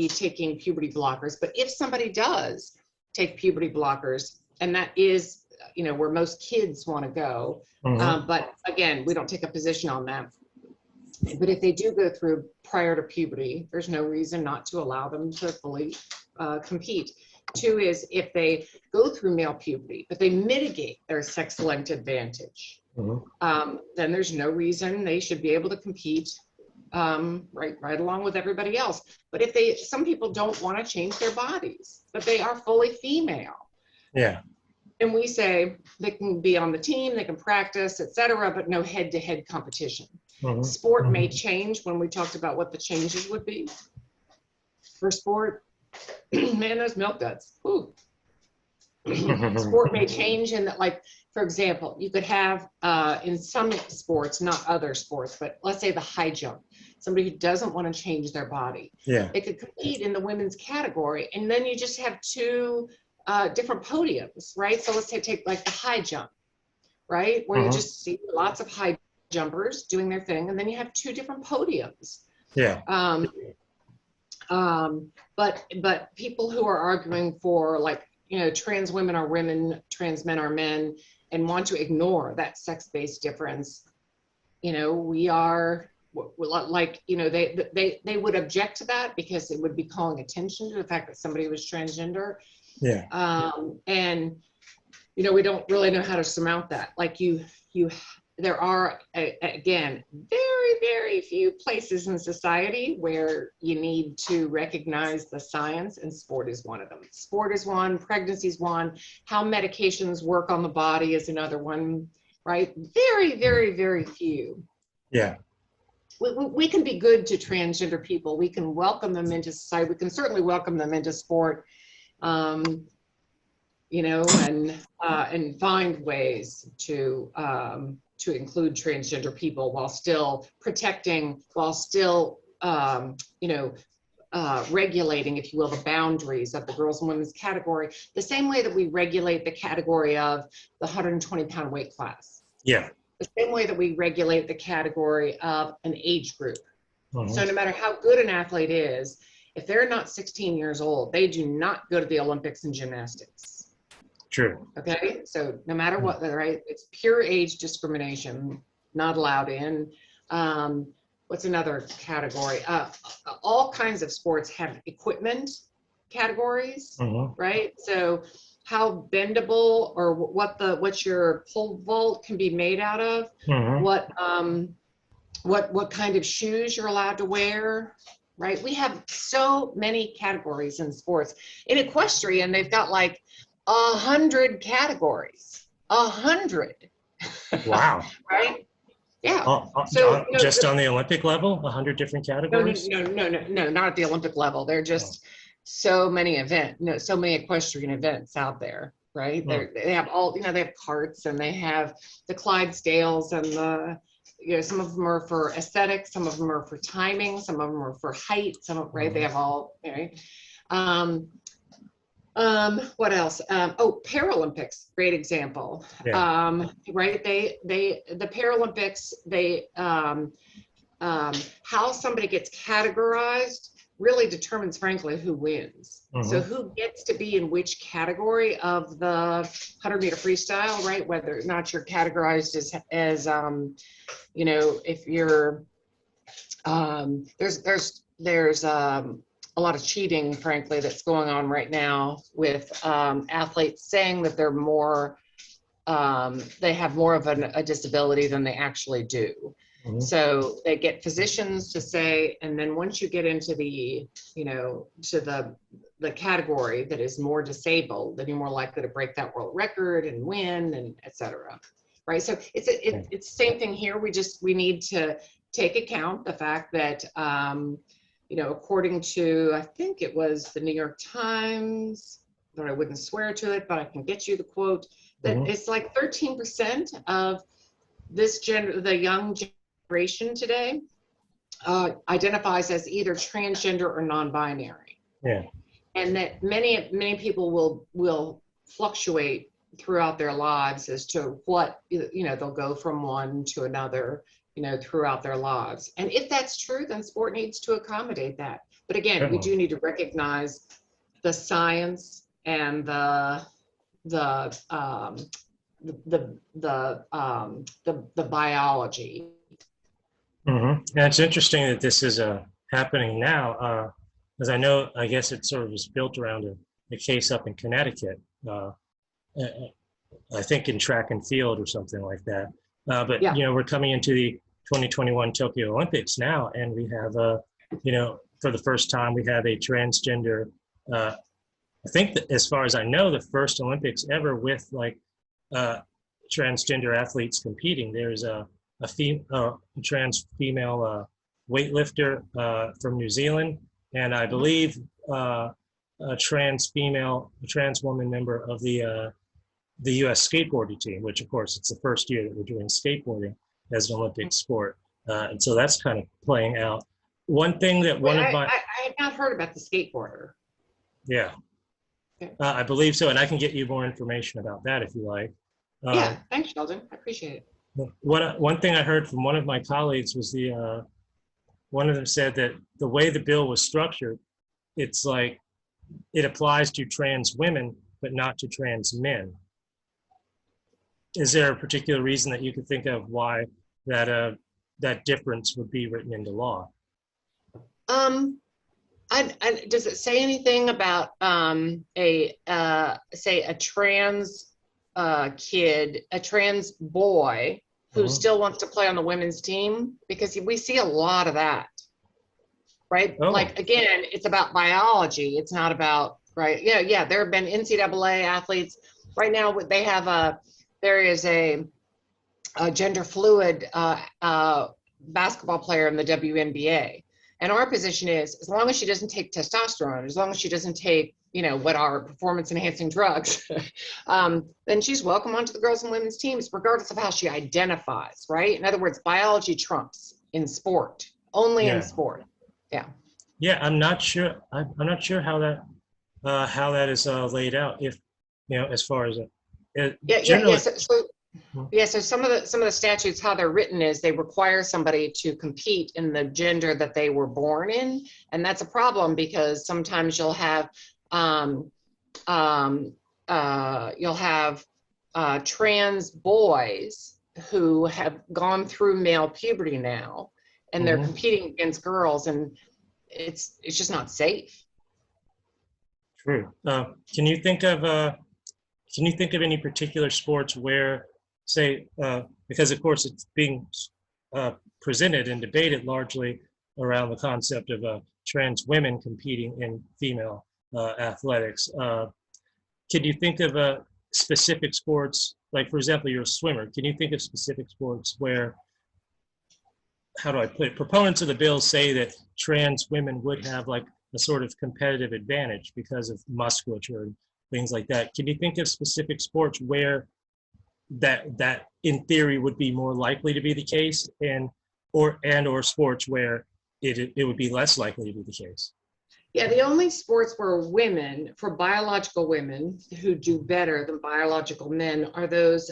[SPEAKER 4] taking puberty blockers, but if somebody does take puberty blockers, and that is where most kids want to go. But again, we don't take a position on that. But if they do go through prior to puberty, there's no reason not to allow them to fully compete. 2 is if they go through male puberty, but they mitigate their sex-linked advantage, then there's no reason they should be able to compete right along with everybody else. But if some people don't want to change their bodies, but they are fully female.
[SPEAKER 1] Yeah.
[SPEAKER 4] And we say they can be on the team, they can practice, etc., but no head-to-head competition. Sport may change when we talked about what the changes would be for sport. Man, those milk duds. Sport may change in that, like, for example, you could have in some sports, not other sports, but let's say the high jump, somebody who doesn't want to change their body.
[SPEAKER 1] Yeah.
[SPEAKER 4] They could compete in the women's category, and then you just have 2 different podiums, right? So let's say take like the high jump, right? Where you just see lots of high jumpers doing their thing, and then you have 2 different podiums.
[SPEAKER 1] Yeah.
[SPEAKER 4] But people who are arguing for, like, trans women are women, trans men are men, and want to ignore that sex-based difference, we are like, they would object to that because it would be calling attention to the fact that somebody was transgender.
[SPEAKER 1] Yeah.
[SPEAKER 4] And we don't really know how to surmount that. Like there are again very, very few places in society where you need to recognize the science, and sport is one of them. Sport is one, pregnancy is one, how medications work on the body is another one, right? Very, very, very few.
[SPEAKER 1] Yeah.
[SPEAKER 4] We can be good to transgender people. We can welcome them into society. We can certainly welcome them into sport. And find ways to include transgender people while still protecting, regulating, if you will, the boundaries of the girls and women's category, the same way that we regulate the category of the 120-pound weight class.
[SPEAKER 1] Yeah.
[SPEAKER 4] The same way that we regulate the category of an age group. So no matter how good an athlete is, if they're not 16 years old, they do not go to the Olympics in gymnastics.
[SPEAKER 1] True.
[SPEAKER 4] Okay, so no matter what, right? It's pure age discrimination. not allowed in. What's another category? All kinds of sports have equipment categories, right? So how bendable or what your pole vault can be made out of, what kind of shoes you're allowed to wear, right? We have so many categories in sports. In equestrian, they've got like 100 categories, 100.
[SPEAKER 1] Wow.
[SPEAKER 4] Right? Yeah.
[SPEAKER 1] Just on the Olympic level, 100 different categories?
[SPEAKER 4] No, not at the Olympic level. They're just so many so many equestrian events out there, right? They have all, they have carts and they have the Clydesdales and some of them are for aesthetics, some of them are for timing, some of them are for height, right? They have all, right? What else? Paralympics, great example.
[SPEAKER 1] Yeah.
[SPEAKER 4] Right? The Paralympics, how somebody gets categorized really determines, frankly, who wins. So who gets to be in which category of the 100-meter freestyle, right? Whether or not you're categorized as if you're, there's a lot of cheating, frankly, that's going on right now with athletes saying that they're more, they have more of a disability than they actually do. So they get physicians to say, and then once you get into the, to the category that is more disabled, then you're more likely to break that world record and win, and et cetera. Right. So it's the same thing here. We need to take account the fact that, according to, I think it was the New York Times, though I wouldn't swear to it, but I can get you the quote, that it's like 13% of this the young generation today identifies as either transgender or non-binary.
[SPEAKER 1] Yeah. And
[SPEAKER 4] that many people will fluctuate throughout their lives as to what, they'll go from one to another, throughout their lives. And if that's true, then sport needs to accommodate that. But again, we do need to recognize the science and the biology.
[SPEAKER 1] Yeah, it's interesting that this is happening now, because I guess it sort of was built around a case up in Connecticut, I think in track and field or something like that. But we're coming into the 2021 Tokyo Olympics now, and we have for the first time we have a transgender. I think that, as far as I know, the first Olympics ever with transgender athletes competing. There's a trans female weightlifter from New Zealand, and I believe a trans woman member of the U.S. skateboarding team, which of course it's the first year that we're doing skateboarding as an Olympic sport, and so that's kind of playing out. One thing that I
[SPEAKER 4] had not heard about the skateboarder.
[SPEAKER 1] Yeah. I believe so, and I can get you more information about that if you like.
[SPEAKER 4] Yeah, thanks, Sheldon. I appreciate it.
[SPEAKER 1] One thing I heard from one of my colleagues was one of them said that the way the bill was structured, it's like it applies to trans women, but not to trans men. Is there a particular reason that you could think of why that difference would be written into law?
[SPEAKER 4] Does it say anything about a trans kid, a trans boy who still wants to play on the women's team? Because we see a lot of that, right? Like, again, it's about biology. It's not about, right? Yeah. There have been NCAA athletes right now. They have there is a gender fluid basketball player in the WNBA. And our position is, as long as she doesn't take testosterone, as long as she doesn't take, what are performance enhancing drugs, then she's welcome onto the girls and women's teams, regardless of how she identifies, right? In other words, biology trumps in sport, only in sport. Yeah.
[SPEAKER 1] Yeah, I'm not sure. I'm not sure how that is laid out. If as far as
[SPEAKER 4] So some of the statutes, how they're written is they require somebody to compete in the gender that they were born in, and that's a problem because sometimes you'll have trans boys who have gone through male puberty now, and they're
[SPEAKER 1] Mhm.
[SPEAKER 4] competing against girls, and it's just not safe.
[SPEAKER 1] True. Can you think of any particular sports where, say, because of course it's being presented and debated largely around the concept of trans women competing in female athletics. Can you think of specific sports, like for example, you're a swimmer. Can you think of specific sports where, how do I put it, proponents of the bill say that trans women would have like a sort of competitive advantage because of musculature and things like that? Can you think of specific sports where that in theory would be more likely to be the case, and or sports where it would be less likely to be the case?
[SPEAKER 4] Yeah, the only sports where women, for biological women who do better than biological men, are those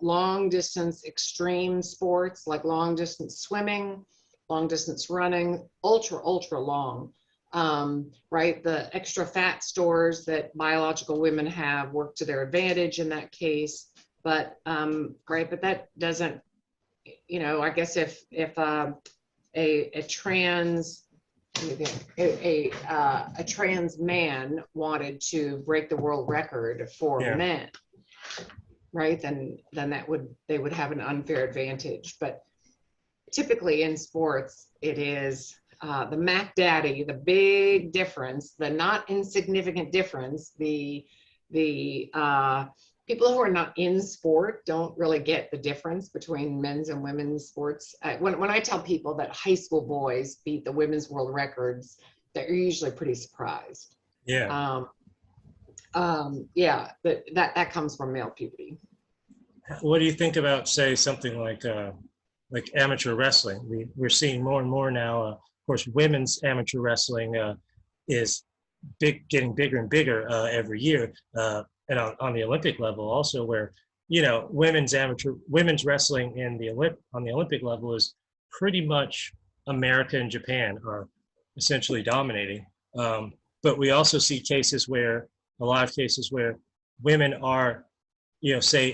[SPEAKER 4] long distance extreme sports like long distance swimming, long distance running, ultra long. Right, the extra fat stores that biological women have work to their advantage in that case. But right, but that doesn't, you know, I guess if a trans a trans man wanted to break the world record for
[SPEAKER 1] Yeah.
[SPEAKER 4] men, right, then they would have an unfair advantage. But typically in sports, it is the Mac Daddy, the big difference, the not insignificant difference. The people who are not in sport don't really get the difference between men's and women's sports. When I tell people that high school boys beat the women's world records, they're usually pretty surprised.
[SPEAKER 1] Yeah.
[SPEAKER 4] Yeah, but that comes from male puberty.
[SPEAKER 1] What do you think about, say, something like amateur wrestling? We're seeing more and more now. Of course, women's amateur wrestling is getting bigger and bigger every year. And on the Olympic level also, where, you know, women's wrestling on the Olympic level is pretty much America and Japan are essentially dominating. But we also see a lot of cases where women are, you know, say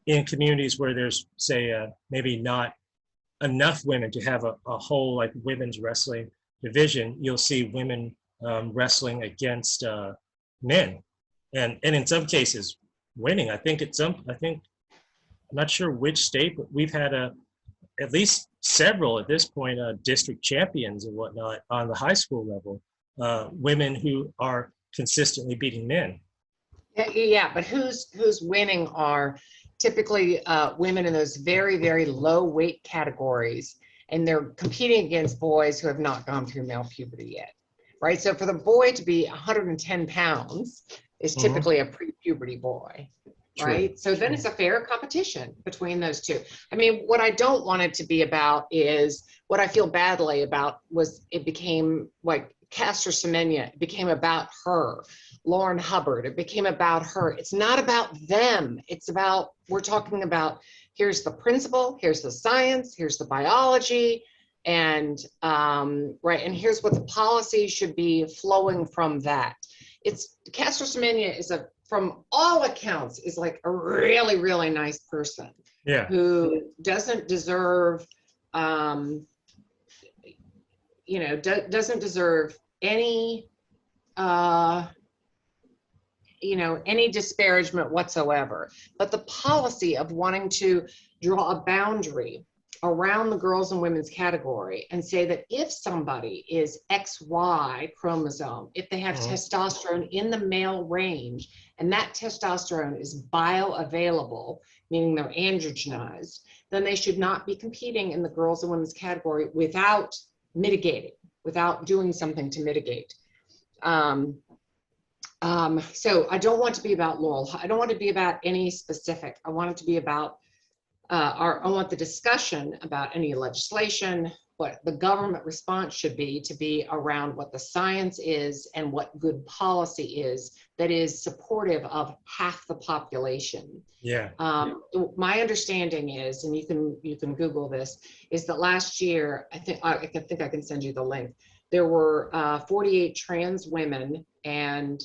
[SPEAKER 1] in communities where there's, say, maybe not enough women to have a whole like women's wrestling division, you'll see women wrestling against men, and in some cases winning. I think I'm not sure which state, but we've had at least several at this point district champions and whatnot on the high school level, women who are consistently beating men.
[SPEAKER 4] Yeah, but who's winning are typically women in those very, very low weight categories, and they're competing against boys who have not gone through male puberty yet, right? So for the boy to be 110 pounds is typically a pre-puberty boy, right? So then it's a fair competition between those two. I mean, what I don't want it to be about is, what I feel badly about was it became like Caster Semenya, it became about her. Lauren Hubbard, it became about her. It's not about them. It's about, we're talking about, here's the principle, here's the science, here's the biology, and right, and here's what the policy should be flowing from that. It's, Caster Semenya is from all accounts, is like a really, really nice person.
[SPEAKER 1] Yeah.
[SPEAKER 4] Who doesn't deserve, you know, doesn't deserve any, you know, any disparagement whatsoever. But the policy of wanting to draw a boundary around the girls and women's category and say that if somebody is XY chromosome, if they have testosterone in the male range, and that testosterone is bioavailable, meaning they're androgenized, then they should not be competing in the girls and women's category without mitigating, without doing something to mitigate. So I don't want to be about Laurel. I don't want to be about any specific. I want it to be about, I want the discussion about any legislation, what the government response should be, to be around what the science is and what good policy is that is supportive of half the population.
[SPEAKER 1] Yeah.
[SPEAKER 4] My understanding is, and you can Google this, is that last year, I think I can send you the link. There were 48 trans women and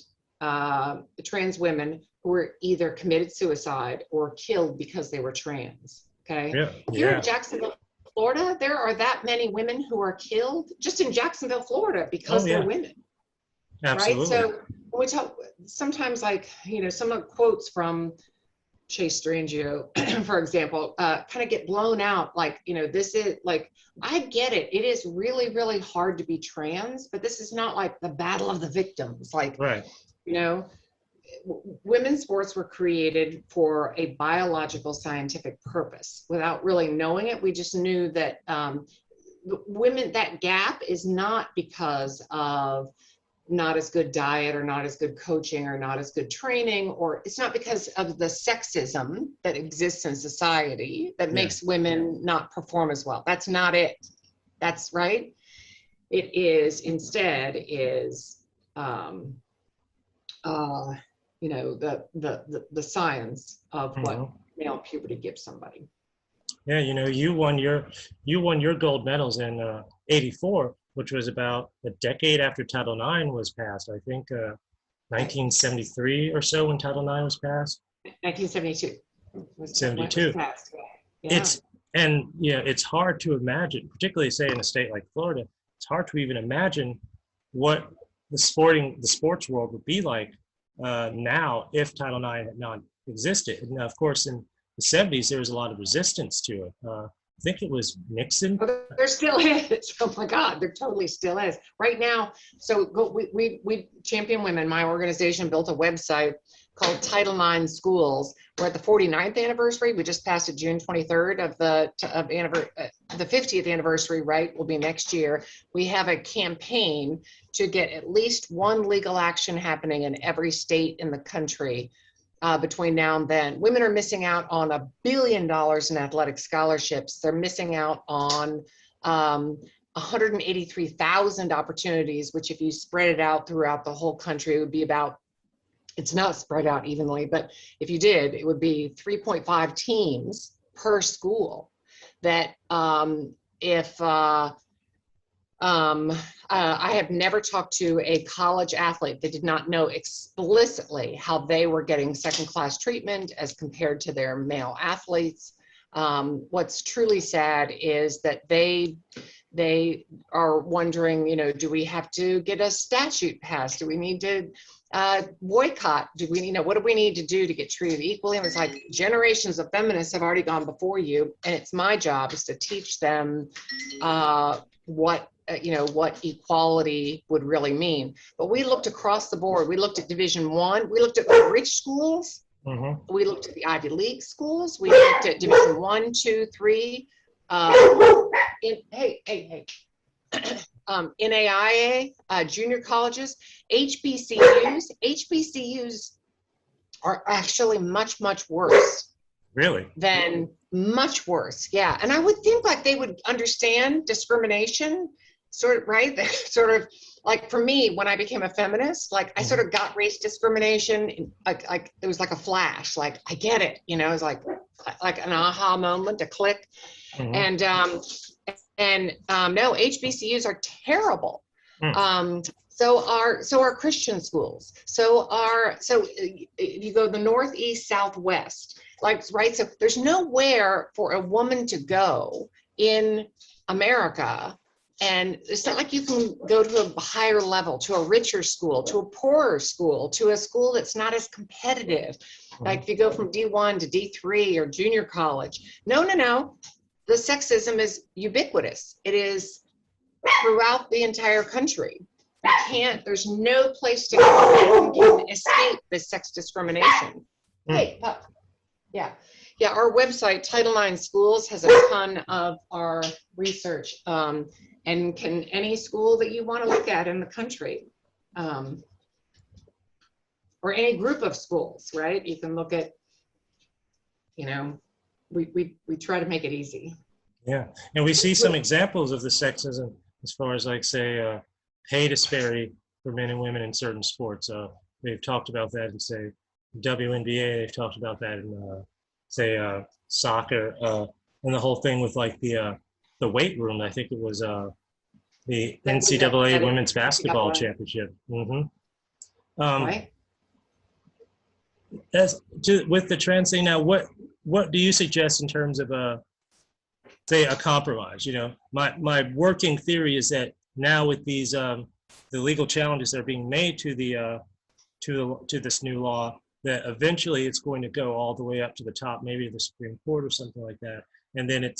[SPEAKER 4] trans women were either committed suicide or killed because they were trans. Okay.
[SPEAKER 1] Yeah.
[SPEAKER 4] Here
[SPEAKER 1] Yeah.
[SPEAKER 4] in Jacksonville, Florida, there are that many women who are killed just in Jacksonville, Florida, because
[SPEAKER 1] Oh,
[SPEAKER 4] they're
[SPEAKER 1] yeah.
[SPEAKER 4] Women.
[SPEAKER 1] Absolutely.
[SPEAKER 4] Right. So when we talk sometimes, like, some of the quotes from Chase Strangio, for example, kind of get blown out. Like, this is like, I get it. It is really, really hard to be trans, but this is not like the battle of the victims. Like,
[SPEAKER 1] Right.
[SPEAKER 4] Women's sports were created for a biological scientific purpose. Without really knowing it, we just knew that women, that gap is not because of not as good diet or not as good coaching or not as good training, or it's not because of the sexism that exists in society that makes women not perform as well. That's not it. That's right. It is instead is the science of what male puberty gives somebody.
[SPEAKER 1] Yeah, you won your gold medals in '84, which was about a decade after Title IX was passed. I think 1973 or so when Title IX was passed.
[SPEAKER 4] 1972.
[SPEAKER 1] 72.
[SPEAKER 4] Yeah.
[SPEAKER 1] It's hard to imagine, particularly say in a state like Florida. It's hard to even imagine what the sports world would be like now if Title IX had not existed. And of course, in the 70s, there was a lot of resistance to it. I think it was Nixon.
[SPEAKER 4] But there still is. Oh my God, there totally still is. Right now, so we Champion Women, my organization, built a website called Title IX Schools. We're at the 49th anniversary. We just passed it June 23rd of the 50th anniversary, right, will be next year. We have a campaign to get at least one legal action happening in every state in the country between now and then. Women are missing out on $1 billion in athletic scholarships. They're missing out on 183,000 opportunities, which if you spread it out throughout the whole country, it would be about, it's not spread out evenly, but if you did, it would be 3.5 teams per school that I have never talked to a college athlete that did not know explicitly how they were getting second-class treatment as compared to their male athletes. What's truly sad is that they are wondering, do we have to get a statute passed? Do we need to boycott? What do we need to do to get treated equally? And it's like, generations of feminists have already gone before you, and it's my job is to teach them what equality would really mean. But we looked across the board. We looked at Division I. We looked at the rich schools. We looked at the Ivy League schools. We looked at Division I, II, III. NAIA, junior colleges, HBCUs. HBCUs are actually much, much worse.
[SPEAKER 1] Really?
[SPEAKER 4] Than much worse, yeah. And I would think like they would understand discrimination, sort of, right? Sort of like for me, when I became a feminist, like I sort of got race discrimination, like it was like a flash, like I get it, it was like an aha moment, a click. And no, HBCUs are terrible. So are Christian schools. So you go the Northeast, Southwest, right? So there's nowhere for a woman to go in America. And it's not like you can go to a higher level, to a richer school, to a poorer school, to a school that's not as competitive. Like if you go from D1 to D3 or junior college. No. The sexism is ubiquitous. It is throughout the entire country. There's no place to go that can escape this sex discrimination. Hey, pup. Yeah, our website, Title IX Schools, has a ton of our research, and can any school that you want to look at in the country, or any group of schools, right? You can look at, we try to make it easy.
[SPEAKER 1] Yeah, and we see some examples of the sexism as far as like say pay disparity for men and women in certain sports. They've talked about that in say WNBA. They've talked about that in say soccer, and the whole thing with like the weight room. I think it was the NCAA Women's Basketball Championship.
[SPEAKER 4] Right.
[SPEAKER 1] with the trans thing now, what do you suggest in terms of say a compromise? You know, my working theory is that now with these the legal challenges that are being made to this new law, that eventually it's going to go all the way up to the top, maybe the Supreme Court or something like that, and then I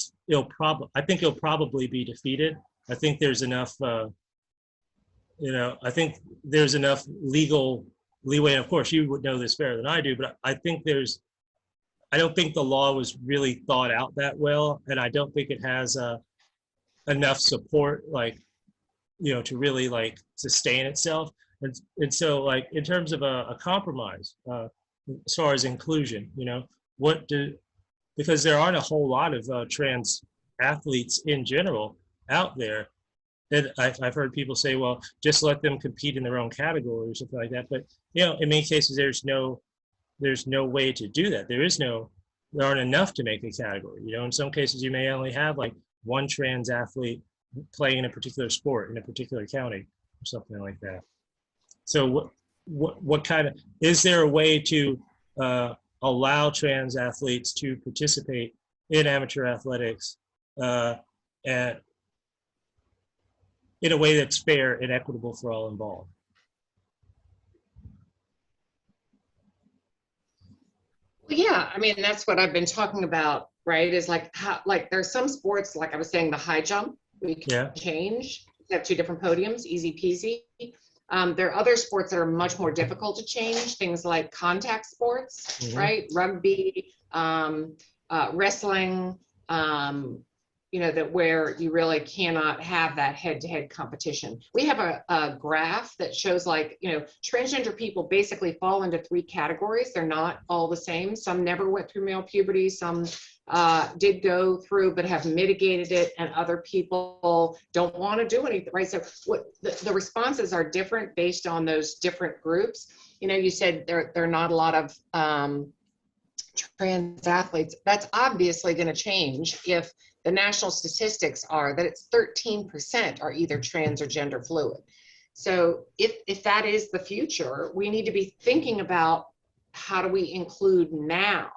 [SPEAKER 1] think it'll probably be defeated. I think there's enough, I think there's enough legal leeway. And of course, you would know this better than I do, but I don't think the law was really thought out that well, and I don't think it has enough support, to really sustain itself. And so, in terms of a compromise, as far as inclusion, because there aren't a whole lot of trans athletes in general out there. And I've heard people say, well, just let them compete in their own category or something like that. But, in many cases, there's no way to do that. There aren't enough to make a category. In some cases, you may only have one trans athlete playing in a particular sport in a particular county or something like that. So what kind of, is there a way to allow trans athletes to participate in amateur athletics and in a way that's fair and equitable for all involved?
[SPEAKER 4] Well, yeah, I mean, that's what I've been talking about, right? Is there's some sports, like I was saying, the high jump, we can change. We have two different podiums, easy peasy. There are other sports that are much more difficult to change, things like contact sports, right? Rugby, wrestling, that where you really cannot have that head-to-head competition. We have a graph that shows transgender people basically fall into three categories. They're not all the same. Some never went through male puberty. Some did go through but have mitigated it, and other people don't want to do anything, right? So the responses are different based on those different groups. You said there are not a lot of trans athletes. That's obviously going to change if the national statistics are that it's 13% are either trans or gender fluid. So if that is the future, we need to be thinking about how do we include now,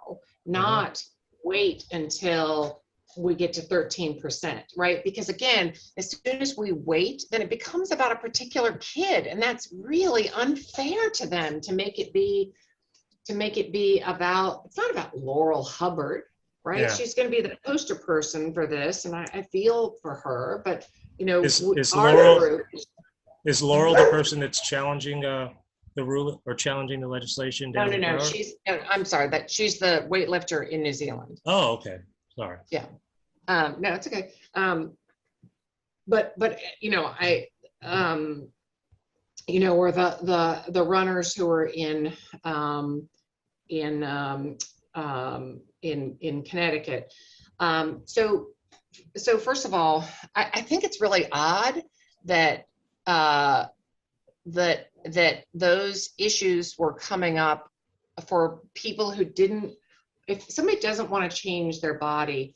[SPEAKER 4] not wait until we get to 13%, right? Because again, as soon as we wait, then it becomes about a particular kid, and that's really unfair to them to make it be about, it's not about Laurel Hubbard, right? Yeah. She's going to be the poster person for this, and I feel for her, but is
[SPEAKER 1] Laurel the person that's challenging the rule or challenging the legislation?
[SPEAKER 4] No. I'm sorry, that she's the weightlifter in New Zealand.
[SPEAKER 1] Oh, okay. Sorry.
[SPEAKER 4] Yeah. No, it's okay. But or the runners who are in Connecticut. So first of all, I think it's really odd that that those issues were coming up for people who didn't. If somebody doesn't want to change their body,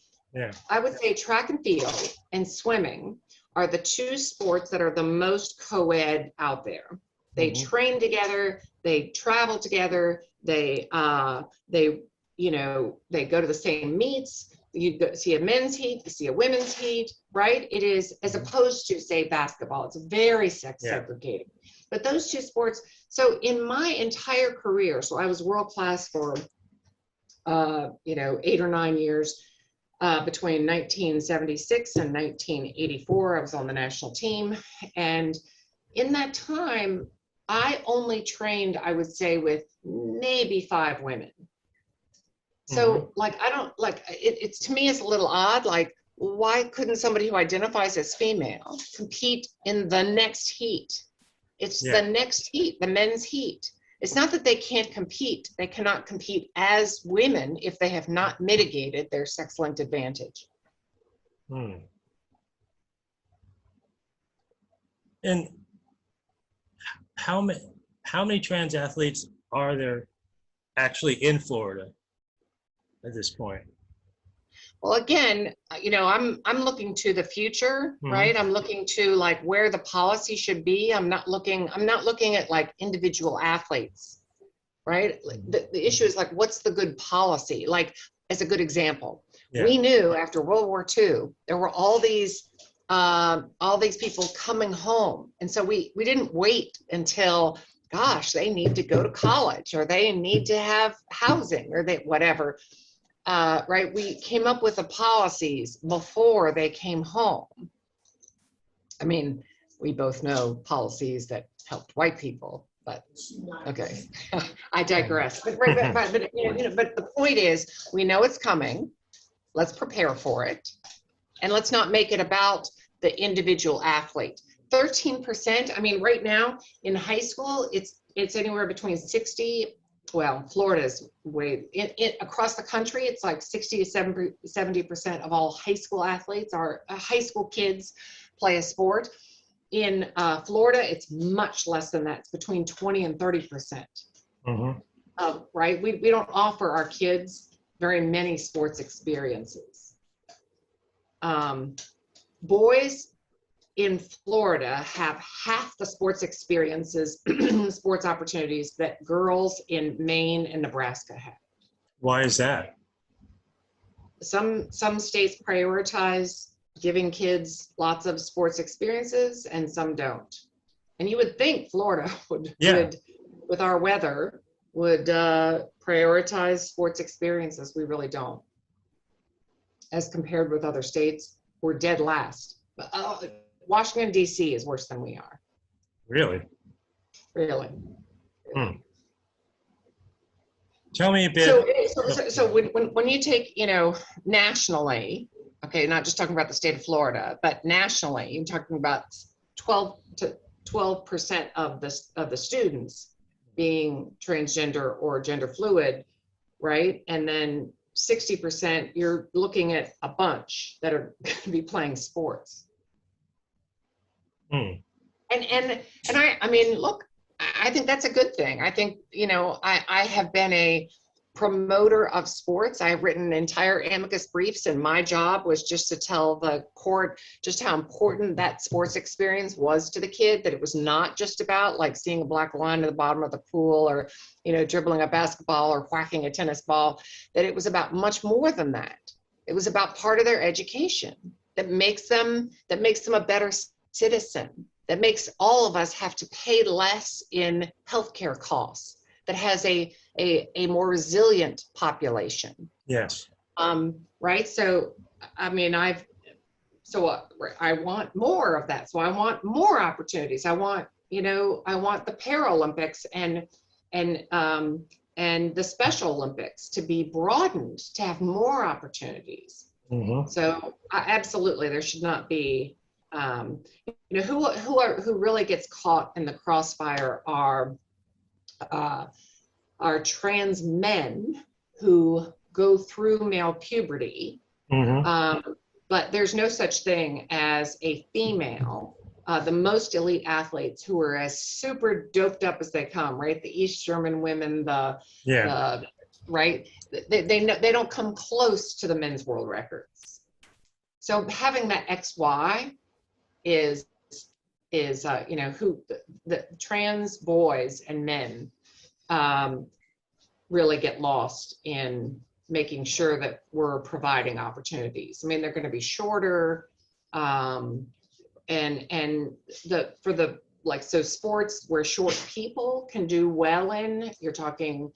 [SPEAKER 4] I would say track and field and swimming are the two sports that are the most co-ed out there. They train together, they travel together, they go to the same meets. You see a men's heat, you see a women's heat, right? It is, as opposed to, say, basketball. It's very sex segregated. But those two sports, so in my entire career, so I was world class for 8 or 9 years, between 1976 and 1984, I was on the national team. And in that time, I only trained, I would say, with maybe 5 women. So I don't it's to me, it's a little odd. Why couldn't somebody who identifies as female compete in the next heat? It's the next heat, the men's heat. It's not that they can't compete. They cannot compete as women if they have not mitigated their sex-linked advantage.
[SPEAKER 1] And how many trans athletes are there actually in Florida at this point?
[SPEAKER 4] Well, again, I'm looking to the future, right? I'm looking to where the policy should be. I'm not looking at individual athletes. right? The issue is like, what's the good policy? Like, as a good example,
[SPEAKER 1] Yeah.
[SPEAKER 4] we knew after World War II, there were all these people coming home. And so we didn't wait until, gosh, they need to go to college or they need to have housing or they, whatever, right? We came up with the policies before they came home. I mean, we both know policies that helped white people, but okay, I digress. But the point is, we know it's coming. Let's prepare for it, and let's not make it about the individual athlete. 13%. I mean, right now in high school, it's anywhere between 60. Well, Florida's way across the country, it's like 60 to 70% of all high school athletes are high school kids play a sport. In Florida, it's much less than that. It's between 20 and 30%. Right? We don't offer our kids very many sports experiences. Boys in Florida have half the sports experiences, sports opportunities that girls in Maine and Nebraska have.
[SPEAKER 1] Why is that?
[SPEAKER 4] Some states prioritize giving kids lots of sports experiences and some don't. And you would think Florida would with our weather, would prioritize sports experiences. We really don't. As compared with other states, we're dead last. Washington, D.C. is worse than we are.
[SPEAKER 1] Really?
[SPEAKER 4] Really.
[SPEAKER 1] Tell me a bit.
[SPEAKER 4] So when you take, nationally, okay, not just talking about the state of Florida, but nationally, you're talking about 12% of the students being transgender or gender fluid, right? And then 60%, you're looking at a bunch that are going to be playing sports. And I mean, look, I think that's a good thing. I think, I have been a promoter of sports. I've written entire amicus briefs, and my job was just to tell the court just how important that sports experience was to the kid, that it was not just about like seeing a black line at the bottom of the pool or, dribbling a basketball or whacking a tennis ball, that it was about much more than that. It was about part of their education that makes them a better citizen, that makes all of us have to pay less in healthcare costs, that has a more resilient population.
[SPEAKER 1] Yes.
[SPEAKER 4] Right. So, I mean, I want more of that. So I want more opportunities. I want the Paralympics and the Special Olympics to be broadened, to have more opportunities. So absolutely, there should not be, who really gets caught in the crossfire are trans men who go through male puberty, but there's no such thing as a female. The most elite athletes who are as super doped up as they come, right? The East German women, right? They don't come close to the men's world records. So having that XY is who the trans boys and men really get lost in making sure that we're providing opportunities. I mean, they're going to be shorter, so sports where short people can do well in, you're talking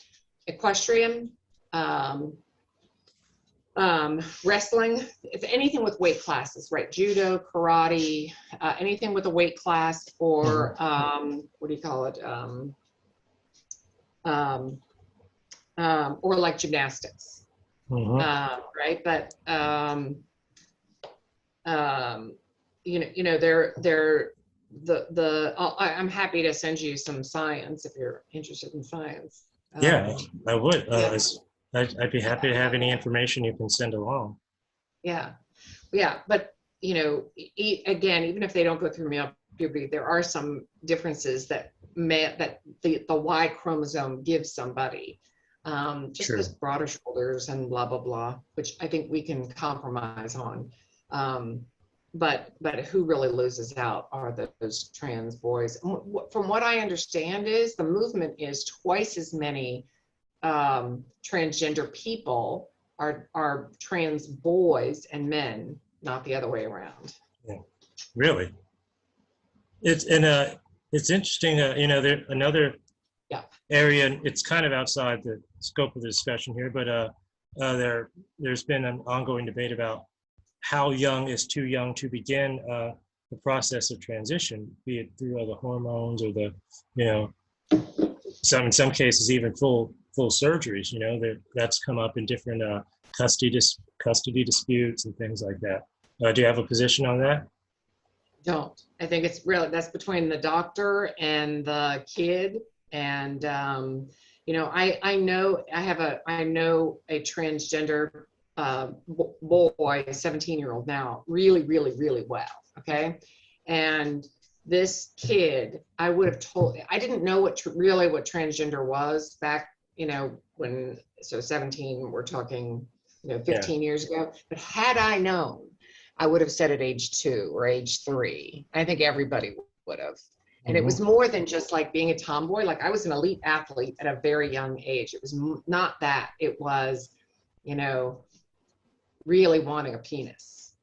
[SPEAKER 4] equestrian, wrestling, if anything with weight classes, right? Judo, karate, anything with a weight class, or what do you call it? Or like gymnastics, right? But I'm happy to send you some science if you're interested in science.
[SPEAKER 1] Yeah, I would. I'd be happy to have any information you can send along.
[SPEAKER 4] Yeah, but again, even if they don't go through male puberty, there are some differences that the Y chromosome gives somebody. Just this broader shoulders and blah blah blah, which I think we can compromise on. but who really loses out are those trans boys. From what I understand is the movement is twice as many transgender people are trans boys and men, not the other way around.
[SPEAKER 1] Yeah. Really? It's interesting, there another
[SPEAKER 4] Yeah.
[SPEAKER 1] area, and it's kind of outside the scope of the discussion here, but there's been an ongoing debate about how young is too young to begin the process of transition, be it through other hormones or in some cases even full surgeries. That's come up in different custody disputes and things like that. Do you have a position on that?
[SPEAKER 4] Don't. I think it's really, that's between the doctor and the kid. And I know a transgender boy, a 17-year-old now, really, really, really well. Okay. And this kid, I would have told, I didn't know what transgender was back, when, so 17, we're talking, 15 years ago. But had I known, I would have said at age 2 or age 3. I think everybody would have. And it was more than just like being a tomboy. Like, I was an elite athlete at a very young age. It was not that. It was, really wanting a penis.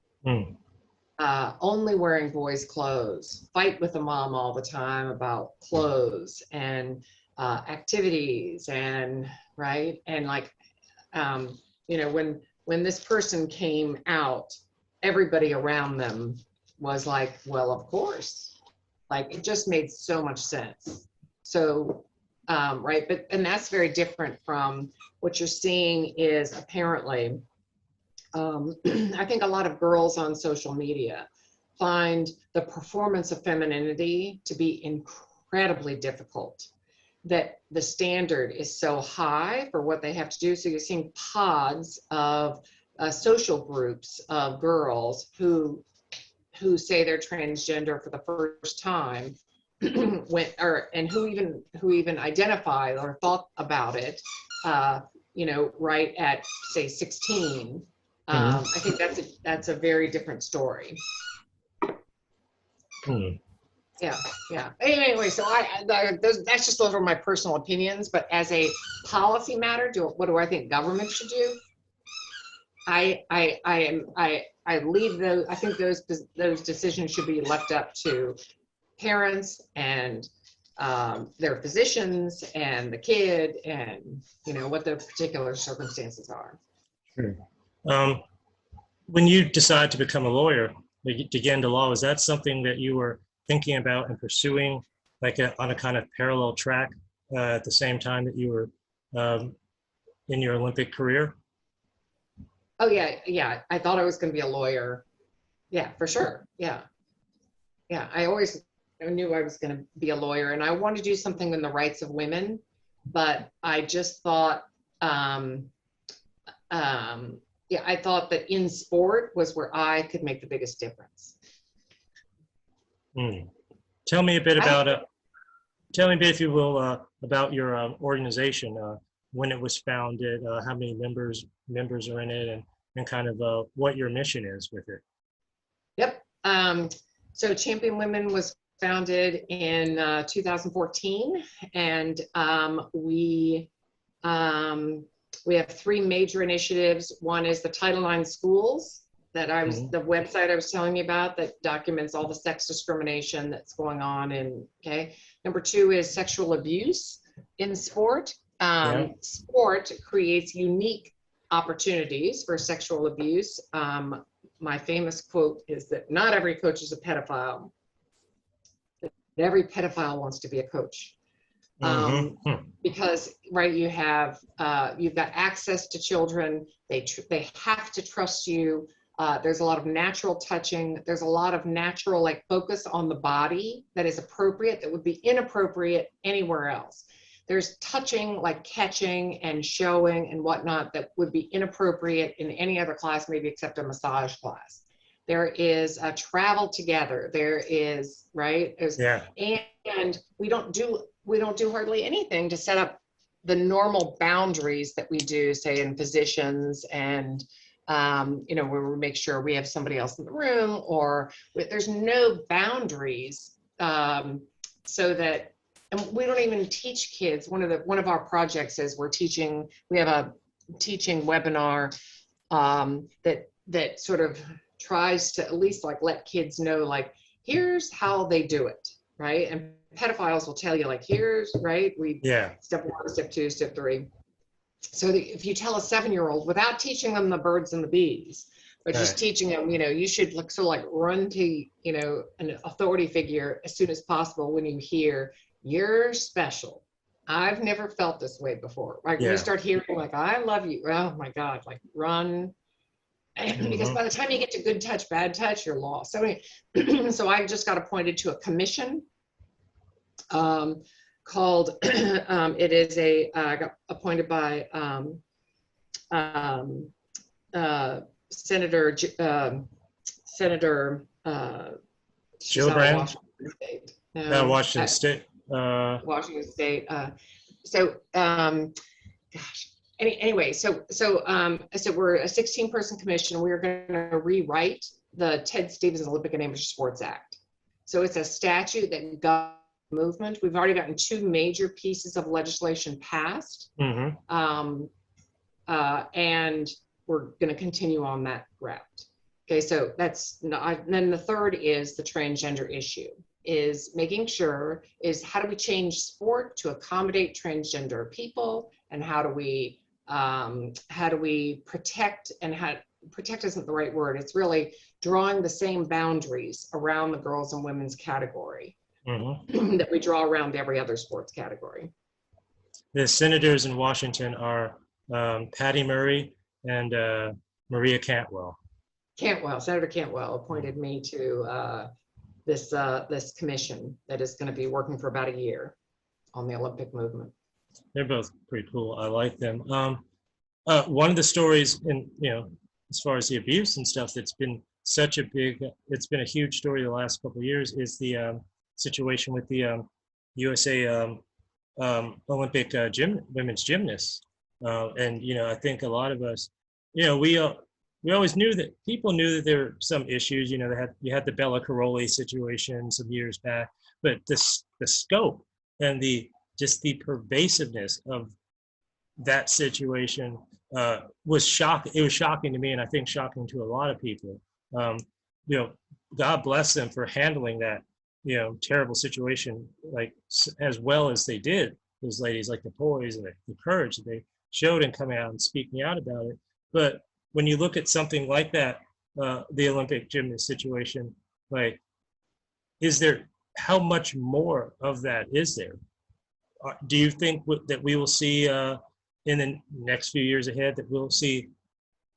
[SPEAKER 4] Only wearing boys' clothes. Fight with the mom all the time about clothes and activities and right. And like, when this person came out, everybody around them was like, well, of course. Like, it just made so much sense. So, right. And that's very different from what you're seeing is apparently, I think a lot of girls on social media find the performance of femininity to be incredibly difficult, that the standard is so high for what they have to do. So you're seeing pods of social groups of girls who say they're transgender for the first time, and who even identify or thought about it, right at say 16. I think that's a very different story. Yeah. Anyway, so that's just over my personal opinions. But as a policy matter, what do I think government should do? I leave those. I think those decisions should be left up to parents and their physicians and the kid, and what the particular circumstances are.
[SPEAKER 1] Sure. When you decide to become a lawyer, to get into law, is that something that you were thinking about and pursuing, like on a kind of parallel track at the same time that you were in your Olympic career?
[SPEAKER 4] Oh yeah. I thought I was going to be a lawyer. Yeah, for sure. Yeah. I knew I was going to be a lawyer, and I wanted to do something in the rights of women, but I just thought, I thought that in sport was where I could make the biggest difference.
[SPEAKER 1] Tell me a bit about, if you will, about your organization, when it was founded, how many members are in it, and kind of what your mission is with it. Yep.
[SPEAKER 4] So Champion Women was founded in 2014, and we have 3 major initiatives. One is the Title IX schools that the website I was telling you about that documents all the sex discrimination that's going on. Number 2 is sexual abuse in sport. Sport creates unique opportunities for sexual abuse. My famous quote is that not every coach is a pedophile, but every pedophile wants to be a coach. Because right, you've got access to children. They have to trust you. There's a lot of natural touching. There's a lot of natural focus on the body that is appropriate, that would be inappropriate anywhere else. There's touching, like catching and showing and whatnot, that would be inappropriate in any other class, maybe except a massage class. There is a travel together. There is, right? And we don't do hardly anything to set up the normal boundaries that we do, say, in physicians and where we make sure we have somebody else in the room, or there's no boundaries, so that, and we don't even teach kids. One of our projects is we have a teaching webinar that sort of tries to at least like let kids know, like, here's how they do it, right? And pedophiles will tell you, like, here's, right, step 1, step 2, step 3. So if you tell a 7-year-old, without teaching them the birds and the bees, but just teaching them, you should run to, an authority figure as soon as possible when you hear, you're special. I've never felt this way before. Right? When you start hearing, like, I love you, oh my God, like, run. Because by the time you get to good touch, bad touch, you're lost. So anyway, so I just got appointed to a commission called, I got appointed by Senator
[SPEAKER 1] Gillibrand?
[SPEAKER 4] Washington State.
[SPEAKER 1] No, Washington State.
[SPEAKER 4] Washington State. Gosh. Anyway, so we're a 16-person commission. We're going to rewrite the Ted Stevens Olympic and Amateur Sports Act. So it's a statute that governs movement. We've already gotten 2 major pieces of legislation passed, and we're going to continue on that route. Okay, so then the third is the transgender issue. Is making sure how do we change sport to accommodate transgender people, and how do we protect, and protect isn't the right word. It's really drawing the same boundaries around the girls and women's category that we draw around every other sports category.
[SPEAKER 1] The senators in Washington are Patty Murray and Maria Cantwell.
[SPEAKER 4] Senator Cantwell appointed me to this commission that is going to be working for about a year on the Olympic movement.
[SPEAKER 1] They're both pretty cool. I like them. One of the stories, as far as the abuse and stuff, that's been it's been a huge story the last couple of years, is the situation with the USA Olympic women's gymnasts. And I think a lot of us, we always knew that people knew that there were some issues. You had the Bella Caroli situation some years back, but the scope and the pervasiveness of that situation was shocking. It was shocking to me, and I think shocking to a lot of people. God bless them for handling that terrible situation like as well as they did. Those ladies, like the poise and the courage that they showed in coming out and speaking out about it. But when you look at something like that, the Olympic gymnast situation, like, how much more of that is there? Do you think that we will see in the next few years ahead, that we'll see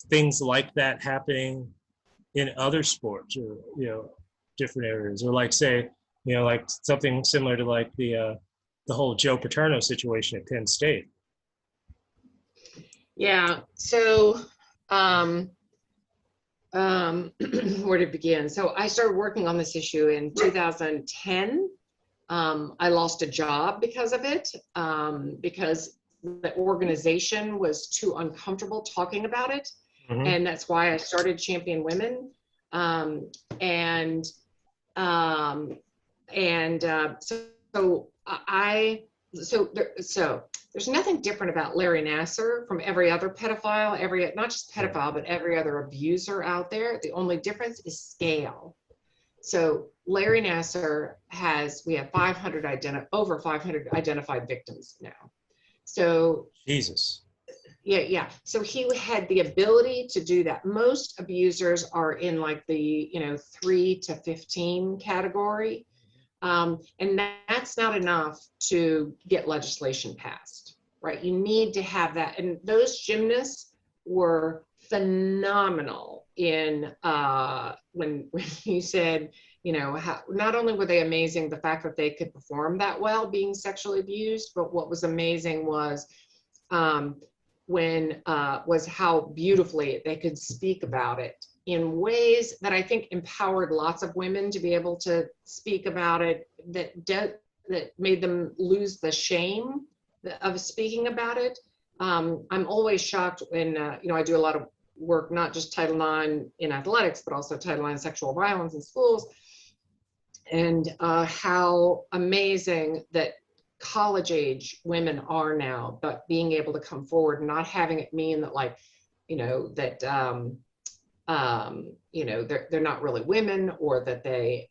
[SPEAKER 1] things like that happening in other sports, or different areas, or like, say, like something similar to like the whole Joe Paterno situation at Penn State?
[SPEAKER 4] Yeah. So where to begin? So I started working on this issue in 2010. I lost a job because of it, because the organization was too uncomfortable talking about it. And that's why I started Champion Women. So there's nothing different about Larry Nassar from every other pedophile, not just pedophile, but every other abuser out there. The only difference is scale. So Larry Nassar we have over 500 identified victims now. So
[SPEAKER 1] Jesus.
[SPEAKER 4] Yeah. So he had the ability to do that. Most abusers are in like the 3 to 15 category, and that's not enough to get legislation passed, right? You need to have that. And those gymnasts were phenomenal in when you said, how, not only were they amazing, the fact that they could perform that well being sexually abused, but what was amazing was was how beautifully they could speak about it in ways that I think empowered lots of women to be able to speak about it, that made them lose the shame of speaking about it. I'm always shocked when, I do a lot of work not just Title IX in athletics, but also Title IX sexual violence in schools, and how amazing that college age women are now, but being able to come forward and not having it mean that, like, you know, that you know, they're not really women, or that they're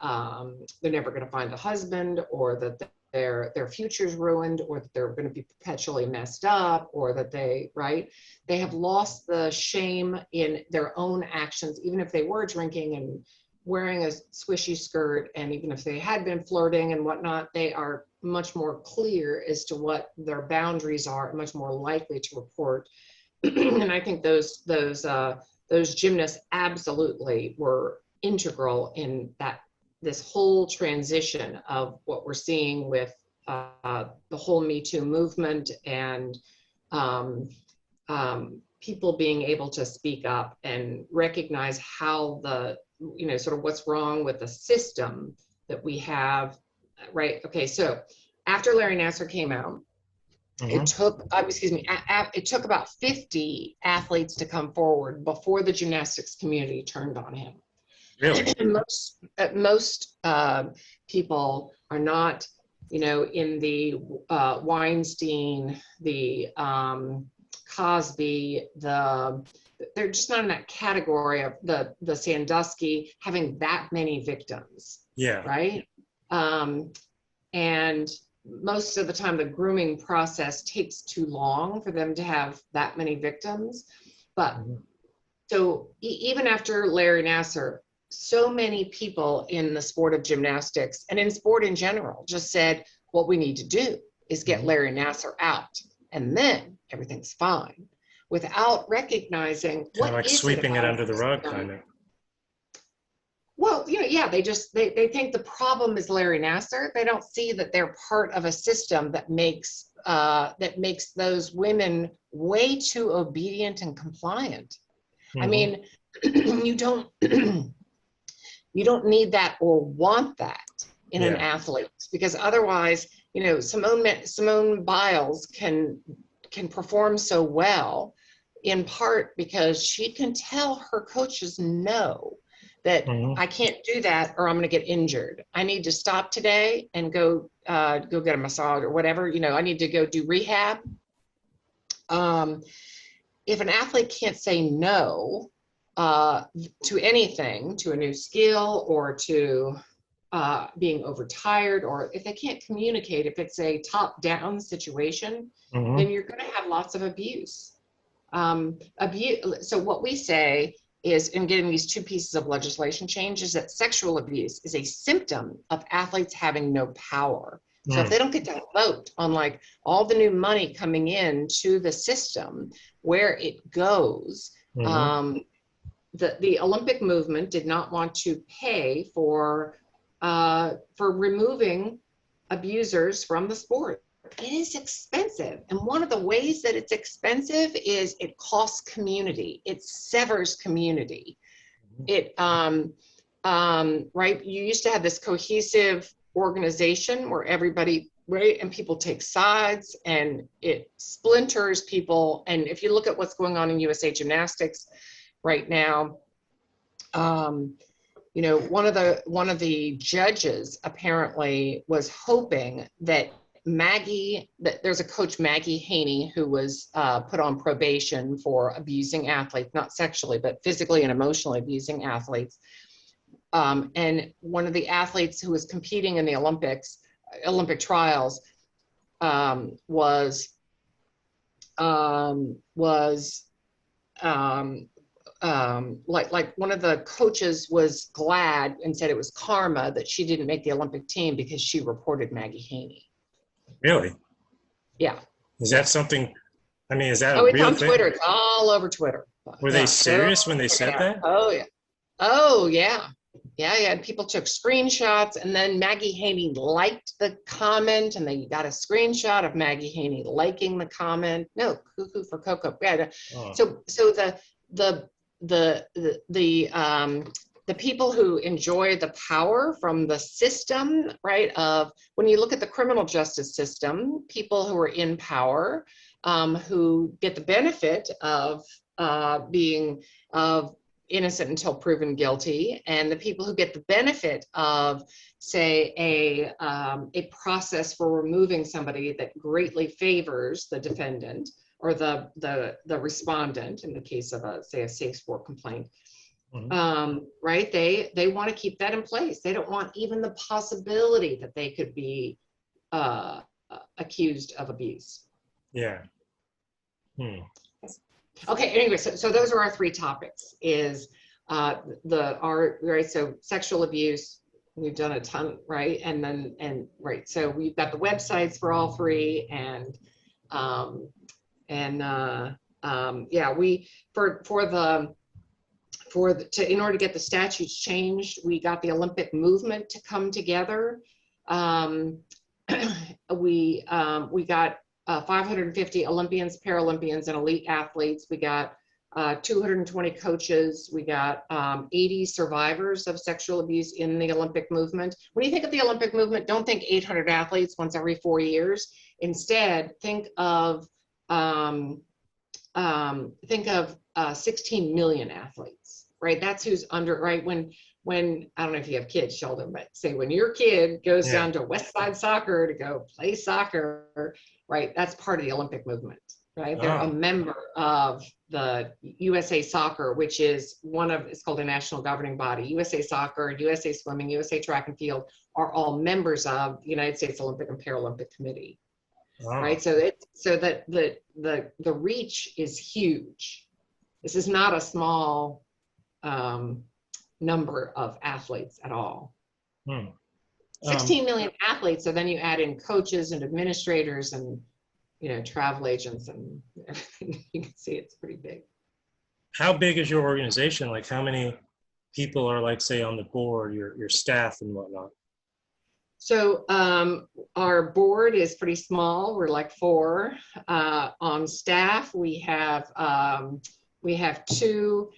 [SPEAKER 4] never going to find a husband, or that their future's ruined, or that they're going to be perpetually messed up, or that they have lost the shame in their own actions, even if they were drinking and wearing a swishy skirt, and even if they had been flirting and whatnot, they are much more clear as to what their boundaries are, and much more likely to report. And I think those gymnasts absolutely were integral in this whole transition of what we're seeing with the whole Me Too movement, and people being able to speak up and recognize how sort of what's wrong with the system that we have, right? Okay, so after Larry Nassar came out, it took, it took about 50 athletes to come forward before the gymnastics community turned on him.
[SPEAKER 1] Really?
[SPEAKER 4] Most people are not, you know, in the Weinstein, the Cosby, they're just not in that category of the Sandusky having that many victims.
[SPEAKER 1] Yeah.
[SPEAKER 4] Right. And most of the time, the grooming process takes too long for them to have that many victims. But so even after Larry Nassar, so many people in the sport of gymnastics and in sport in general just said, what we need to do is get Larry Nassar out, and then everything's fine, without recognizing
[SPEAKER 1] Kind of like sweeping it under the rug, kind of.
[SPEAKER 4] Well, you know, yeah, they think the problem is Larry Nassar. They don't see that they're part of a system that makes those women way too obedient and compliant. I mean, you don't need that or want that in an athlete, because otherwise, you know, Simone Biles can perform so well, in part because she can tell her coaches no, that I can't do that or I'm going to get injured. I need to stop today and go get a massage or whatever. You know, I need to go do rehab. If an athlete can't say no to anything, to a new skill, or to being overtired, or if they can't communicate, if it's a top-down situation, then you're going to have lots of abuse. So what we say is, in getting these two pieces of legislation change, is that sexual abuse is a symptom of athletes having no power. So if they don't get to vote on, like, all the new money coming in to the system, where it goes, the Olympic movement did not want to pay for removing abusers from the sport. It is expensive. And one of the ways that it's expensive is it costs community. It severs community. It, right, you used to have this cohesive organization where everybody, right, and people take sides, and it splinters people. And if you look at what's going on in USA Gymnastics right now, you know, one of the judges apparently was hoping that there's a coach, Maggie Haney, who was put on probation for abusing athletes, not sexually, but physically and emotionally abusing athletes. And one of the athletes who was competing in the Olympic trials was like one of the coaches was glad and said it was karma that she didn't make the Olympic team because she reported Maggie Haney.
[SPEAKER 1] Really?
[SPEAKER 4] Yeah.
[SPEAKER 1] Is that something? I mean, is that
[SPEAKER 4] a
[SPEAKER 1] a
[SPEAKER 4] it's
[SPEAKER 1] real
[SPEAKER 4] on
[SPEAKER 1] thing?
[SPEAKER 4] Twitter. It's all over Twitter.
[SPEAKER 1] Were they serious when they said that?
[SPEAKER 4] Oh yeah. Oh yeah. Yeah, yeah. And people took screenshots, and then Maggie Haney liked the comment, and they got a screenshot of Maggie Haney liking the comment. No, cuckoo for Cocoa. Yeah. So the people who enjoy the power from the system, right, of when you look at the criminal justice system, people who are in power, who get the benefit of being innocent until proven guilty, and the people who get the benefit of, say, a process for removing somebody that greatly favors the defendant or the respondent in the case of a safe sport complaint. Right? They want to keep that in place. They don't want even the possibility that they could be accused of abuse.
[SPEAKER 1] Yeah.
[SPEAKER 4] Okay. Anyway, so those are our three topics. Is right? So sexual abuse. We've done a ton, right? Right. So we've got the websites for all three, and yeah, in order to get the statutes changed, we got the Olympic movement to come together. We got 550 Olympians, Paralympians, and elite athletes. We got 220 coaches. We got 80 survivors of sexual abuse in the Olympic movement. When you think of the Olympic movement, don't think 800 athletes once every 4 years. Instead, think of 16 million athletes, right? That's who's under, right? When I don't know if you have kids, Sheldon, but say when your kid goes down to West Side Soccer to go play soccer, right? That's part of the Olympic movement, right? They're a member of the USA Soccer, which is it's called a national governing body. USA Soccer, USA Swimming, USA Track and Field are all members of the United States Olympic and Paralympic Committee. Right, so that the reach is huge. This is not a small number of athletes at all. 16 million athletes. So then you add in coaches and administrators and travel agents and everything. You can see it's pretty big.
[SPEAKER 1] How big is your organization? Like, how many people are, like, say, on the board, your staff and whatnot?
[SPEAKER 4] So our board is pretty small. We're like 4. On staff, we have 2,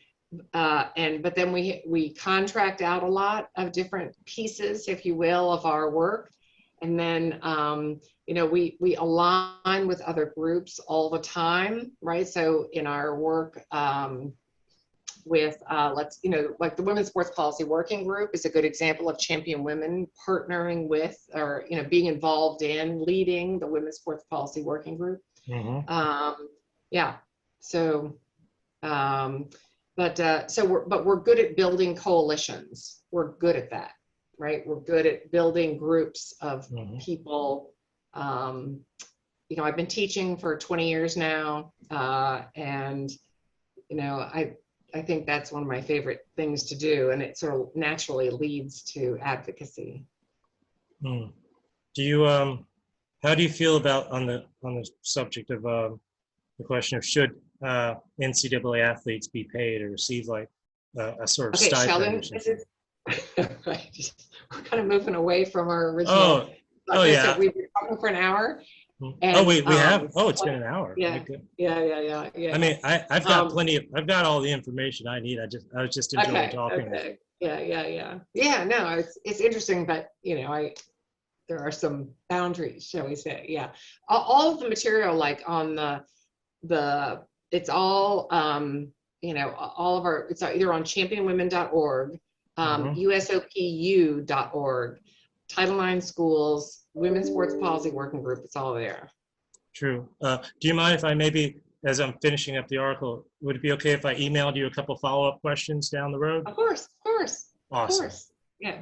[SPEAKER 4] but then we contract out a lot of different pieces, if you will, of our work. And then we align with other groups all the time, right? So in our work with like the Women's Sports Policy Working Group is a good example of Champion Women partnering with, or being involved in leading the Women's Sports Policy Working Group. Yeah. So but we're good at building coalitions. We're good at that, right? We're good at building groups of people. I've been teaching for 20 years now, and I think that's one of my favorite things to do, and it sort of naturally leads to advocacy.
[SPEAKER 1] Do you how do you feel about on the subject of the question of should NCAA athletes be paid or receive like a sort of stipend?
[SPEAKER 4] Sheldon, we're kind of moving away from our original.
[SPEAKER 1] Yeah.
[SPEAKER 4] We've been talking for an hour.
[SPEAKER 1] And, we have. Oh, it's been an hour.
[SPEAKER 4] Yeah. Yeah.
[SPEAKER 1] I mean, I've got I've got all the information I need. I was just enjoying talking.
[SPEAKER 4] Okay. Yeah. No, it's interesting, but there are some boundaries, shall we say? Yeah. All of the material, like on it's all all of our. It's either on championwomen.org, USOPU.org, Title IX schools, Women's Sports Policy Working Group. It's all there.
[SPEAKER 1] True. Do you mind if I maybe, as I'm finishing up the article, would it be okay if I emailed you a couple follow-up questions down the road?
[SPEAKER 4] Of course.
[SPEAKER 1] Awesome.
[SPEAKER 4] Of course. Yeah.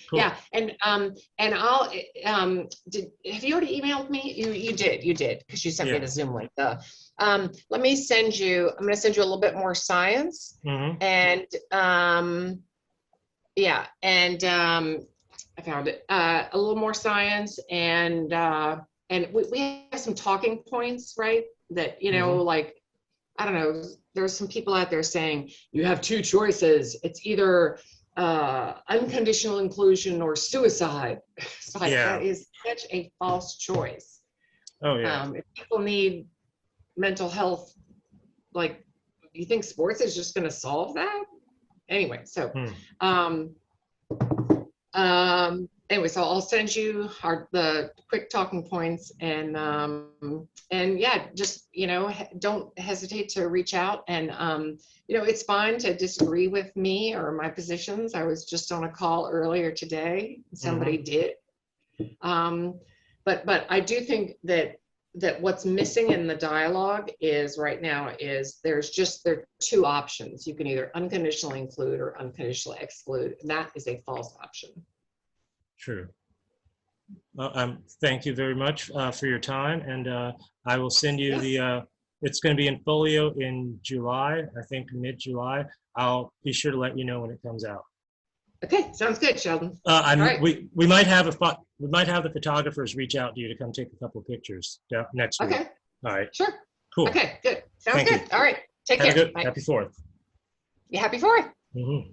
[SPEAKER 1] Cool.
[SPEAKER 4] Yeah. And I'll have you already emailed me? You did because you sent me the Zoom link. Let me send you. I'm going to send you a little bit more science, and I found it a little more science, and we have some talking points, right? That like, I don't know. There's some people out there saying you have 2 choices. It's either unconditional inclusion or suicide. So that is such a false choice.
[SPEAKER 1] Oh yeah.
[SPEAKER 4] If people need mental health, like, you think sports is just going to solve that? Anyway, so anyway, so I'll send you the quick talking points, and yeah, just, don't hesitate to reach out. And it's fine to disagree with me or my positions. I was just on a call earlier today. Somebody did. But I do think that what's missing in the dialogue is right now is there are two options. You can either unconditionally include or unconditionally exclude. And that is a false option.
[SPEAKER 1] True. Thank you very much for your time, and I will send you it's going to be in Folio in July, I think mid-July. I'll be sure to let you know when it comes out.
[SPEAKER 4] Okay, sounds good, Sheldon.
[SPEAKER 1] Right. We might have the photographers reach out to you to come take a couple of pictures next week.
[SPEAKER 4] Okay.
[SPEAKER 1] All right.
[SPEAKER 4] Sure.
[SPEAKER 1] Cool.
[SPEAKER 4] Okay, good. Sounds
[SPEAKER 1] Thank
[SPEAKER 4] good.
[SPEAKER 1] you.
[SPEAKER 4] All right. Take
[SPEAKER 1] Have
[SPEAKER 4] care.
[SPEAKER 1] a good, happy 4th.
[SPEAKER 4] Yeah, happy 4th.
[SPEAKER 1] Mm-hmm.